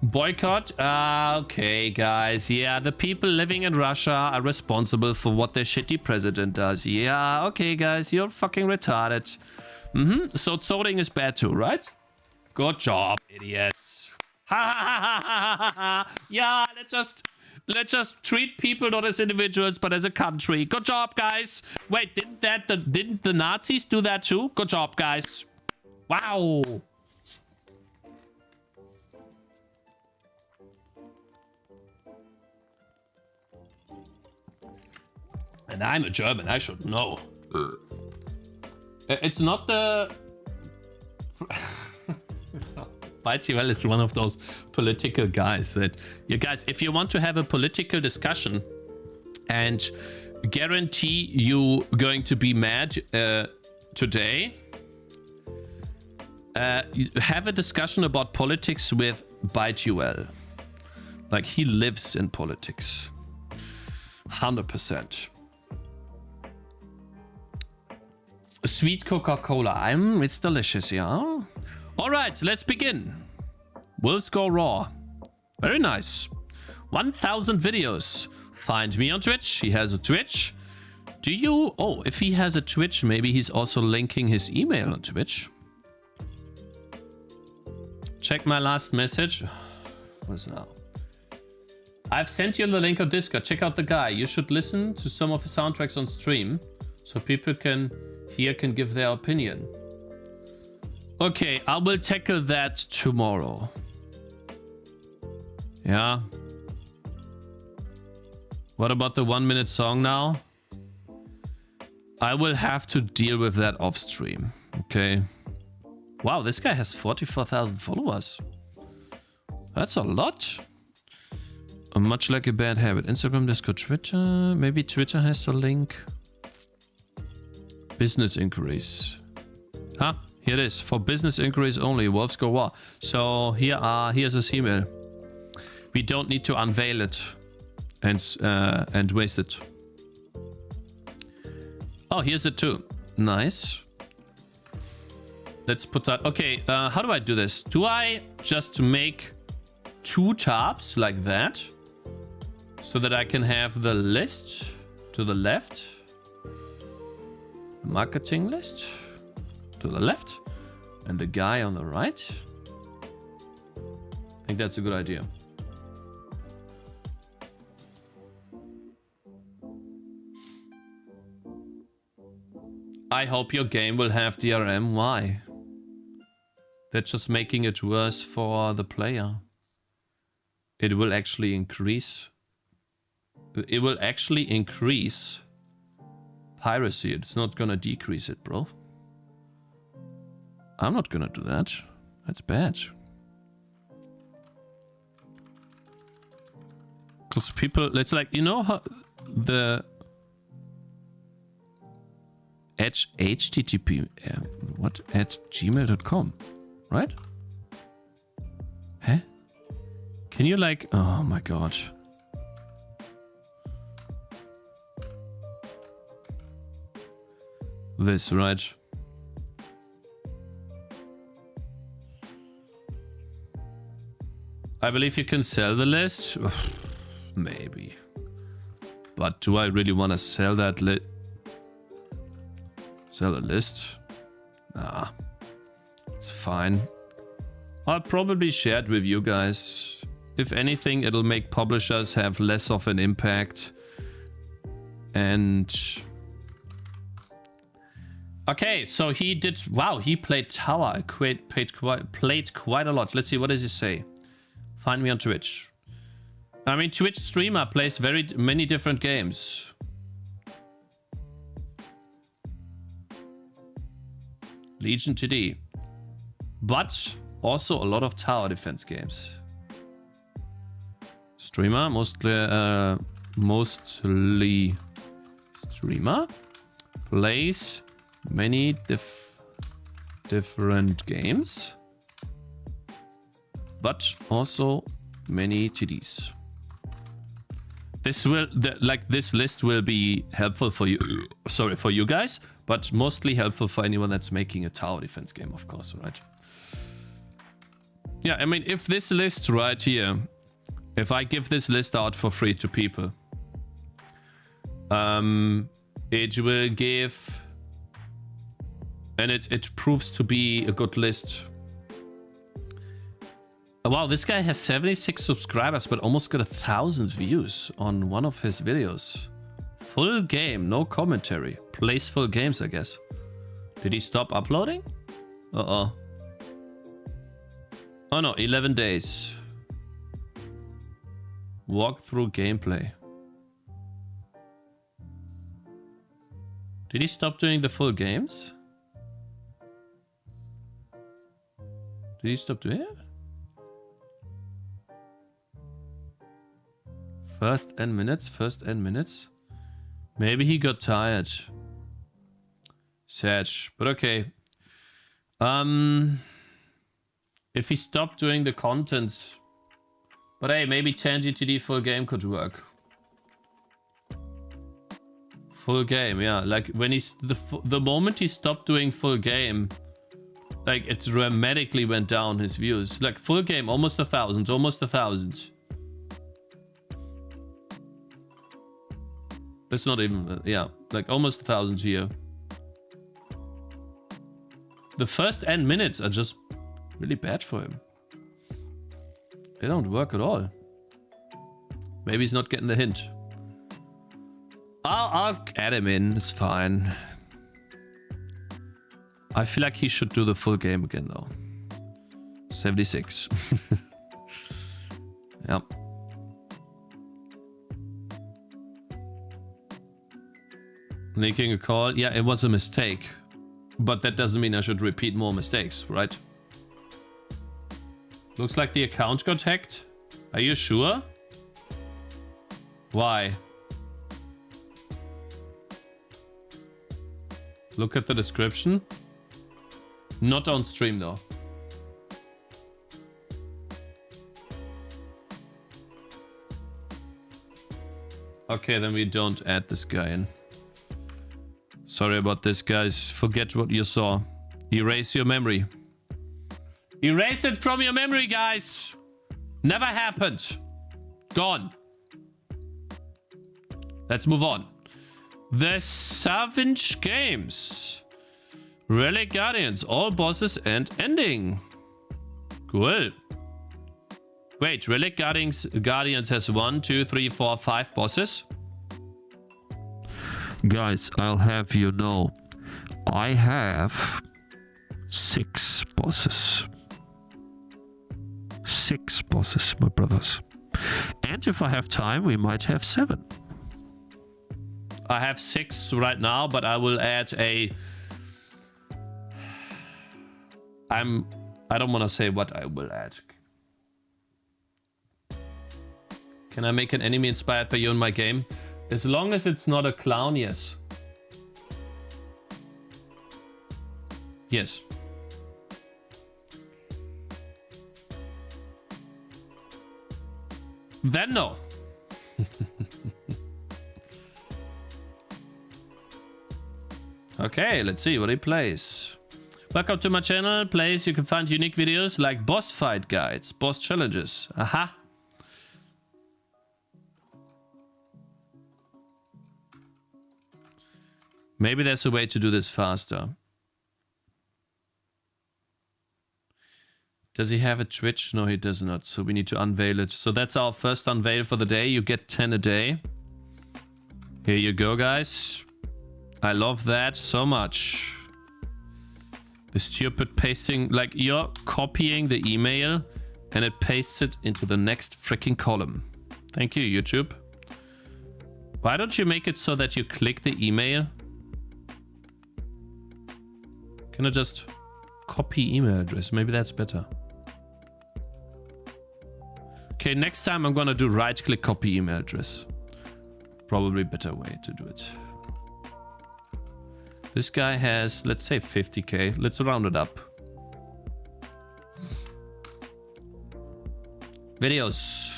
Boycott? Okay, guys. Yeah, the people living in Russia are responsible for what their shitty president does. Yeah, okay, guys. You're fucking retarded. So zoning is bad too, right? Good job, idiots. Ha ha ha ha ha ha. Yeah, let's just treat people not as individuals but as a country. Good job, guys. Wait, didn't the Nazis do that too? Good job, guys. Wow. And I'm a German, I should know. It's not the... Baitiwell is one of those political guys that... You guys, if you want to have a political discussion and guarantee you going to be mad today, have a discussion about politics with Baitiwell. Like, he lives in politics. 100%. Sweet Coca-Cola. It's delicious, yeah? Alright, let's begin. Wolves Go Raw. Very nice. 1,000 videos. Find me on Twitch. He has a Twitch. Do you... Oh, if he has a Twitch, maybe he's also linking his email on Twitch. Check my last message. What's now? I've sent you the link on Discord. Check out the guy. You should listen to some of his soundtracks on stream so people can give their opinion. Okay, I will tackle that tomorrow. Yeah. What about the 1-minute song now? I will have to deal with that off stream. Okay. Wow, this guy has 44,000 followers. That's a lot. Much like a bad habit. Instagram, Discord, Twitter. Maybe Twitter has the link. Business inquiries. Huh? Here it is. For business inquiries only. Wolves Go Raw. So here's his email. We don't need to unveil it and waste it. Oh, here's it too. Nice. Let's put that. Okay, how do I do this? Do I just make 2 tabs like that so that I can have the list to the left? Marketing list to the left and the guy on the right. I think that's a good idea. I hope your game will have DRM. Why? That's just making it worse for the player. It will actually increase. It will actually increase piracy. It's not gonna decrease it, bro. I'm not gonna do that. That's bad. Because people, it's like, you know how the HTTP, what, at gmail.com, right? Huh? Can you like, oh my god. This, right? I believe you can sell the list. Maybe. But do I really want to sell that sell a list? Nah. It's fine. I'll probably share it with you guys. If anything, it'll make publishers have less of an impact. And... okay, so he did... wow, he played Tower. Played quite a lot. Let's see, what does he say? Find me on Twitch. I mean, Twitch streamer plays very many different games. Legion TD. But also a lot of tower defense games. Streamer, mostly streamer. Plays many different games. But also many TDs. This will, this list will be helpful for you. Sorry, for you guys, but mostly helpful for anyone that's making a tower defense game, of course, right? Yeah, I mean, if this list right here, if I give this list out for free to people, it will give, and it proves to be a good list. Wow, this guy has 76 subscribers, but almost got 1,000 views on one of his videos. Full game, no commentary. Plays full games, I guess. Did he stop uploading? Uh-oh. Oh no, 11 days. Walkthrough gameplay. Did he stop doing the full games? Did he stop doing it? First N minutes. Maybe he got tired. Sad, but okay. If he stopped doing the content, but hey, maybe Tangy TD full game could work. Full game, yeah. Like when he's the moment he stopped doing full game, like it dramatically went down his views. Like full game, almost 1,000, almost 1,000. That's not even, yeah, like almost 1,000 here. The first N minutes are just really bad for him. They don't work at all. Maybe he's not getting the hint. I'll add him in, it's fine. I feel like he should do the full game again though. 76. Yep. Making a call. Yeah, it was a mistake. But that doesn't mean I should repeat more mistakes, right? Looks like the account got hacked. Are you sure? Why? Look at the description. Not on stream though. Okay, then we don't add this guy in. Sorry about this, guys. Forget what you saw. Erase your memory. Erase it from your memory, guys. Never happened. Gone. Let's move on. The Savage Games. Relic Guardians. All bosses and ending. Cool. Wait, Relic Guardians has 1, 2, 3, 4, 5 bosses. Guys, I'll have you know, I have 6 bosses. 6 bosses, my brothers. And if I have time, we might have 7. I have 6 right now, but I will add a... I don't want to say what I will add. Can I make an enemy inspired by you in my game? As long as it's not a clown, yes. Yes. Then no. Okay, let's see what he plays. Welcome to my channel. Place you can find unique videos like boss fight guides, boss challenges. Aha. Maybe there's a way to do this faster. Does he have a Twitch? No, he does not. So we need to unveil it. So that's our first unveil for the day. You get 10 a day. Here you go, guys. I love that so much. The stupid pasting, like you're copying the email and it pastes it into the next freaking column. Thank you, YouTube. Why don't you make it so that you click the email? Can I just copy email address? Maybe that's better. Okay, next time I'm gonna do right click copy email address. Probably better way to do it. This guy has, let's say 50k. Let's round it up. Videos.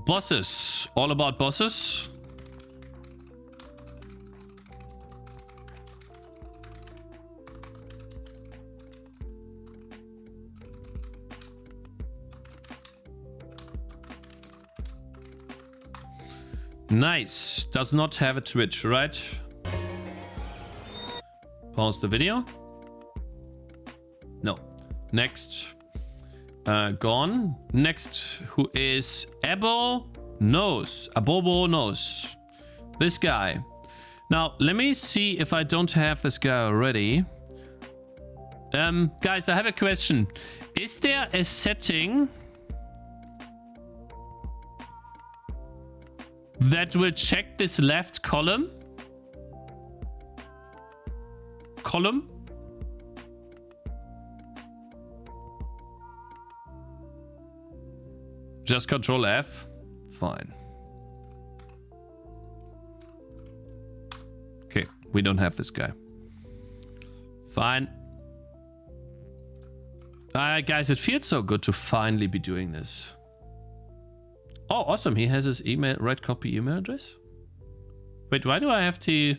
Bosses. All about bosses. Nice. Does not have a Twitch, right? Pause the video. No. Next. Gone. Next, who is Abobo Knows. This guy. Now, let me see if I don't have this guy already. Guys, I have a question. Is there a setting that will check this left column? Just Control F. Fine. Okay, we don't have this guy. Fine. Guys, it feels so good to finally be doing this. Oh, awesome. He has his email, right copy email address. Wait, why do I have to...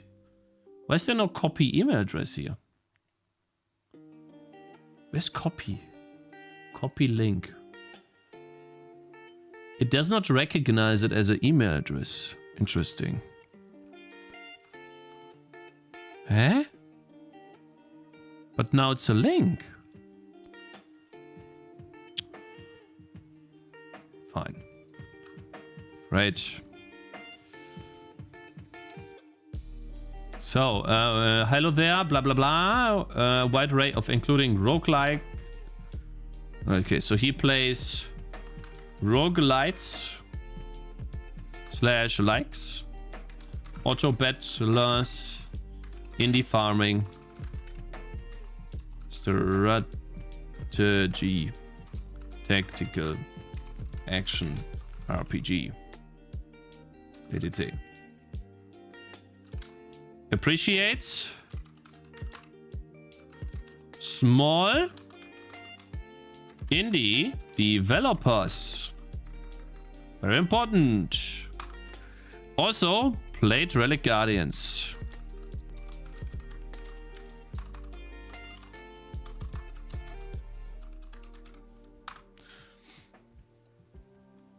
Why is there no copy email address here? Where's copy? Copy link. It does not recognize it as an email address. Interesting. Eh? But now it's a link. Fine. Right. So, hello there, blah, blah, blah. Wide array of including roguelike. Okay, so he plays roguelites / likes, auto battlers, indie farming, strategy, tactical, action, RPG. Did it say? Appreciates small indie developers. Very important. Also played Relic Guardians.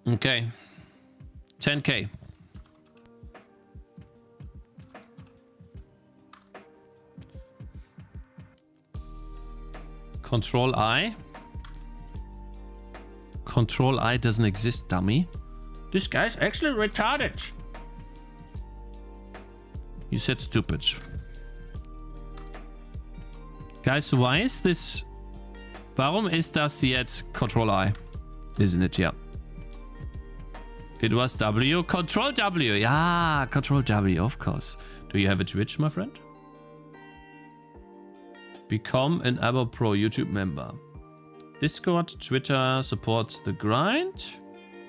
Okay. 10k. Control I. Control I doesn't exist, dummy. This guy's actually retarded. You said stupid. Guys, why is this... Warum ist das jetzt Control I? Isn't it? Yeah. It was W. Control W. Yeah, Control W, of course. Do you have a Twitch, my friend? Become an Abo Pro YouTube member. Discord, Twitter, support the grind.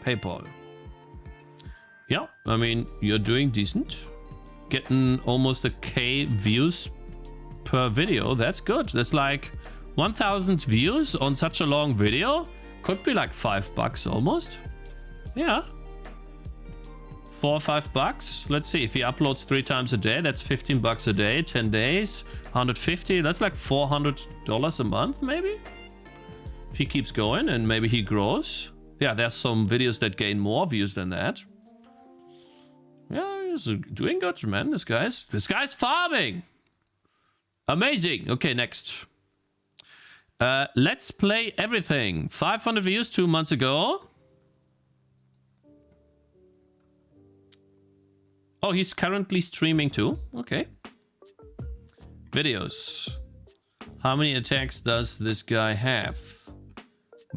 PayPal. Yeah, I mean, you're doing decent. Getting almost a K views per video. That's good. That's like 1,000 views on such a long video. Could be like $5 almost. Yeah. $4 or $5. Let's see, if he uploads 3 times a day, that's $15 a day, 10 days, 150. That's like $400 a month, maybe? If he keeps going and maybe he grows. Yeah, there's some videos that gain more views than that. Yeah, he's doing good, man. This guy's farming. Amazing. Okay, next. Let's play everything. 500 views 2 months ago. Oh, he's currently streaming too. Okay. Videos. How many attacks does this guy have?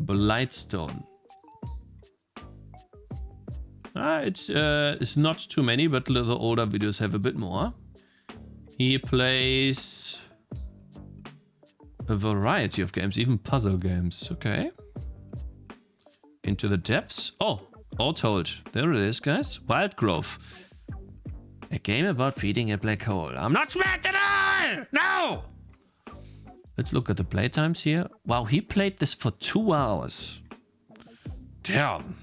Blightstone. It's not too many, but the older videos have a bit more. He plays a variety of games, even puzzle games. Okay. Into the depths. Oh, all told. There it is, guys. Wild Growth. A game about feeding a black hole. I'm not smart at all! No! Let's look at the playtimes here. Wow, he played this for 2 hours. Damn.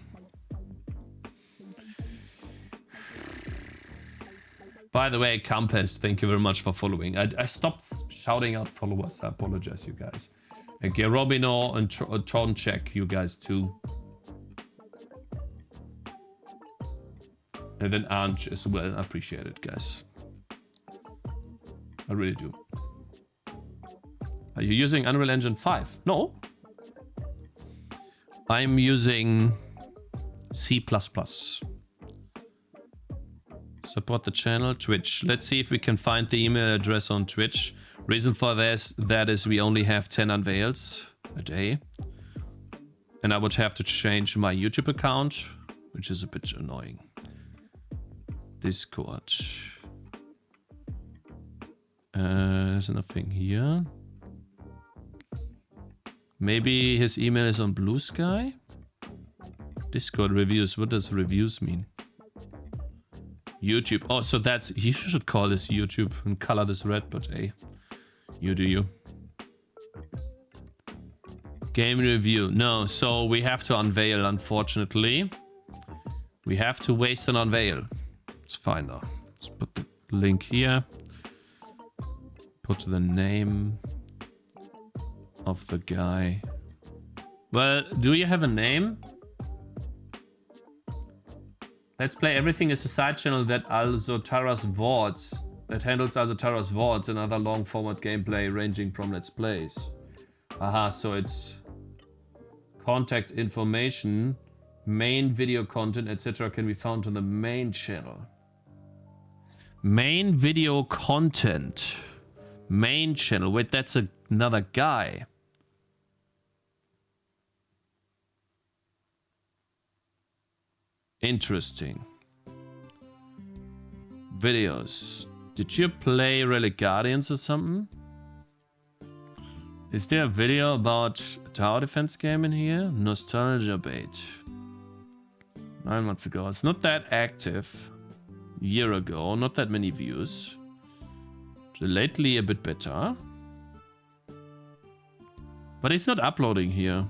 By the way, Cakez, thank you very much for following. I stopped shouting out followers. I apologize, you guys. And Gerobino and Tonchek, you guys too. And then Anj as well. I appreciate it, guys. I really do. Are you using Unreal Engine 5? No. I'm using C++. Support the channel, Twitch. Let's see if we can find the email address on Twitch. Reason for this, that is we only have 10 unveils a day. And I would have to change my YouTube account, which is a bit annoying. Discord. There's nothing here. Maybe his email is on Blue Sky? Discord reviews. What does reviews mean? YouTube. Oh, so that's... You should call this YouTube and color this red, but hey. You do you. Game review. No, so we have to unveil, unfortunately. We have to waste an unveil. It's fine though. Let's put the link here. Put the name of the guy. Well, do you have a name? Let's Play Everything is a side channel that handles Alzotara's VODs and other long format gameplay ranging from Let's Plays. Aha, so it's contact information, main video content, etc. can be found on the main channel. Main video content. Main channel. Wait, that's another guy. Interesting. Videos. Did you play Relic Guardians or something? Is there a video about a tower defense game in here? Nostalgia bait. 9 months ago. It's not that active. Year ago. Not that many views. Lately a bit better. But he's not uploading here.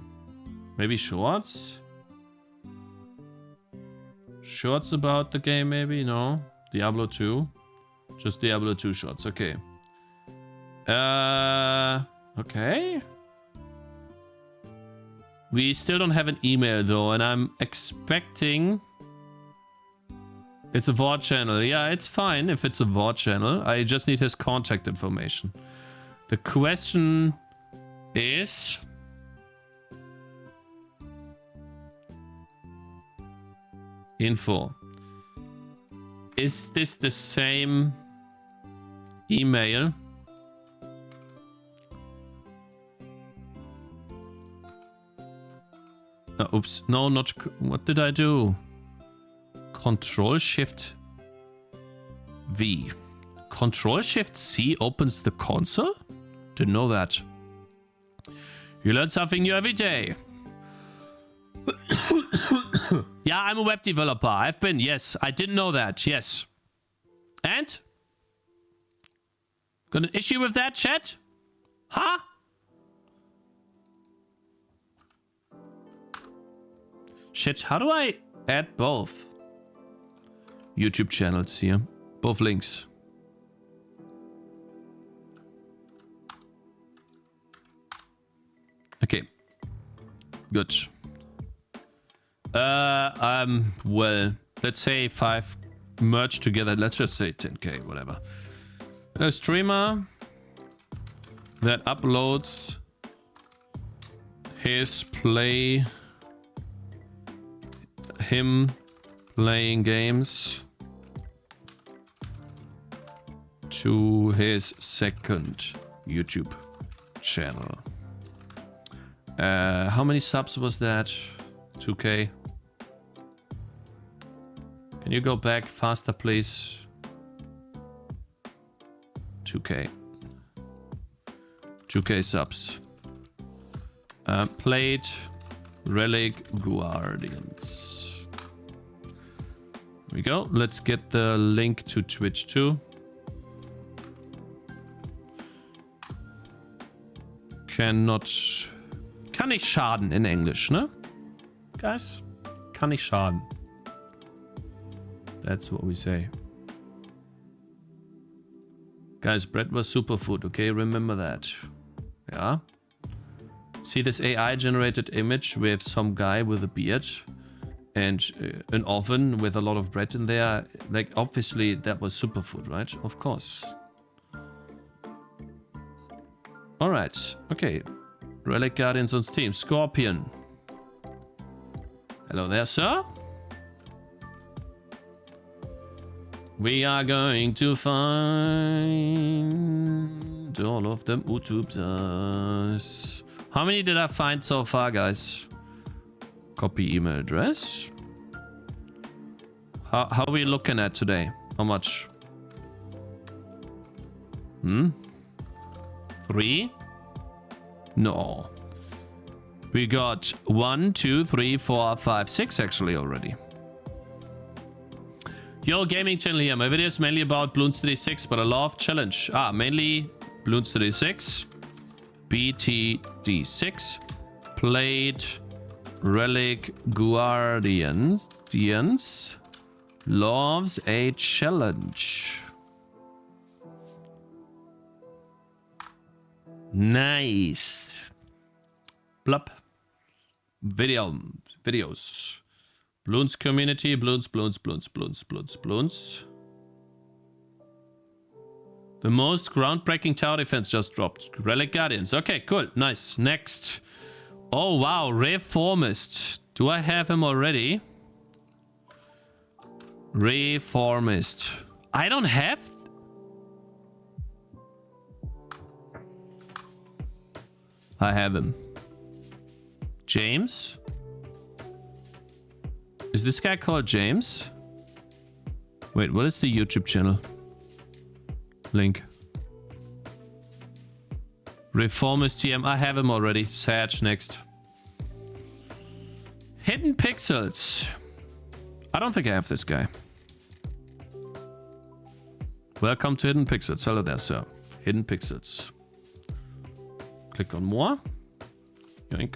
Maybe shorts? Shorts about the game maybe? No. Diablo 2. Just Diablo 2 shorts. Okay. Okay. We still don't have an email though, and I'm expecting... It's a VOD channel. Yeah, it's fine if it's a VOD channel. I just need his contact information. The question is... Info. Is this the same email? Oops. No, not... What did I do? Control Shift V. Control Shift C opens the console? Didn't know that. You learn something new every day. Yeah, I'm a web developer. I've been, yes. I didn't know that, yes. And? Got an issue with that, chat? Huh? Shit, how do I add both YouTube channels here? Both links. Okay. Good. Well, let's say 5 merged together. Let's just say 10k, whatever. A streamer that uploads him playing games to his second YouTube channel. How many subs was that? 2k. Can you go back faster, please? 2k. 2k subs. Played Relic Guardians. Here we go. Let's get the link to Twitch too. Kann nicht schaden in English, ne? Guys? Kann nicht schaden. That's what we say. Guys, bread was superfood, okay? Remember that. Yeah? See this AI generated image with some guy with a beard and an oven with a lot of bread in there? Like, obviously that was superfood, right? Of course. Alright, okay. Relic Guardians on Steam. Scorpion. Hello there, sir. We are going to find all of them YouTubers. How many did I find so far, guys? Copy email address. How are we looking at today? How much? 3? No. We got 1, 2, 3, 4, 5, 6 actually already. Yo, gaming channel here. My video is mainly about Bloons 36, but I love challenge. Mainly Bloons 36. BTD6. Played Relic Guardians. Loves a challenge. Nice. Blup. Videos. Bloons community. Bloons. The most groundbreaking tower defense just dropped. Relic Guardians. Okay, cool. Nice. Next. Oh, wow. Reformist. Do I have him already? Reformist. I don't have... I have him. James? Is this guy called James? Wait, what is the YouTube channel? Link. Reformist GM. I have him already. Sage next. Hidden Pixels. I don't think I have this guy. Welcome to Hidden Pixels. Hello there, sir. Hidden Pixels. Click on more. Yoink.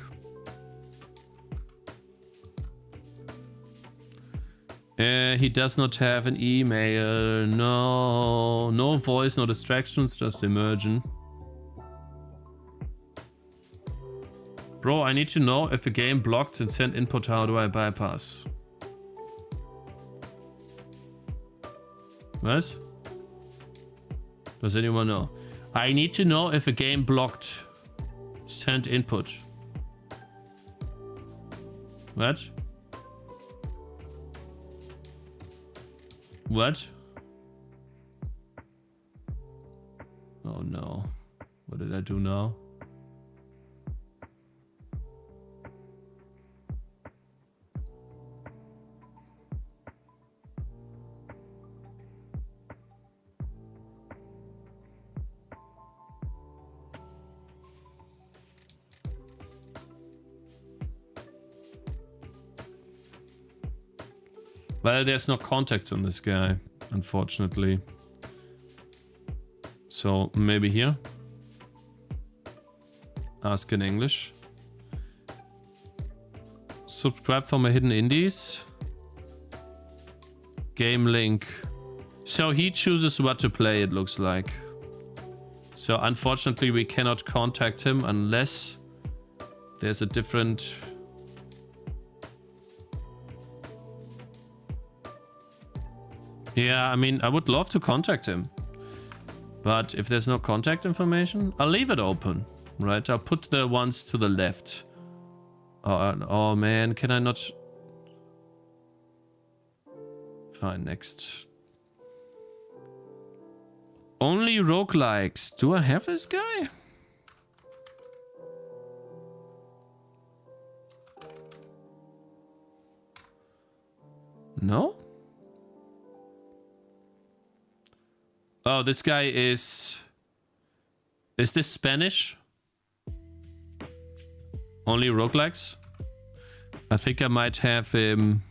He does not have an email. No. No voice, no distractions, just immersion. Bro, I need to know if a game blocked and sent input, how do I bypass? What? Does anyone know? I need to know if a game blocked send input. What? What? Oh no. What did I do now? Well, there's no contact on this guy, unfortunately. So maybe here. Ask in English. Subscribe for my hidden indies. Game link. So he chooses what to play, it looks like. So unfortunately we cannot contact him unless there's a different... Yeah, I mean, I would love to contact him. But if there's no contact information, I'll leave it open. Right, I'll put the ones to the left. Oh man, can I not... Fine, next. Only roguelikes. Do I have this guy? No? Oh, this guy is... Is this Spanish? Only roguelikes? I think I might have him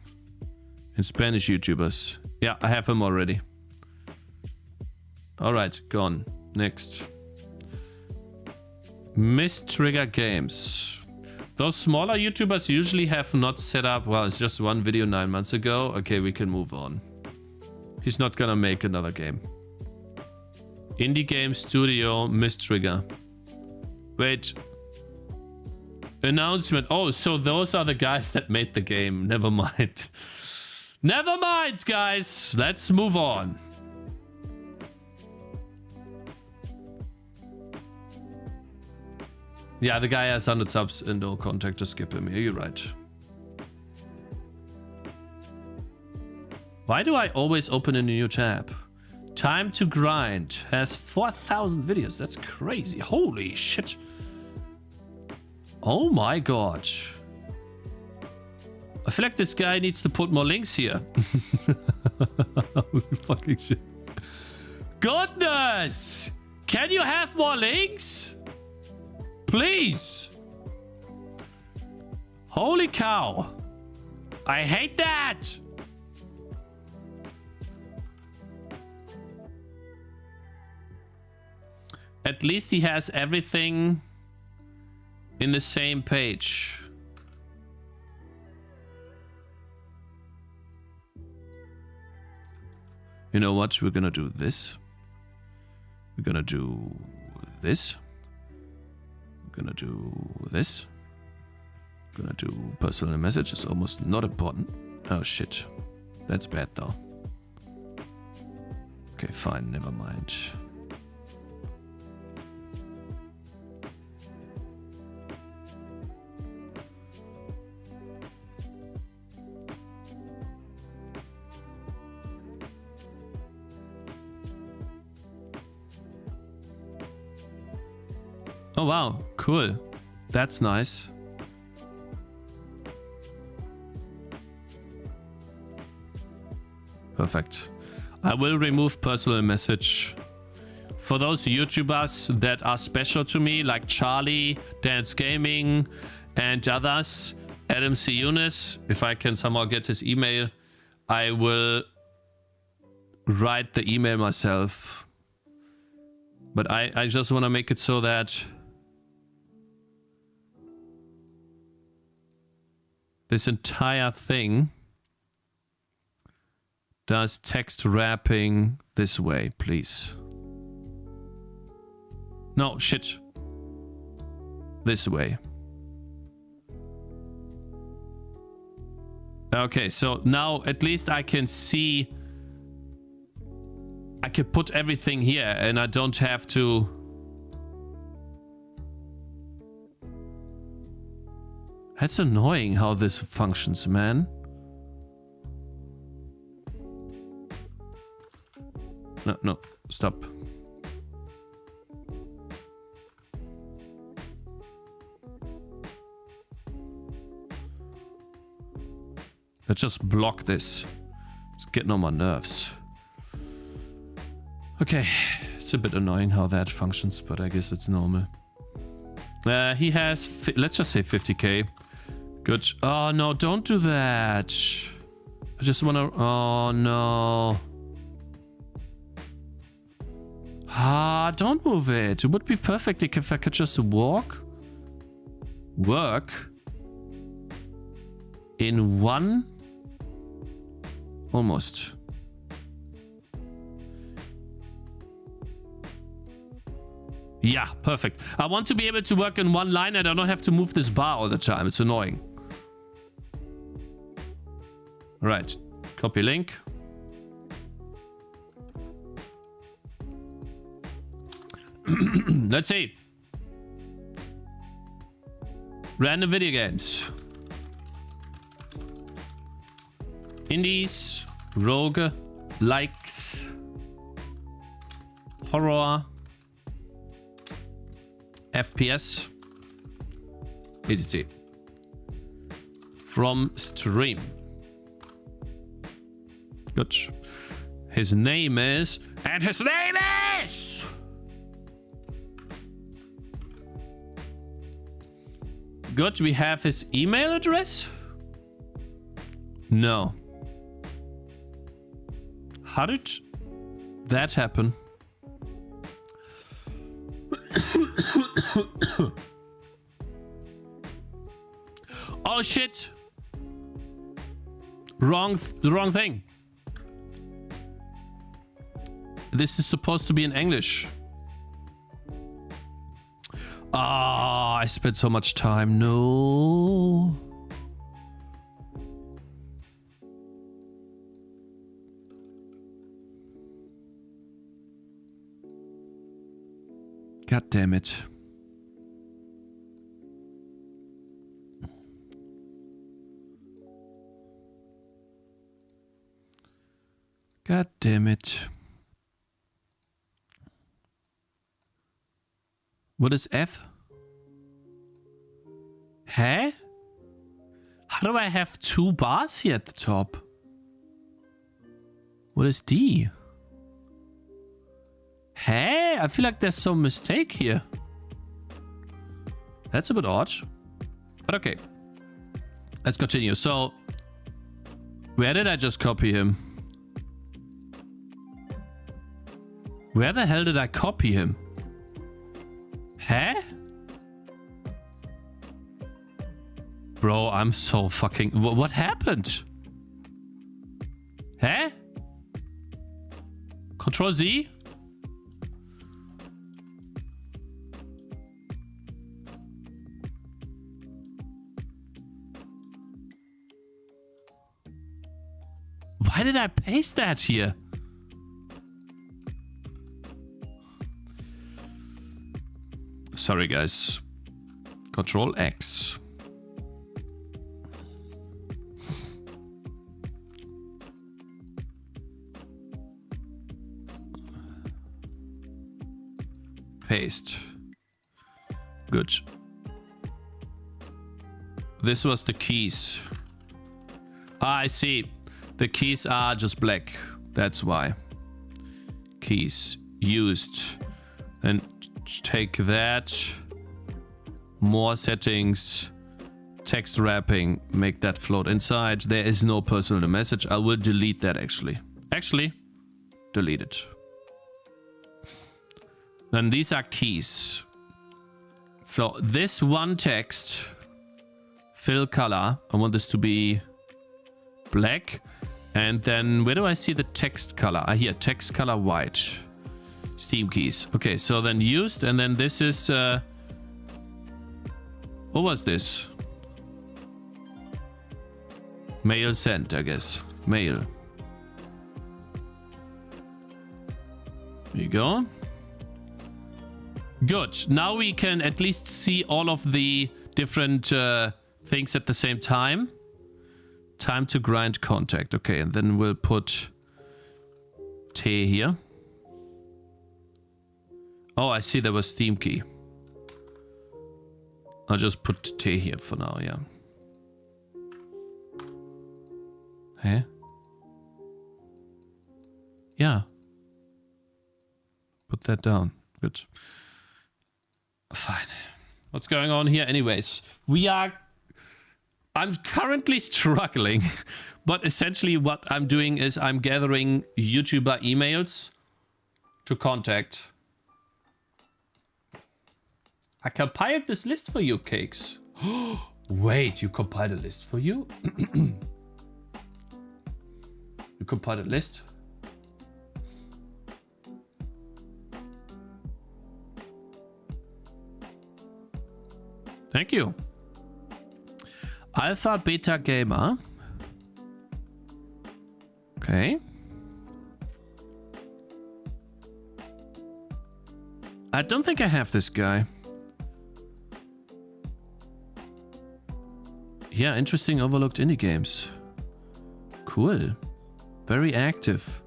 in Spanish YouTubers. Yeah, I have him already. Alright, gone. Next. Mistrigger Games. Those smaller YouTubers usually have not set up... Well, it's just one video 9 months ago. Okay, we can move on. He's not gonna make another game. Indie Game Studio Mistrigger. Wait. Announcement. Oh, so those are the guys that made the game. Never mind. Never mind, guys. Let's move on. Yeah, the guy has 100 subs and no contact to skip him. Yeah, you're right. Why do I always open a new tab? Time to Grind has 4,000 videos. That's crazy. Holy shit. Oh my god. I feel like this guy needs to put more links here. Holy fucking shit. Goodness! Can you have more links? Please. Holy cow. I hate that. At least he has everything in the same page. You know what? We're gonna do this. We're gonna do this. We're gonna do this. We're gonna do personal message. It's almost not important. Oh shit. That's bad though. Okay, fine. Never mind. Oh wow, cool. That's nice. Perfect. I will remove personal message. For those YouTubers that are special to me, like Charlie, Dance Gaming, and others, Adam C. Eunice, if I can somehow get his email, I will write the email myself. But I just want to make it so that this entire thing does text wrapping this way, please. No, shit. This way. Okay, so now at least I can see... I can put everything here and I don't have to... That's annoying how this functions, man. No, stop. Let's just block this. It's getting on my nerves. Okay, it's a bit annoying how that functions, but I guess it's normal. He has, let's just say 50k. Good. Oh no, don't do that. I just wanna... Oh, no. Ah, don't move it. It would be perfect if I could just work in one... Almost. Yeah, perfect. I want to be able to work in one line and I don't have to move this bar all the time. It's annoying. Right. Copy link. Let's see. Random video games. Indies. Rogue. Likes. Horror. FPS. EDT. From stream. Good. His name is... And his name is... Good. We have his email address? No. How did that happen? Oh shit! The wrong thing. This is supposed to be in English. Ah, I spent so much time. No. God damn it. God damn it. What is F? Huh? How do I have two bars here at the top? What is D? Hey, I feel like there's some mistake here. That's a bit odd. But okay. Let's continue. So, where did I just copy him? Where the hell did I copy him? Huh? Bro, I'm so fucking... What happened? Huh? Control Z? Why did I paste that here? Sorry, guys. Control X. Paste. Good. This was the keys. Ah, I see. The keys are just black. That's why. Keys used. And take that. More settings. Text wrapping. Make that float inside. There is no personal message. I will delete that actually. Actually, delete it. Then these are keys. So this one text. Fill color. I want this to be black. And then where do I see the text color? Ah, here, text color white. Steam keys. Okay, so then used, and then this is what was this? Mail sent, I guess. Mail. There you go. Good. Now we can at least see all of the different things at the same time. Time to grind contact. Okay, and then we'll put T here. Oh, I see there was Steam key. I'll just put T here for now, yeah. Huh? Yeah. Put that down. Good. Fine. What's going on here? Anyways, we are I'm currently struggling, but essentially what I'm doing is I'm gathering YouTuber emails to contact. I compiled this list for you, Cakes. Wait, you compiled a list for you? You compiled a list? Thank you. Alpha Beta Gamer. Okay. I don't think I have this guy. Yeah, interesting overlooked indie games. Cool. Very active.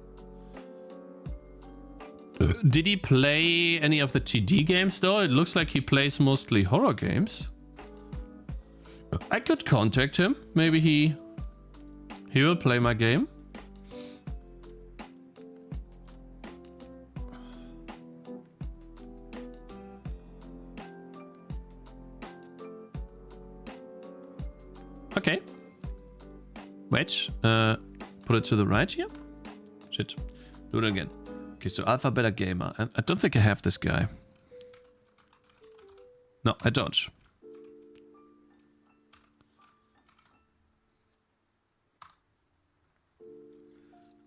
Did he play any of the TD games though? It looks like he plays mostly horror games. I could contact him. Maybe he will play my game. Okay. Wait. Put it to the right here. Shit. Do it again. Okay, so Alpha Beta Gamer. I don't think I have this guy. No, I don't.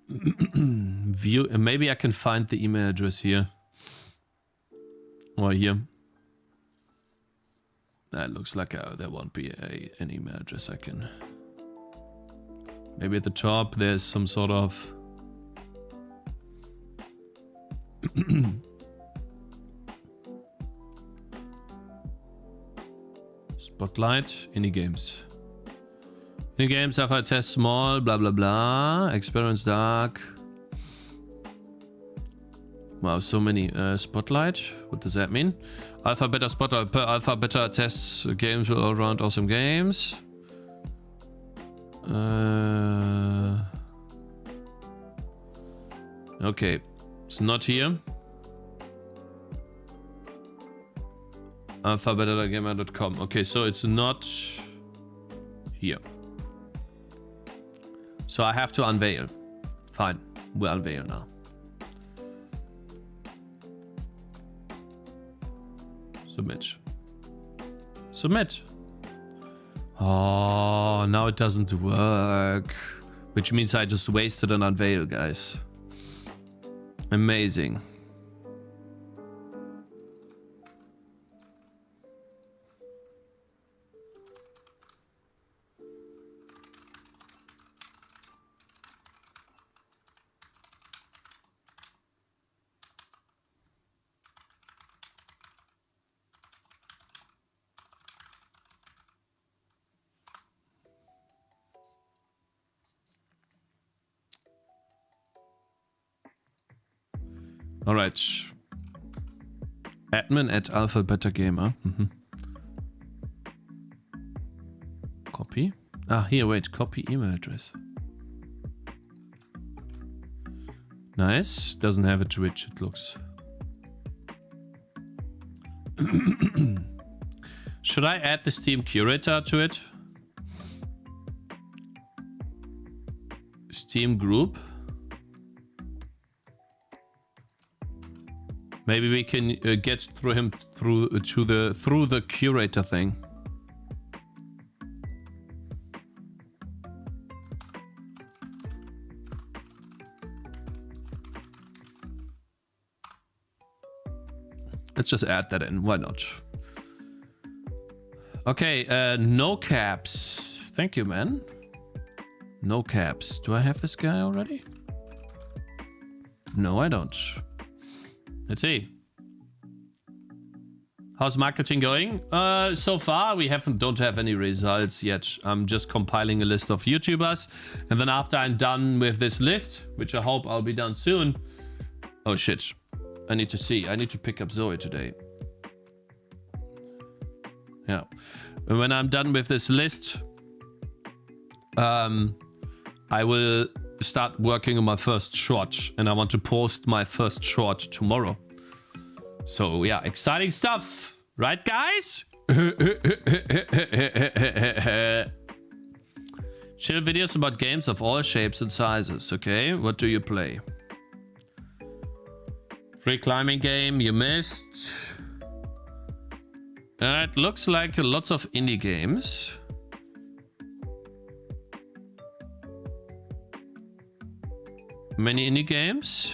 View. Maybe I can find the email address here. Or here. That looks like there won't be an email address I can. Maybe at the top there's some sort of... Spotlight, indie games. Indie games, Alpha test small, blah blah blah. Experience dark. Wow, so many. Spotlight, what does that mean? Alpha Beta Spotlight, Alpha Beta tests games with all around awesome games. Okay, it's not here. alphabetagamer.com. Okay, so it's not here. So I have to unveil. Fine, we'll unveil now. Submit. Submit. Oh, now it doesn't work. Which means I just wasted an unveil, guys. Amazing. All right. Admin at Alpha Beta Gamer. Copy. Ah, here, wait. Copy email address. Nice. Doesn't have a Twitch, it looks. Should I add the Steam curator to it? Steam group. Maybe we can get through him through the curator thing. Let's just add that in. Why not? Okay, no caps. Thank you, man. No caps. Do I have this guy already? No, I don't. Let's see. How's marketing going? So far, we don't have any results yet. I'm just compiling a list of YouTubers. And then after I'm done with this list, which I hope I'll be done soon. Oh, shit. I need to see. I need to pick up Zoe today. Yeah. And when I'm done with this list, I will start working on my first short, and I want to post my first short tomorrow. So yeah, exciting stuff, right guys? Chill videos about games of all shapes and sizes. Okay, what do you play? Free climbing game you missed. It looks like lots of indie games. Many indie games.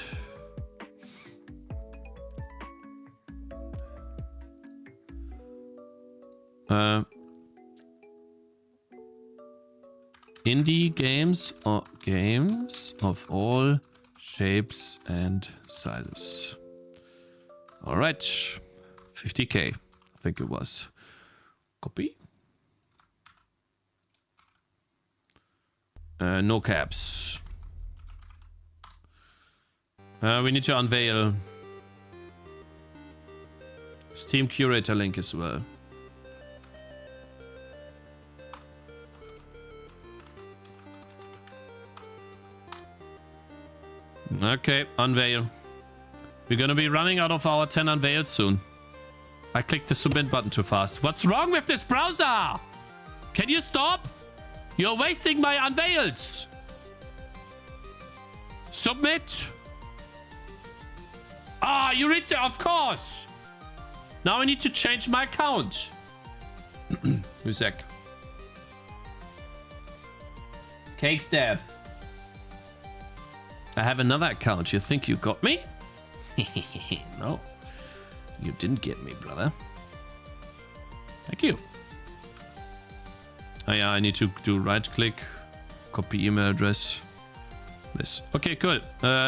Indie games or games of all shapes and sizes. All right, 50k, I think it was. Copy. No caps. We need to unveil Steam curator link as well. Okay, unveil. We're gonna be running out of our 10 unveils soon. I clicked the submit button too fast. What's wrong with this browser? Can you stop? You're wasting my unveils. Submit. Ah, you reached it, of course. Now I need to change my account. Who's that? Cakez. I have another account. You think you got me? No, you didn't get me, brother. Thank you. Oh yeah, I need to do right click, copy email address. This. Okay, cool.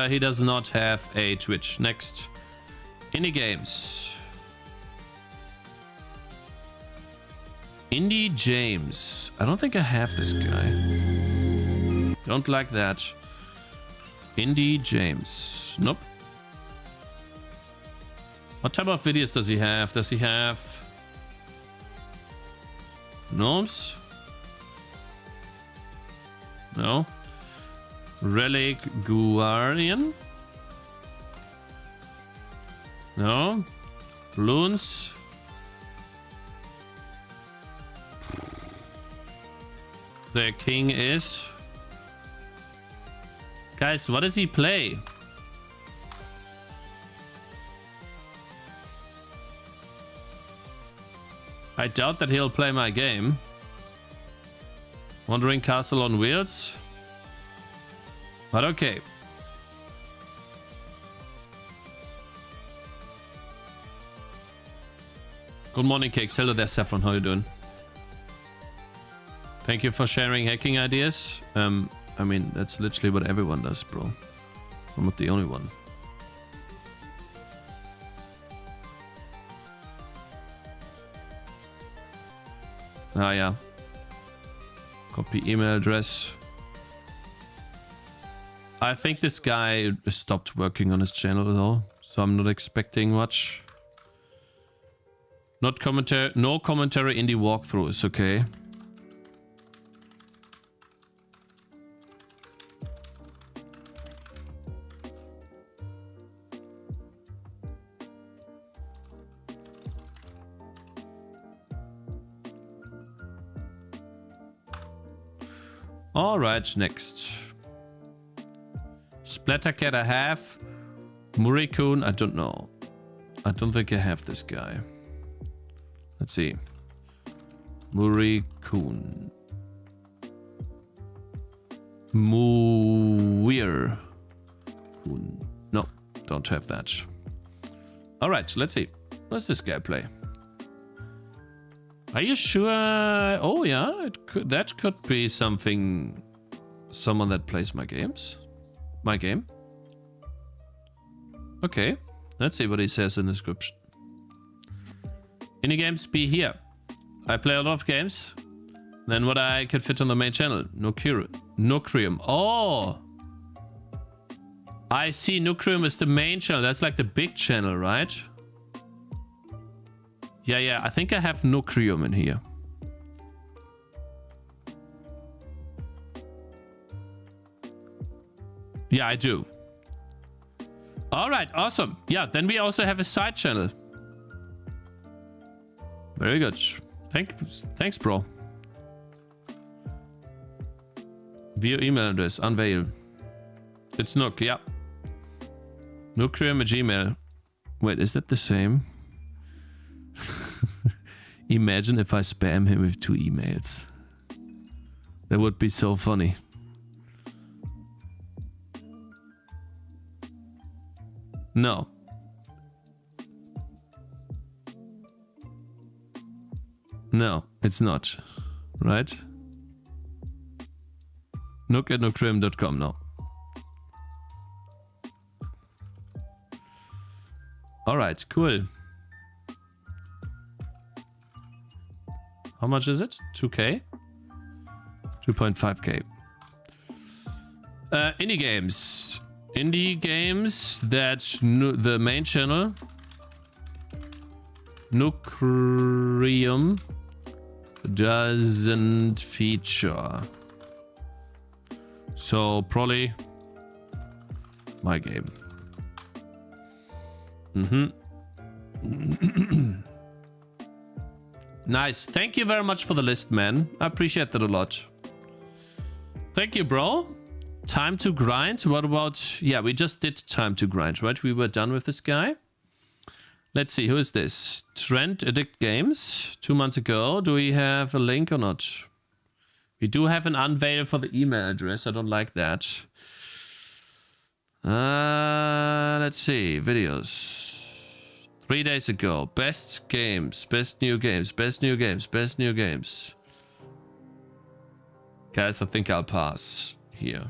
He does not have a Twitch. Next. Indie games. Indie James. I don't think I have this guy. Don't like that. Indie James. Nope. What type of videos does he have? Does he have gnomes? No. Relic Guardian? No. Balloons? The king is... Guys, what does he play? I doubt that he'll play my game. Wandering Castle on Wheels? But okay. Good morning, Cakez. Hello there, Saffron. How you doing? Thank you for sharing hacking ideas. I mean, that's literally what everyone does, bro. I'm not the only one. Ah, yeah. Copy email address. I think this guy stopped working on his channel though, so I'm not expecting much. Not commentary, no commentary in the walkthroughs, okay. All right, next. Splattercat I have. Murikun, I don't know. I don't think I have this guy. Let's see. Murikun. Muir. No, don't have that. All right, let's see. What's this guy play? Are you sure? Oh yeah, that could be something. Someone that plays my games. My game. Okay, let's see what he says in the description. Indie games be here. I play a lot of games. Then what I could fit on the main channel. Nucrium. Oh! I see, Nucrium is the main channel. That's like the big channel, right? Yeah, I think I have Nucrium in here. Yeah, I do. All right, awesome. Yeah, then we also have a side channel. Very good. Thanks, bro. View email address. Unveil. It's Nook, yeah. Nookrim at Gmail. Wait, is that the same? Imagine if I spam him with 2 emails. That would be so funny. No. No, it's not. Right? Nook at nookrim.com, no. Alright, cool. How much is it? 2k? 2.5k. Indie games. Indie games that the main channel Nookrium doesn't feature. So probably my game. Nice. Thank you very much for the list, man. I appreciate that a lot. Thank you, bro. Time to grind. What about... Yeah, we just did time to grind, right? We were done with this guy. Let's see. Who is this? Trend Addict Games. 2 months ago. Do we have a link or not? We do have an unveil for the email address. I don't like that. Let's see. Videos. 3 days ago. Best games. Best new games. Best new games. Best new games. Guys, I think I'll pass here.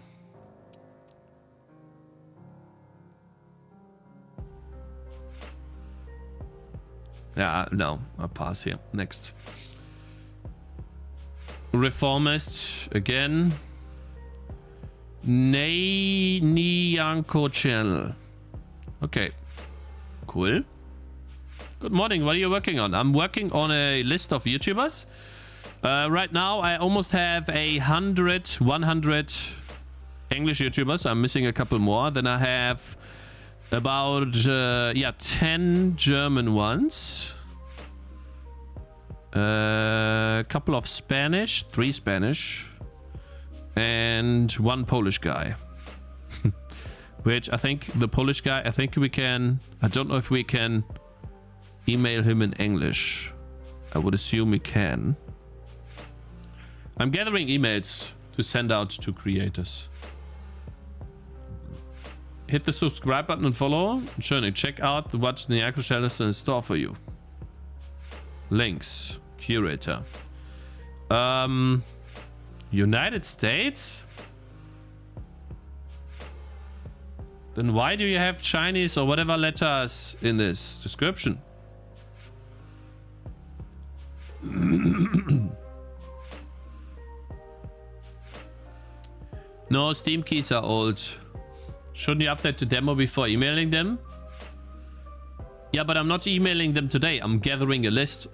Yeah, no. I'll pass here. Next. Reformist. Again. Niyanko channel. Okay. Cool. Good morning. What are you working on? I'm working on a list of YouTubers. Right now, I almost have 100 English YouTubers. I'm missing a couple more. Then I have about 10 German ones. A couple of Spanish, 3 Spanish, and 1 Polish guy. Which I think the Polish guy, I think we can. I don't know if we can email him in English. I would assume we can. I'm gathering emails to send out to creators. Hit the subscribe button and follow. Journey. Check out what the Niyanko channel is in store for you. Links. Curator. United States? Then why do you have Chinese or whatever letters in this description? No, Steam keys are old. Shouldn't you update the demo before emailing them? Yeah, but I'm not emailing them today. I'm gathering a list.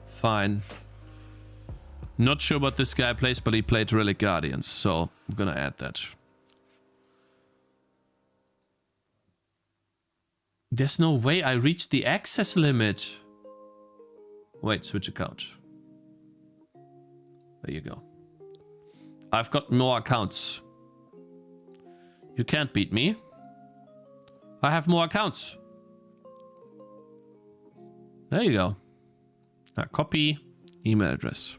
Fine. Not sure what this guy plays, but he played Relic Guardians, so I'm gonna add that. There's no way I reached the access limit. Wait, switch account. There you go. I've got more accounts. You can't beat me. I have more accounts. There you go. Now copy email address.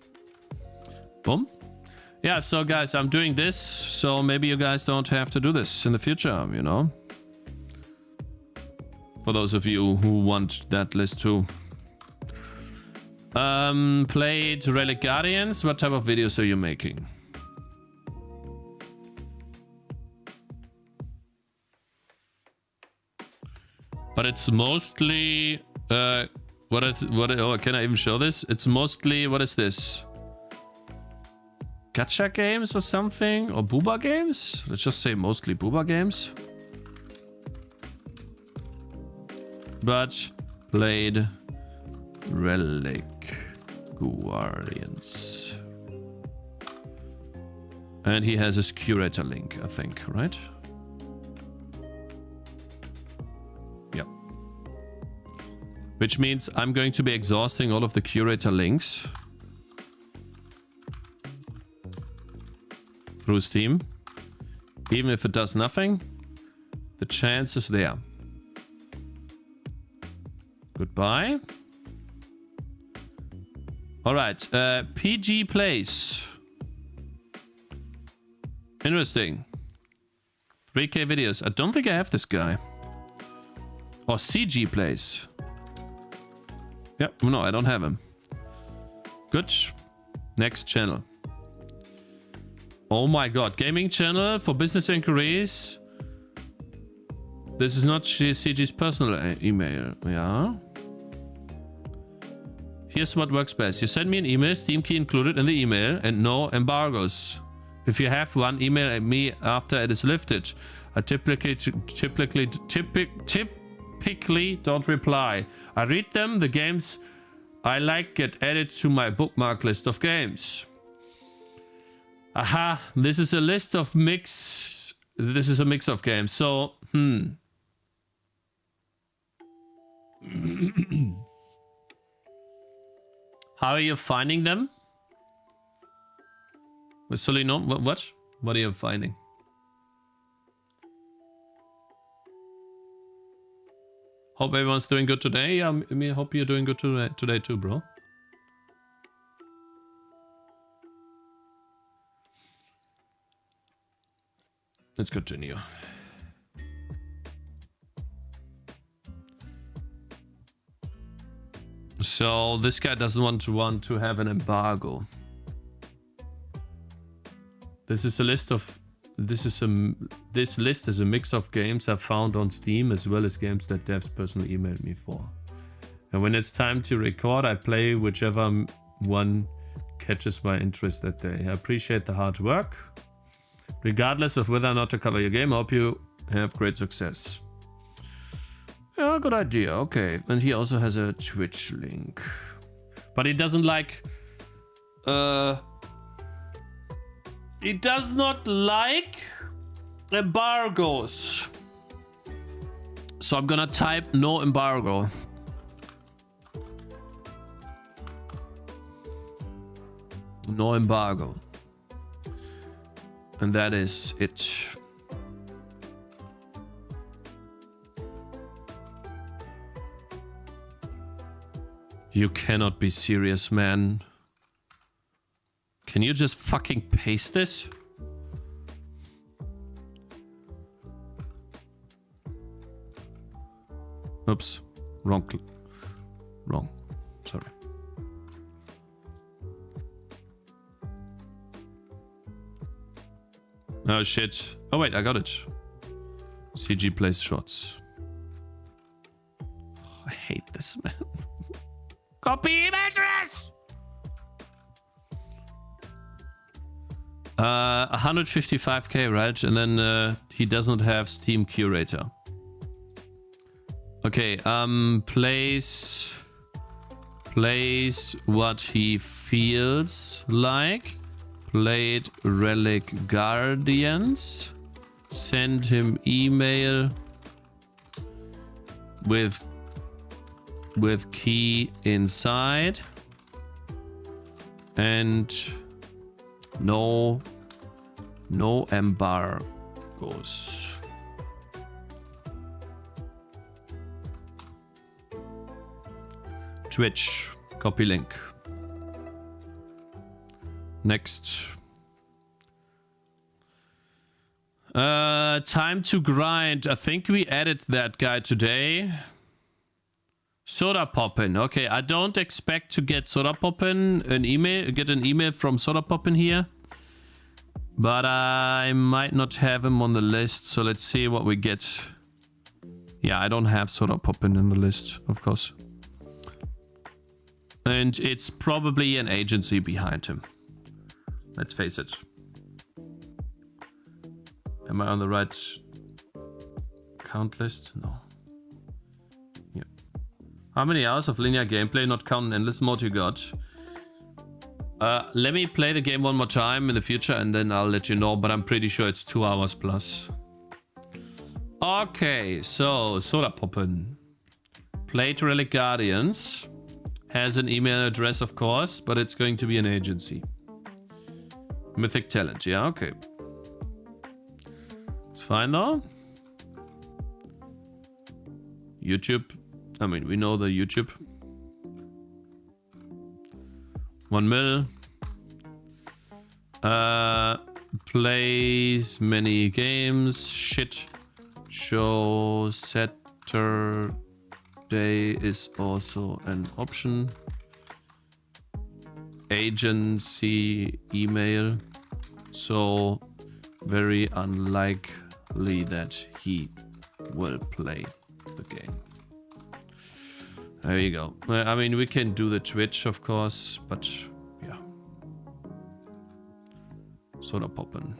Boom. Yeah, so guys, I'm doing this, so maybe you guys don't have to do this in the future, you know? For those of you who want that list too. Played Relic Guardians. What type of videos are you making? But it's mostly... oh, can I even show this? It's mostly... What is this? Gacha games or something? Or booba games? Let's just say mostly booba games. But played Relic Guardians. And he has his curator link, I think, right? Yep. Which means I'm going to be exhausting all of the curator links through Steam. Even if it does nothing, the chance is there. Goodbye. All right, PG Plays. Interesting. 3K videos. I don't think I have this guy. Or CG Plays. Yep, no, I don't have him. Good. Next channel. Oh my god, gaming channel for business inquiries. This is not CG's personal email. Yeah. Here's what works best. You send me an email, Steam key included in the email, and no embargoes. If you have one, email me after it is lifted. I typically don't reply. I read them. The games I like get added to my bookmark list of games. Aha, this is a list of mix. This is a mix of games. So, how are you finding them? With Solino, what? What are you finding? Hope everyone's doing good today. I mean, hope you're doing good today too, bro. Let's continue. So this guy doesn't want to have an embargo. This is a list of this list is a mix of games I've found on Steam as well as games that devs personally emailed me for. And when it's time to record, I play whichever one catches my interest that day. I appreciate the hard work. Regardless of whether or not to cover your game, I hope you have great success. Yeah, good idea. Okay. And he also has a Twitch link. But he doesn't like... He does not like embargoes. So I'm gonna type no embargo. No embargo. And that is it. You cannot be serious, man. Can you just fucking paste this? Oops. Wrong. Sorry. Oh shit. Oh wait, I got it. CG plays shots. Oh, I hate this, man. Copy images! 155k, right? And then he does not have Steam Curator. Okay, plays what he feels like. Played Relic Guardians. Send him email with key inside. And no embargoes. Twitch, copy link. Next. Time to grind. I think we added that guy today. Soda Poppin. Okay, I don't expect to get Soda Poppin get an email from Soda Poppin here. But I might not have him on the list, so let's see what we get. Yeah, I don't have Soda Poppin in the list, of course. And it's probably an agency behind him. Let's face it. Am I on the right count list? No. Yeah. How many hours of linear gameplay, not counting endless mode, you got? Let me play the game one more time in the future and then I'll let you know, but I'm pretty sure it's 2 hours plus. Okay, so Soda Poppin. Played Relic Guardians. Has an email address, of course, but it's going to be an agency. Mythic Talent, yeah, okay. It's fine though. YouTube. I mean, we know the YouTube. 1 mil. Plays many games. Shit. Show Saturday is also an option. Agency email. So very unlikely that he will play the game. There you go. I mean, we can do the Twitch, of course, but yeah. Soda Poppin.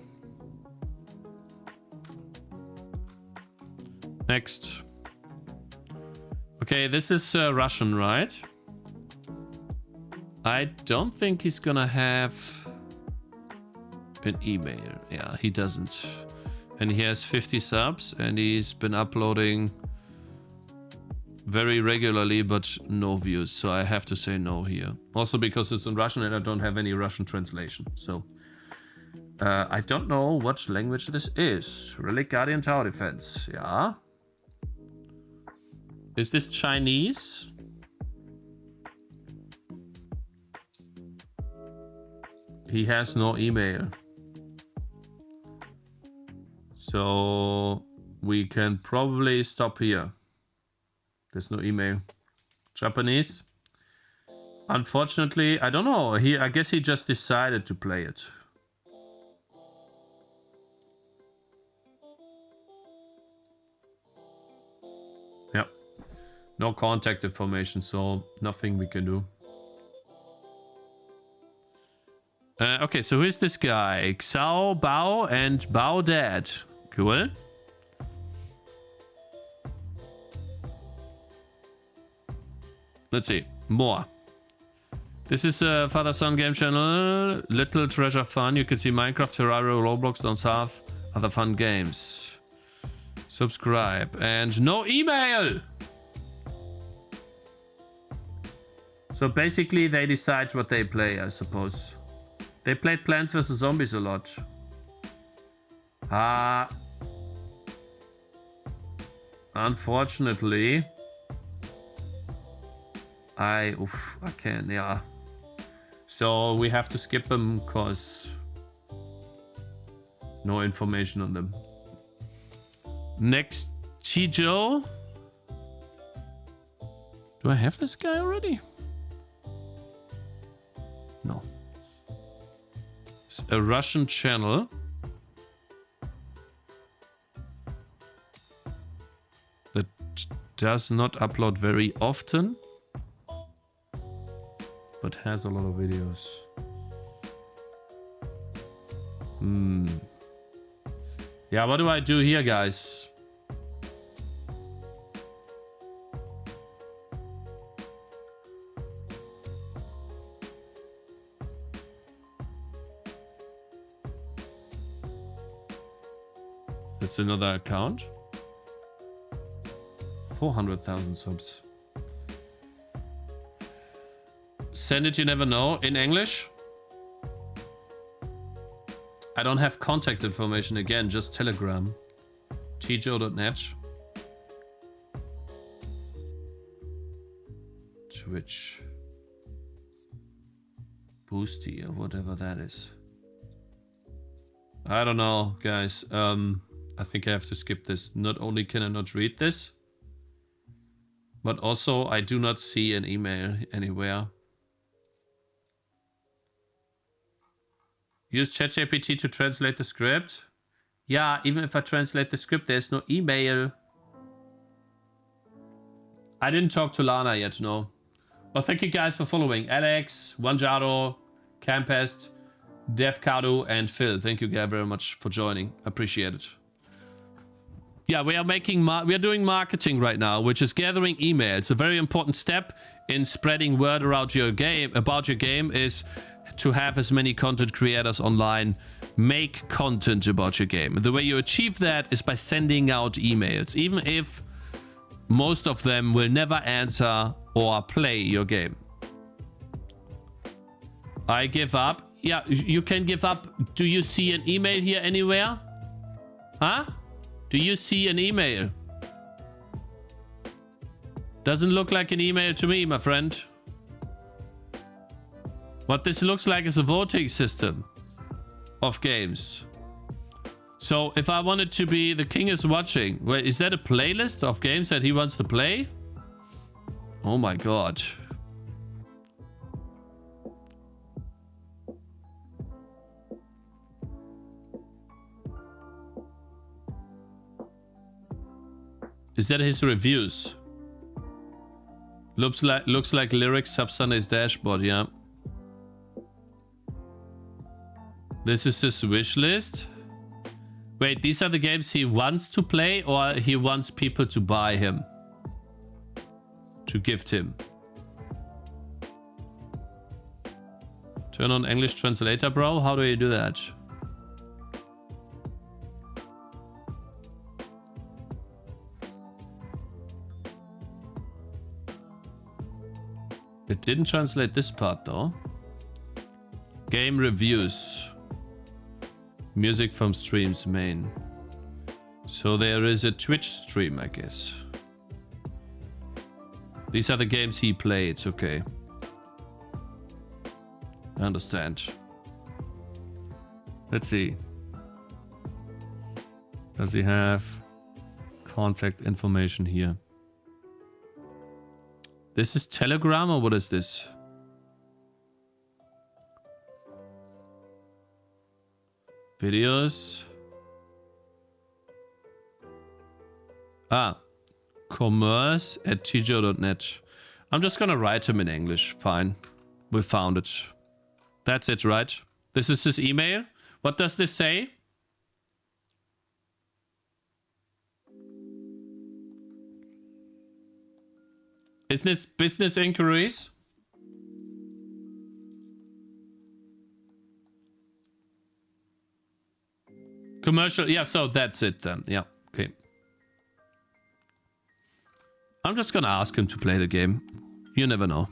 Next. Okay, this is Russian, right? I don't think he's gonna have an email. Yeah, he doesn't. And he has 50 subs and he's been uploading very regularly, but no views. So I have to say no here. Also because it's in Russian and I don't have any Russian translation. So I don't know what language this is. Relic Guardian Tower Defense. Yeah. Is this Chinese? He has no email. So we can probably stop here. There's no email. Japanese? Unfortunately, I don't know. I guess he just decided to play it. Yep. No contact information, so nothing we can do. Okay, so who is this guy? Xiao Bao and Bao Dad. Cool. Let's see. More. This is a father-son game channel. Little treasure fun. You can see Minecraft, Terraria, Roblox, don't have other fun games. Subscribe. And no email! So basically they decide what they play, I suppose. They played Plants vs. Zombies a lot. Unfortunately, I can, yeah. So we have to skip them because no information on them. Next, Chijo. Do I have this guy already? No. It's a Russian channel. That does not upload very often, but has a lot of videos. Yeah, what do I do here, guys? That's another account. 400,000 subs. Send it, you never know. In English? I don't have contact information again, just Telegram. tjo.net. Twitch. Boosty or whatever that is. I don't know, guys. I think I have to skip this. Not only can I not read this, but also I do not see an email anywhere. Use ChatGPT to translate the script. Yeah, even if I translate the script, there's no email. I didn't talk to Lana yet, no. Well, thank you guys for following. Alex, Wanjaro, Campest, Devkado, and Phil. Thank you guys very much for joining. Appreciate it. Yeah, we are doing marketing right now, which is gathering emails. A very important step in spreading word around your game, about your game, is to have as many content creators online make content about your game. The way you achieve that is by sending out emails, even if most of them will never answer or play your game. I give up. Yeah, you can give up. Do you see an email here anywhere? Huh? Do you see an email? Doesn't look like an email to me, my friend. What this looks like is a voting system of games. So if I wanted to be the king is watching, wait, is that a playlist of games that he wants to play? Oh my god. Is that his reviews? Looks like lyrics sub Sunday's dashboard, yeah. This is his wish list. Wait, these are the games he wants to play, or he wants people to buy him? To gift him? Turn on English translator, bro? How do you do that? It didn't translate this part though. Game reviews. Music from streams main. So there is a Twitch stream, I guess. These are the games he played, okay. I understand. Let's see. Does he have contact information here? This is Telegram, or what is this? Videos. Ah. commerce@tjo.net. I'm just gonna write him in English. Fine. We found it. That's it, right? This is his email. What does this say? Business inquiries? Commercial, yeah, so that's it then. Yeah, okay. I'm just gonna ask him to play the game. You never know.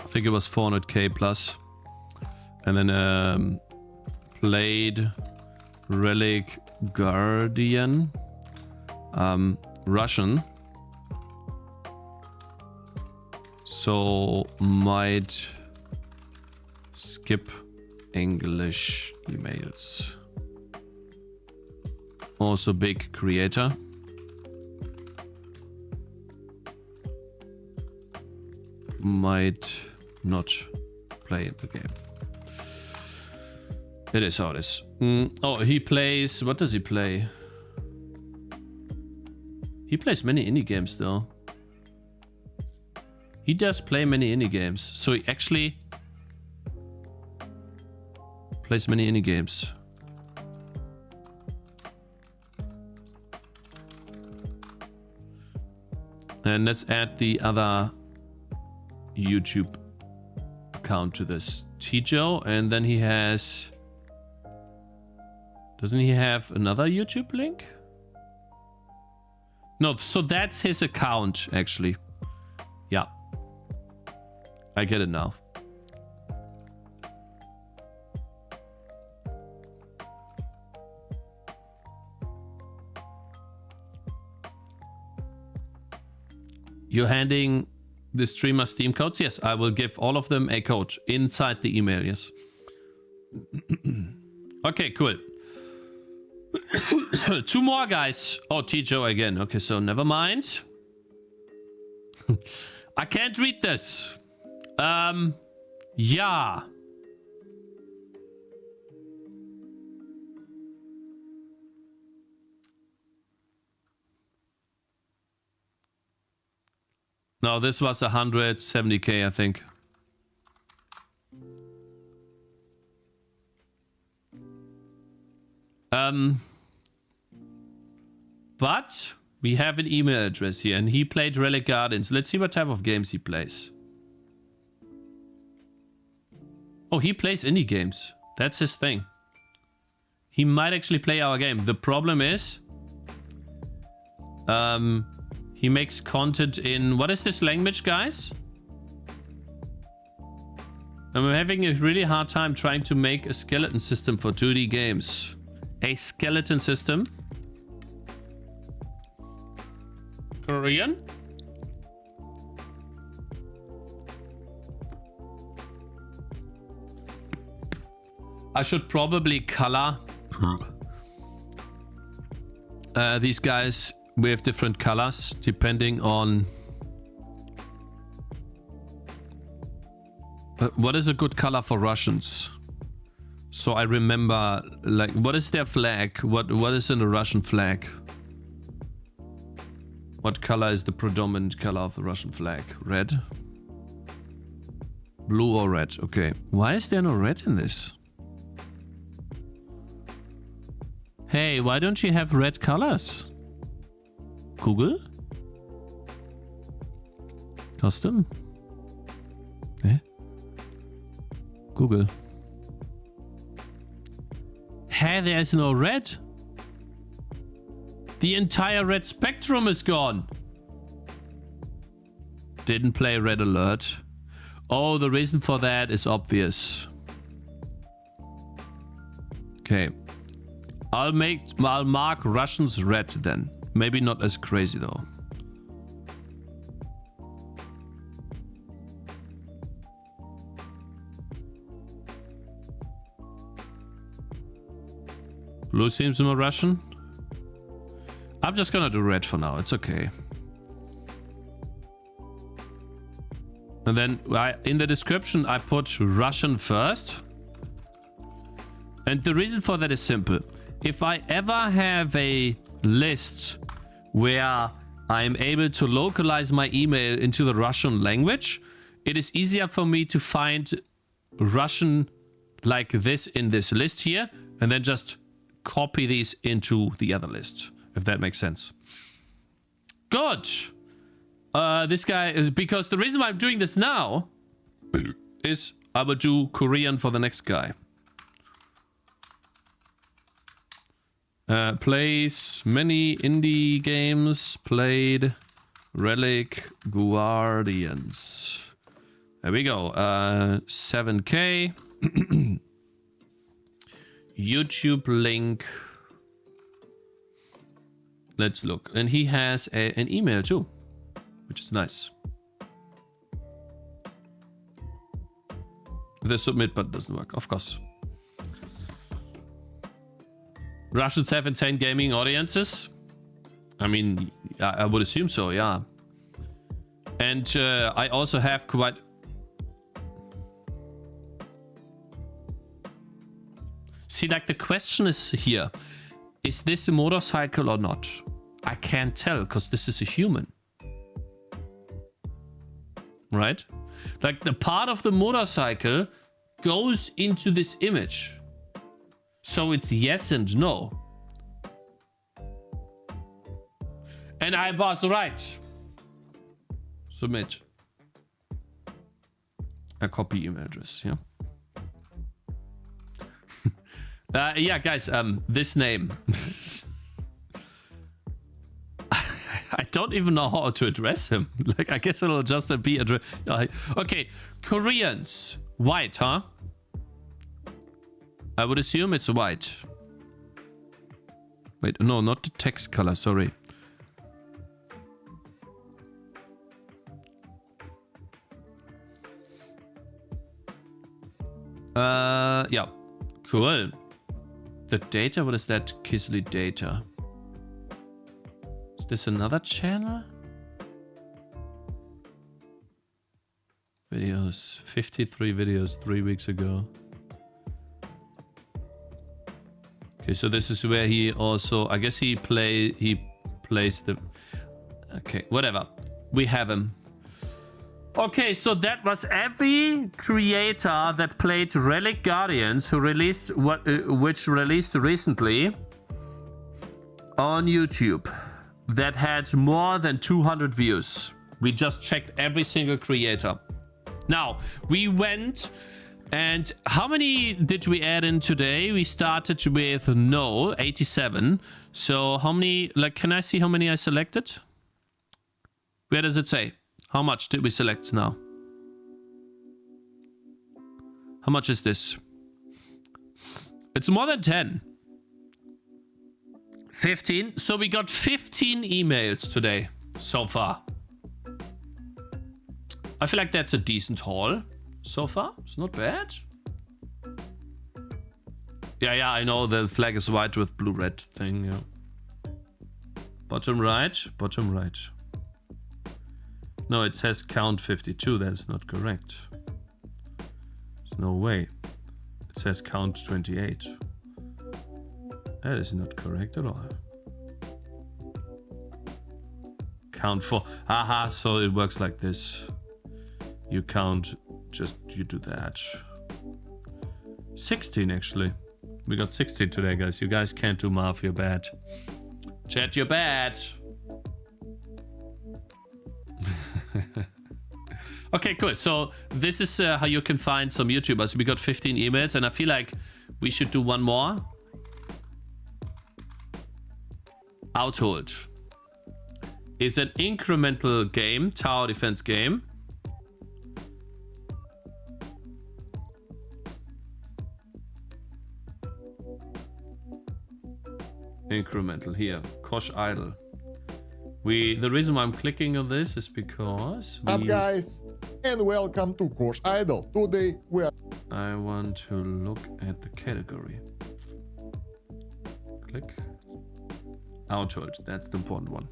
I think it was 400k plus. And then played Relic Guardian. Russian. So might skip English emails. Also big creator. Might not play the game. It is how it is. Oh, he plays... What does he play? He plays many indie games though. He does play many indie games. So he actually plays many indie games. And let's add the other YouTube account to this. Tjo, and then he has... Doesn't he have another YouTube link? No, so that's his account, actually. Yeah. I get it now. You're handing the streamer Steam codes? Yes, I will give all of them a code inside the email, yes. Okay, cool. Two more guys. Oh, Tjo again. Okay, so never mind. I can't read this. Yeah. No, this was 170k, I think. But we have an email address here, and he played Relic Guardians. Let's see what type of games he plays. Oh, he plays indie games. That's his thing. He might actually play our game. The problem is, he makes content in... What is this language, guys? I'm having a really hard time trying to make a skeleton system for 2D games. A skeleton system? Korean? I should probably color these guys with different colors depending on what is a good color for Russians. So I remember, like, what is their flag? What is in a Russian flag? What color is the predominant color of the Russian flag? Red? Blue or red? Okay. Why is there no red in this? Hey, why don't you have red colors? Google? Custom? Eh? Google. Hey, there's no red. The entire red spectrum is gone. Didn't play Red Alert. Oh, the reason for that is obvious. Okay. I'll mark Russians red then. Maybe not as crazy though. Blue seems more Russian. I'm just gonna do red for now. It's okay. And then in the description I put Russian first. And the reason for that is simple. If I ever have a list where I'm able to localize my email into the Russian language, it is easier for me to find Russian like this in this list here, and then just copy these into the other list, if that makes sense. Good. This guy is, because the reason why I'm doing this now is I will do Korean for the next guy. Plays many indie games, played Relic Guardians. There we go. 7K. YouTube link. Let's look. And he has an email too, which is nice. The submit button doesn't work, of course. Russians have insane gaming audiences. I mean, I would assume so, yeah. And I also have quite... See, like the question is here. Is this a motorcycle or not? I can't tell because this is a human. Right? Like the part of the motorcycle goes into this image. So it's yes and no. And I was right. Submit. A copy email address, yeah. Yeah, guys, this name. I don't even know how to address him. Like, I guess it'll just be address. Okay, Koreans. White, huh? I would assume it's white. Wait, no, not the text color, sorry. Yeah, cool. The data, what is that? Kisley data. Is this another channel? Videos, 53 videos 3 weeks ago. Okay, so this is where he also, I guess he plays the, okay, whatever. We have him. Okay, so that was every creator that played Relic Guardians who released which released recently on YouTube. that had more than 200 views. We just checked every single creator. Now, we went and how many did we add in today? We started with 87. So how many, like, can I see how many I selected? Where does it say? How much did we select now? How much is this? It's more than 10. 15. So we got 15 emails today so far. I feel like that's a decent haul so far. It's not bad. Yeah, I know the flag is white with blue-red thing, yeah. Bottom right, bottom right. No, it says count 52. That's not correct. There's no way. It says count 28. That is not correct at all. Count 4. Haha, so it works like this. You count, you do that. 16 actually. We got 16 today, guys. You guys can't do math, you're bad. Chat, you're bad. Okay, cool. So this is how you can find some YouTubers. We got 15 emails and I feel like we should do one more. Outhold is an incremental game, tower defense game. Incremental here, Kosh Idle. The reason why I'm clicking on this is because up guys and welcome to Kosh Idle. Today we are I want to look at the category. Click. Outhold, that's the important one.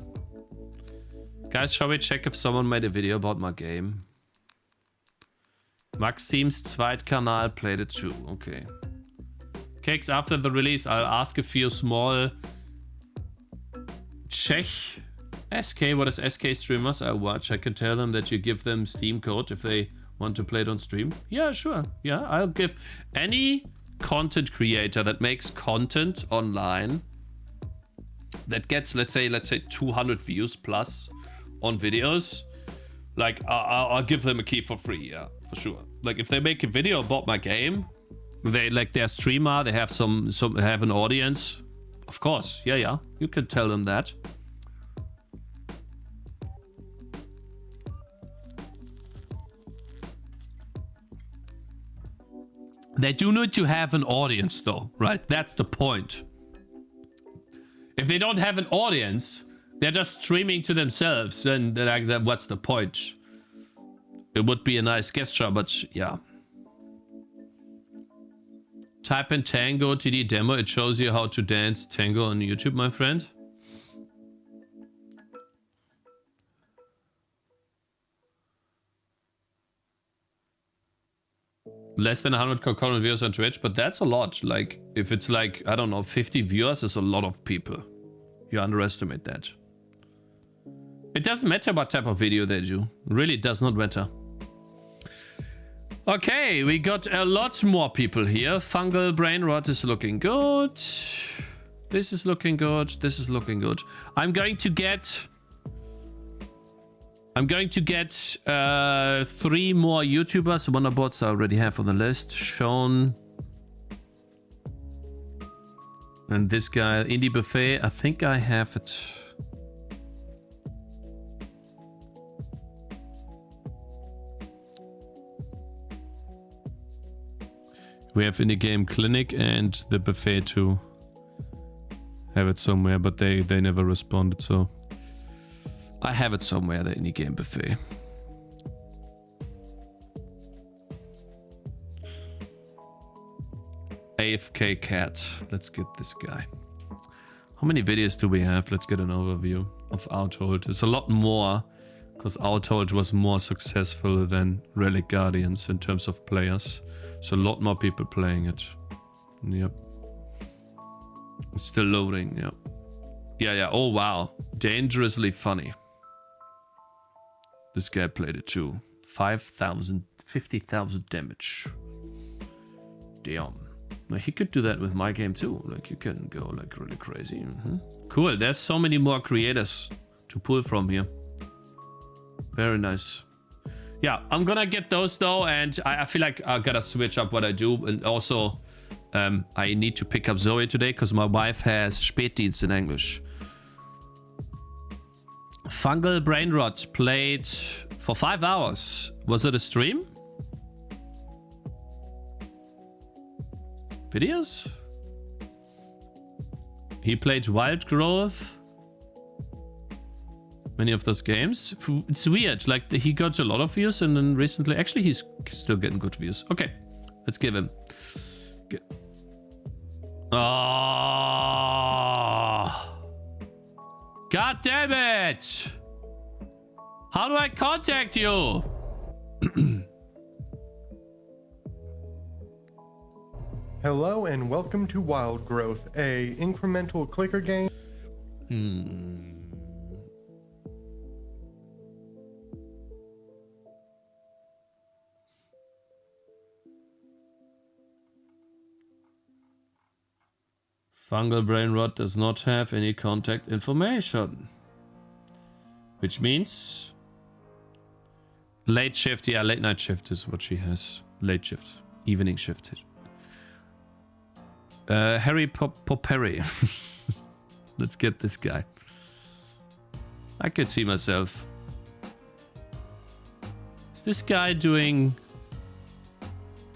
Guys, shall we check if someone made a video about my game? Maxim's Zweitkanal played it too. Okay. Cakez, after the release, I'll ask a few small Czech SK. What is SK streamers I watch? I can tell them that you give them Steam code if they want to play it on stream. Yeah, sure. Yeah, I'll give any content creator that makes content online that gets, let's say 200 views plus on videos. Like, I'll give them a key for free. Yeah, for sure. Like, if they make a video about my game, they like their streamer, they have have an audience. Of course, yeah, you can tell them that. They do need to have an audience though, right? That's the point. If they don't have an audience, they're just streaming to themselves, then like, what's the point? It would be a nice gesture, but yeah. Type in Tango TD demo. It shows you how to dance tango on YouTube, my friend. Less than 100 concurrent viewers on Twitch, but that's a lot. Like, if it's like, I don't know, 50 viewers is a lot of people. You underestimate that. It doesn't matter what type of video they do. Really, it does not matter. Okay, we got a lot more people here. Fungal brain rot is looking good. This is looking good. This is looking good. I'm going to get 3 more YouTubers. Wonderbots I already have on the list. Sean. And this guy, Indie Buffet. I think I have it. We have Indie Game Clinic and the Buffet too. Have it somewhere, but they never responded, so I have it somewhere, the Indie Game Buffet. AFK Cat. Let's get this guy. How many videos do we have? Let's get an overview of Outhold. It's a lot more, because Outhold was more successful than Relic Guardians in terms of players. So a lot more people playing it. Yep. It's still loading, yep. Yeah. Oh, wow. Dangerously funny. This guy played it too. 50,000 damage. Damn. Like, he could do that with my game too. Like, you can go like really crazy. Cool. There's so many more creators to pull from here. Very nice. Yeah, I'm gonna get those though, and I feel like I gotta switch up what I do, and also I need to pick up Zoe today because my wife has Spätdienst in English. Fungal Brain Rot played for 5 hours. Was it a stream? Videos? He played Wild Growth. Many of those games. It's weird. Like, he got a lot of views, and then recently... Actually, he's still getting good views. Okay, let's give him. Oh! God damn it! How do I contact you? Hello and welcome to Wild Growth, a incremental clicker game. Fungal Brain Rot does not have any contact information. Which means... late shift, yeah, late night shift is what she has. Late shift, evening shift. Harry Popperry. Let's get this guy. I could see myself. Is this guy doing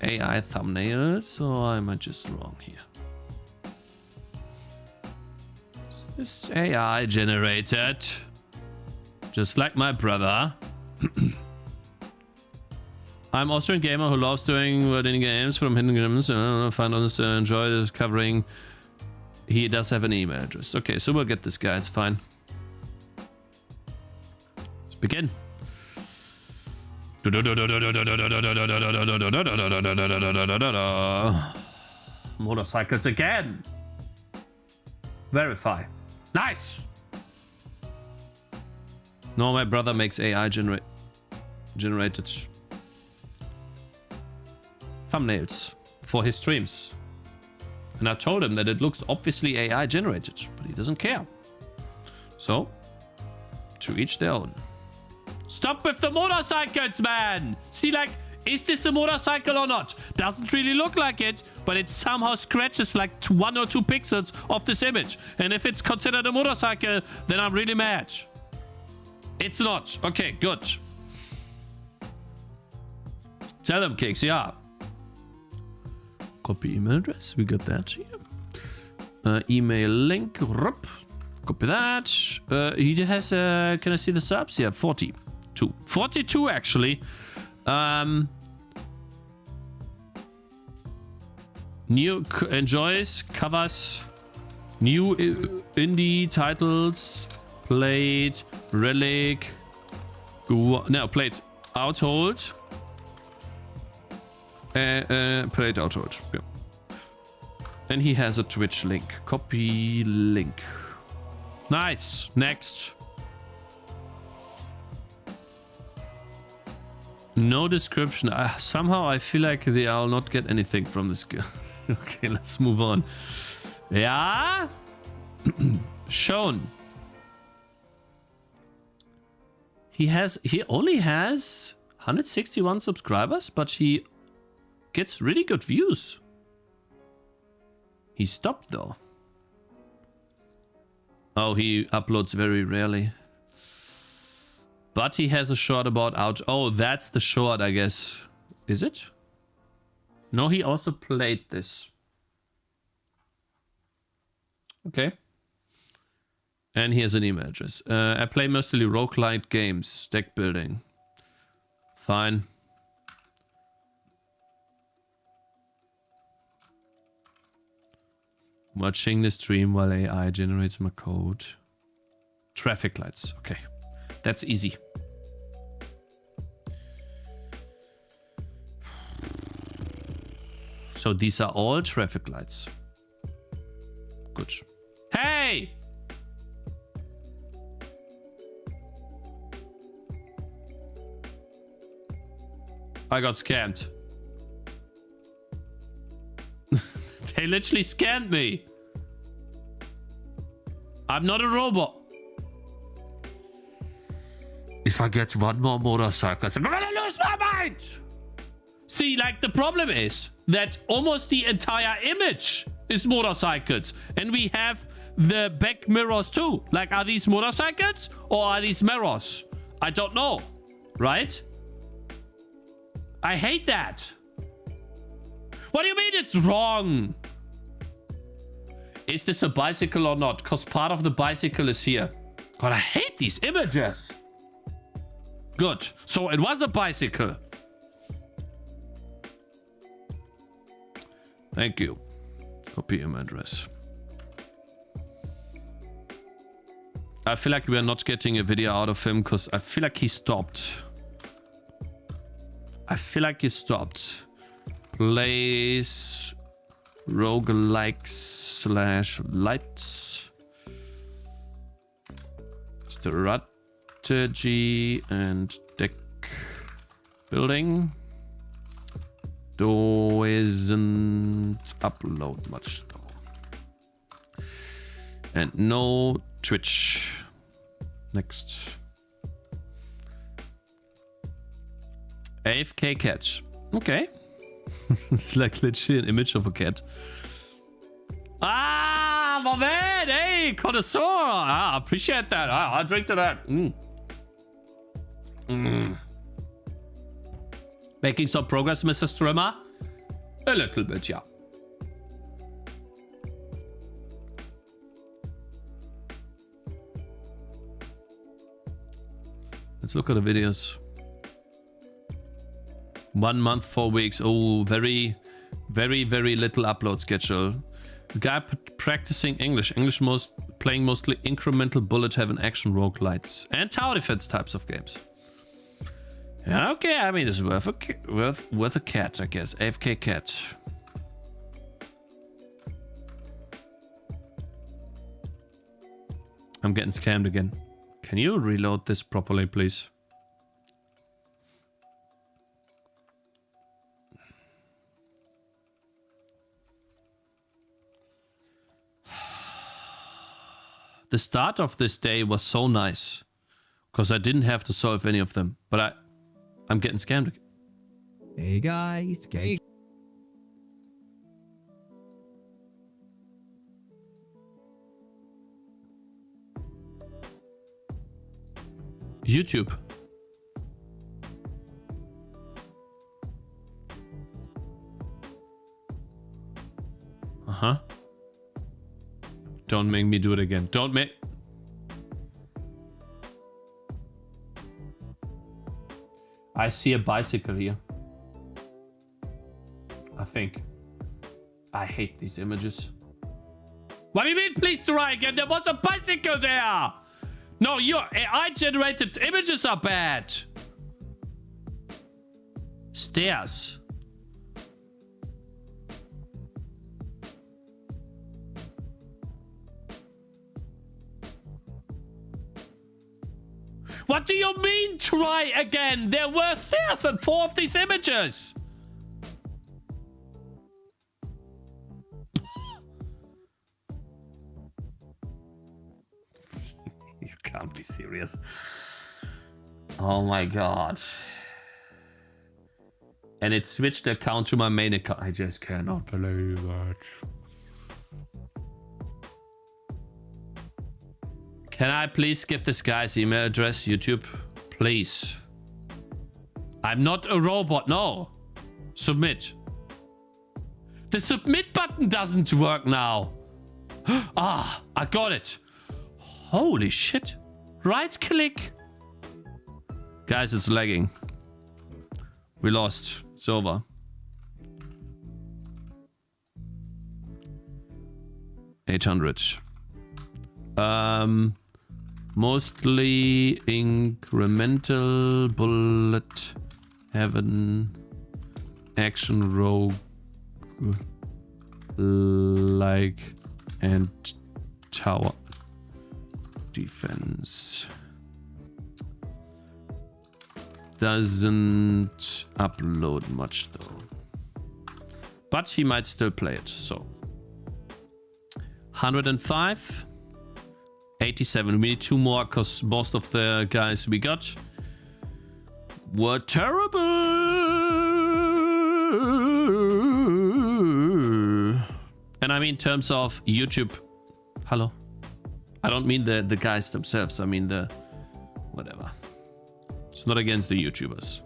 AI thumbnails, or am I just wrong here? Is this AI generated? Just like my brother. I'm Austrian gamer who loves doing wording games from hidden games. I find others to enjoy this covering. He does have an email address. Okay, so we'll get this guy. It's fine. Let's begin. Motorcycles again. Verify. Nice. No, my brother makes AI generated thumbnails for his streams. And I told him that it looks obviously AI generated, but he doesn't care. So, to each their own. Stop with the motorcycles, man! See, like, is this a motorcycle or not? Doesn't really look like it, but it somehow scratches like 1 or 2 pixels of this image. And if it's considered a motorcycle, then I'm really mad. It's not. Okay, good. Tell them, Cakez, yeah. Copy email address. We got that here. Email link. Copy that. He has, can I see the subs? Yeah, 42. 42, actually. New enjoys, covers, new indie titles, played, relic, no, played Outhold. Played Outhold, yeah. And he has a Twitch link. Copy link. Nice. Next. No description. Somehow I feel like I'll not get anything from this guy. Okay, let's move on. Yeah. Shown. He only has 161 subscribers, but he gets really good views. He stopped though. Oh, he uploads very rarely. But he has a short about out. Oh, that's the short, I guess. Is it? No, he also played this. Okay. And here's an email address. I play mostly roguelite games, deck building. Fine. Watching the stream while AI generates my code. Traffic lights. Okay. That's easy. So these are all traffic lights. Good. Hey! I got scammed. literally scanned me. I'm not a robot. If I get one more motorcycle, I'm gonna lose my mind. See, like, the problem is that almost the entire image is motorcycles, and we have the back mirrors too. Like, are these motorcycles or are these mirrors? I don't know, right? I hate that. What do you mean it's wrong? Is this a bicycle or not? Because part of the bicycle is here. God, I hate these images. Good. So it was a bicycle. Thank you. Copy email address. I feel like we are not getting a video out of him because I feel like he stopped. I feel like he stopped. Plays roguelikes /lights. Strategy and deck building. Doesn't upload much though. And no Twitch. Next. AFK cat. Okay. It's like literally an image of a cat. Ah, my man. Hey, connoisseur. Ah, appreciate that. I'll drink to that. Making some progress, Mr. Streamer? A little bit, yeah. Let's look at the videos. 1 month, 4 weeks. Oh, very, very, very little upload schedule. Guy practicing English. Playing mostly incremental bullet heaven action roguelites and tower defense types of games. Yeah, okay, I mean, it's worth a cat, I guess. AFK cat. I'm getting scammed again. Can you reload this properly, please? The start of this day was so nice because I didn't have to solve any of them, but I'm getting scammed again. Hey guys, YouTube. Don't make me do it again. Don't make... I see a bicycle here. I think. I hate these images. What do you mean, please try again? There was a bicycle there! No, your AI-generated images are bad. Stairs. What do you mean, try again? There were stairs in 4 of these images. You can't be serious. Oh my god. And it switched the account to my main account. I just cannot believe it. Can I please get this guy's email address, YouTube? Please. I'm not a robot, no. Submit. The submit button doesn't work now. Ah, I got it. Holy shit. Right click. Guys, it's lagging. We lost. It's over. $800. Mostly incremental bullet heaven action rogue like and tower defense. Doesn't upload much though, but he might still play it, so 105. 87. We need 2 more because most of the guys we got were terrible. And I mean in terms of YouTube. Hello? I don't mean the guys themselves. I mean the... whatever. It's not against the YouTubers.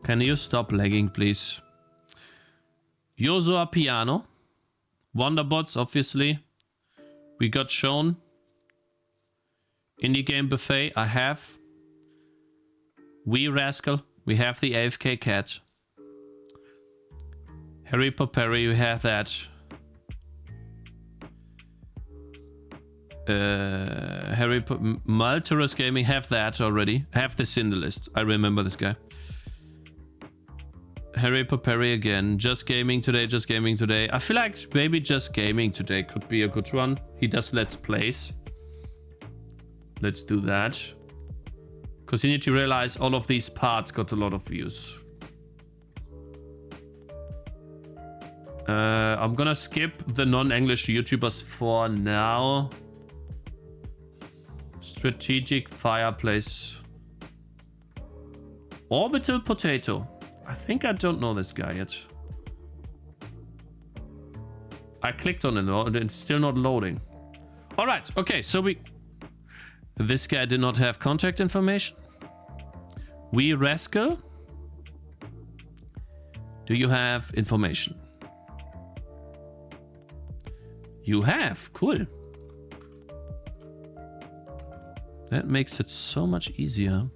Can you stop lagging, please? Yosua Piano. Wonderbots, obviously. We got shown. Indie Game Buffet, I have. Wee Rascal, we have the AFK Cat. Harry Popperry, we have that. Malterus Gaming, have that already. Have this in the list. I remember this guy. Harry Popperry again. Just Gaming Today, Just Gaming Today. I feel like maybe Just Gaming Today could be a good one. He does Let's Plays. Let's do that. Because you need to realize all of these parts got a lot of views. I'm gonna skip the non-English YouTubers for now. Strategic Fireplace. Orbital Potato. I think I don't know this guy yet. I clicked on it and it's still not loading. All right, okay, so this guy did not have contact information. Wee Rascal. Do you have information? You have, cool. That makes it so much easier.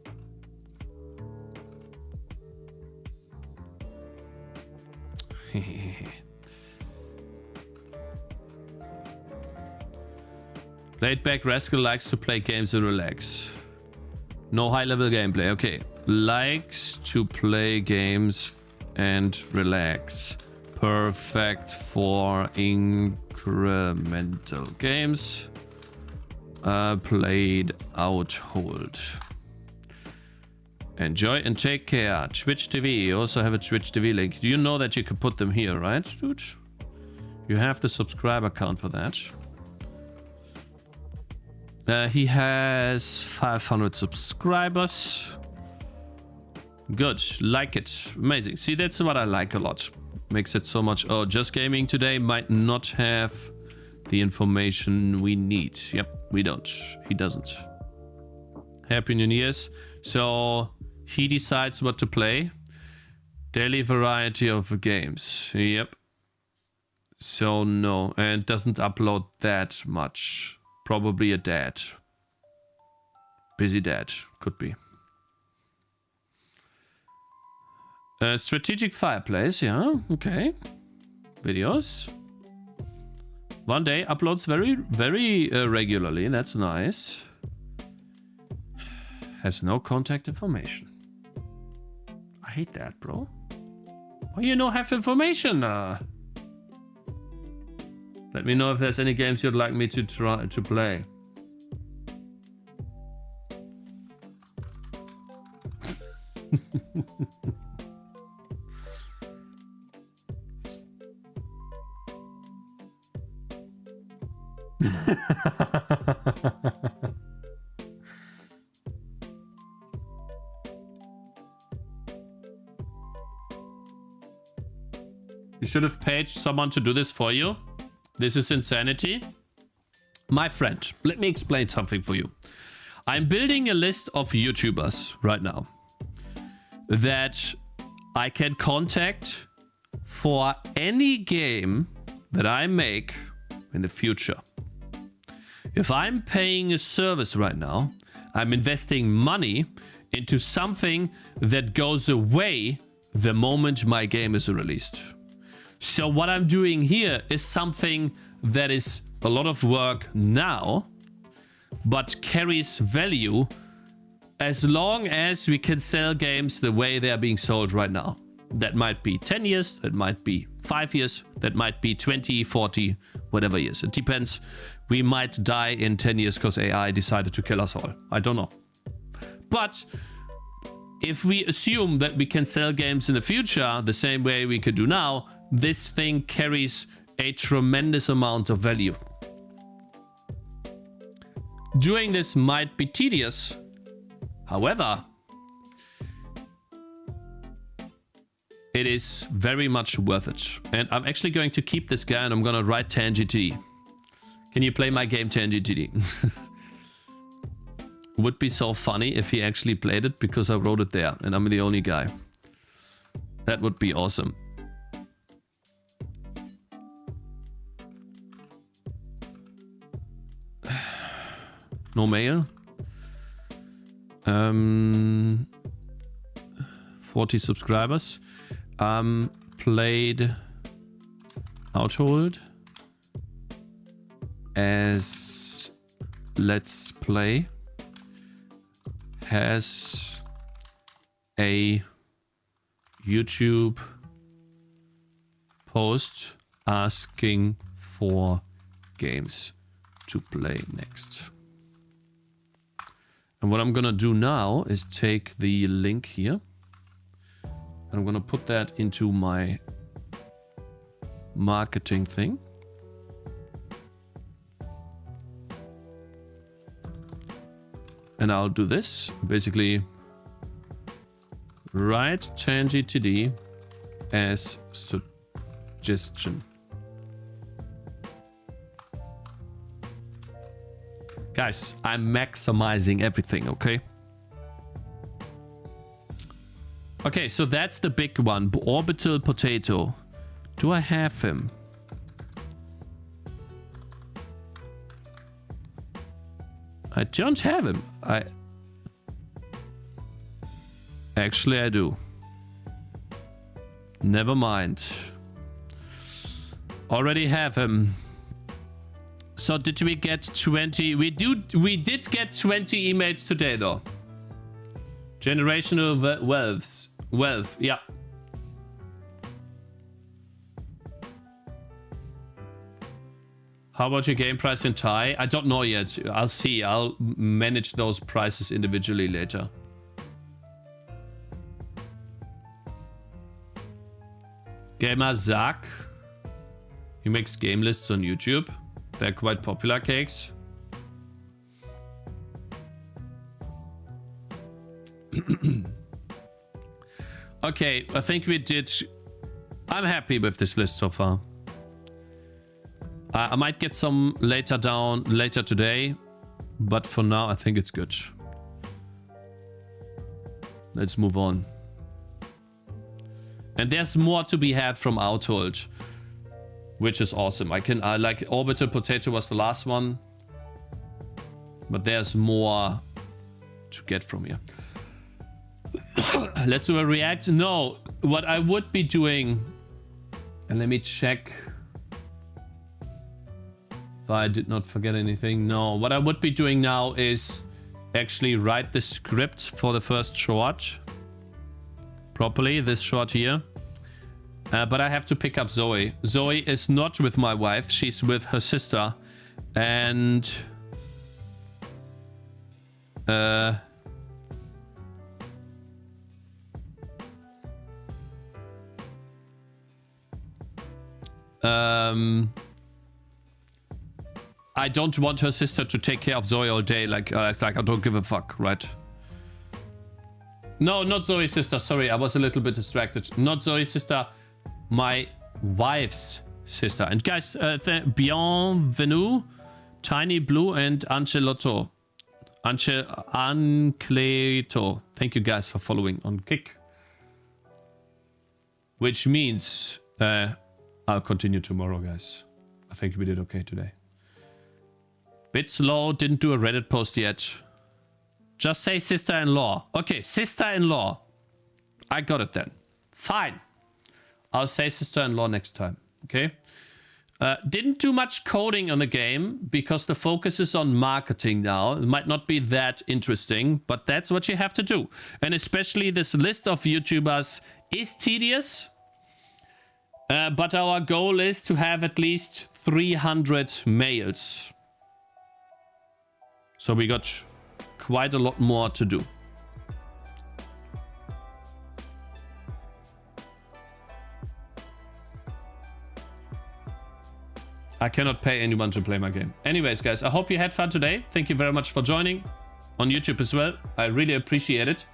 Laid back Rascal likes to play games and relax. No high level gameplay. Okay. Likes to play games and relax. Perfect for incremental games. Played out hold. Enjoy and take care. Twitch TV. You also have a Twitch TV link. Do you know that you can put them here, right, dude? You have the subscriber count for that. He has 500 subscribers. Good. Like it. Amazing. See, that's what I like a lot. Makes it so much... Oh, Just Gaming Today might not have the information we need. Yep, we don't. He doesn't. Happy New Year's. So... he decides what to play. Daily variety of games. Yep. So no, and doesn't upload that much. Probably a dad. Busy dad. Could be. Strategic Fireplace, yeah, okay. Videos. One day uploads very regularly. That's nice. Has no contact information. I hate that, bro. Why you don't have information? Let me know if there's any games you'd like me to try to play. You should have paid someone to do this for you. This is insanity. My friend, let me explain something for you. I'm building a list of YouTubers right now that I can contact for any game that I make in the future. If I'm paying a service right now, I'm investing money into something that goes away the moment my game is released. So what I'm doing here is something that is a lot of work now, but carries value as long as we can sell games the way they are being sold right now. That might be 10 years, that might be 5 years, that might be 20, 40, whatever years. It depends. We might die in 10 years because AI decided to kill us all. I don't know. But if we assume that we can sell games in the future the same way we could do now, this thing carries a tremendous amount of value. Doing this might be tedious. However, it is very much worth it. And I'm actually going to keep this guy and I'm gonna write Tangy TD. Can you play my Game Tangy TD? Would be so funny if he actually played it because I wrote it there and I'm the only guy. That would be awesome. No mail. 40 subscribers. Played Outhold as Let's Play. Has a YouTube post asking for games to play next. And what I'm gonna do now is take the link here. I'm gonna put that into my marketing thing. And I'll do this. Basically, write Tangy TD as suggestion. Guys, I'm maximizing everything, okay? Okay, so that's the big one. Orbital Potato. Do I have him? I don't have him. Actually, I do. Never mind. Already have him. So did we get 20? We did get 20 emails today, though. Generational wealth, yeah. How about your game price in Thai? I don't know yet. I'll see. I'll manage those prices individually later. Gamer Zach. He makes game lists on YouTube. They're quite popular, Cakes. Okay, I think we did. I'm happy with this list so far. I might get some later today, but for now I think it's good. Let's move on. And there's more to be had from Outhold, which is awesome. I like Orbital Potato was the last one, but there's more to get from here. Let's do a react. No, what I would be doing, and let me check if I did not forget anything. No, what I would be doing now is actually write the script for the first short properly, this short here. But I have to pick up Zoe. Zoe is not with my wife. She's with her sister. And I don't want her sister to take care of Zoe all day. It's like I don't give a fuck, right? No, not Zoe's sister. Sorry, I was a little bit distracted. Not Zoe's sister, my wife's sister. And guys, bienvenue, Tiny Blue and Ancleto. Thank you guys for following on Kick. Which means I'll continue tomorrow, guys. I think we did okay today. Bit slow, didn't do a Reddit post yet. Just say sister-in-law. Okay, sister-in-law. I got it then. Fine. I'll say sister-in-law next time. Okay. Didn't do much coding on the game because the focus is on marketing now. It might not be that interesting, but that's what you have to do. And especially this list of YouTubers is tedious. But our goal is to have at least 300 males. So we got quite a lot more to do. I cannot pay anyone to play my game. Anyways, guys, I hope you had fun today. Thank you very much for joining on YouTube as well. I really appreciate it.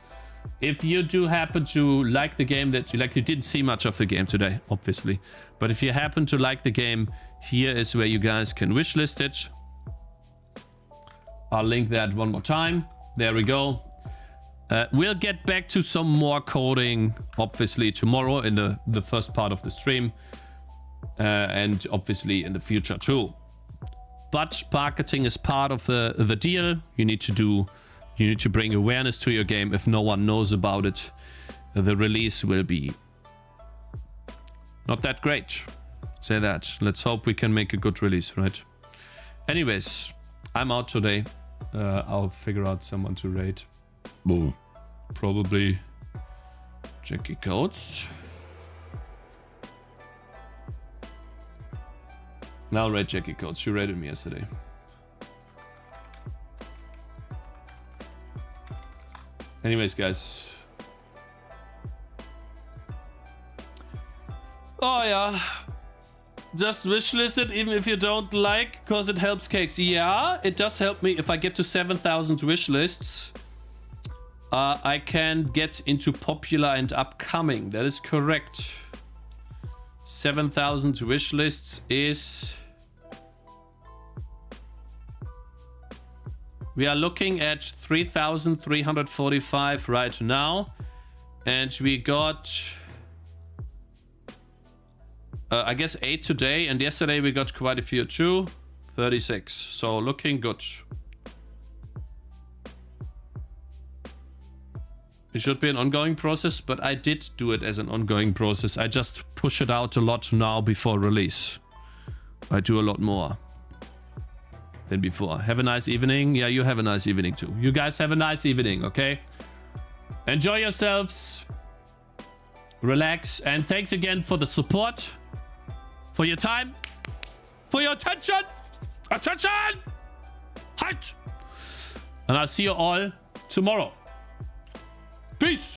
If you do happen to like the game that you like, you didn't see much of the game today, obviously. But if you happen to like the game, here is where you guys can wishlist it. I'll link that one more time. There we go. We'll get back to some more coding, obviously, tomorrow in the first part of the stream. And obviously in the future too. But marketing is part of the deal. You need to bring awareness to your game. If no one knows about it, the release will be not that great. Say that. Let's hope we can make a good release, right? Anyways, I'm out today. I'll figure out someone to raid. Boom. Probably Cakez. Now I'll raid Cakez. She raided me yesterday. Anyways, guys. Oh, yeah. Just wishlist it even if you don't like, because it helps Cakez. Yeah, it does help me. If I get to 7,000 wishlists, I can get into popular and upcoming. That is correct. 7,000 wishlists is... We are looking at 3,345 right now. And we got... I guess 8 today. And yesterday we got quite a few too. 36. So looking good. It should be an ongoing process, but I did do it as an ongoing process. I just push it out a lot now before release. I do a lot more than before. Have a nice evening. Yeah, you have a nice evening too. You guys have a nice evening, okay? Enjoy yourselves. Relax. And thanks again for the support. For your time. For your attention. Attention! Height! And I'll see you all tomorrow. Peace!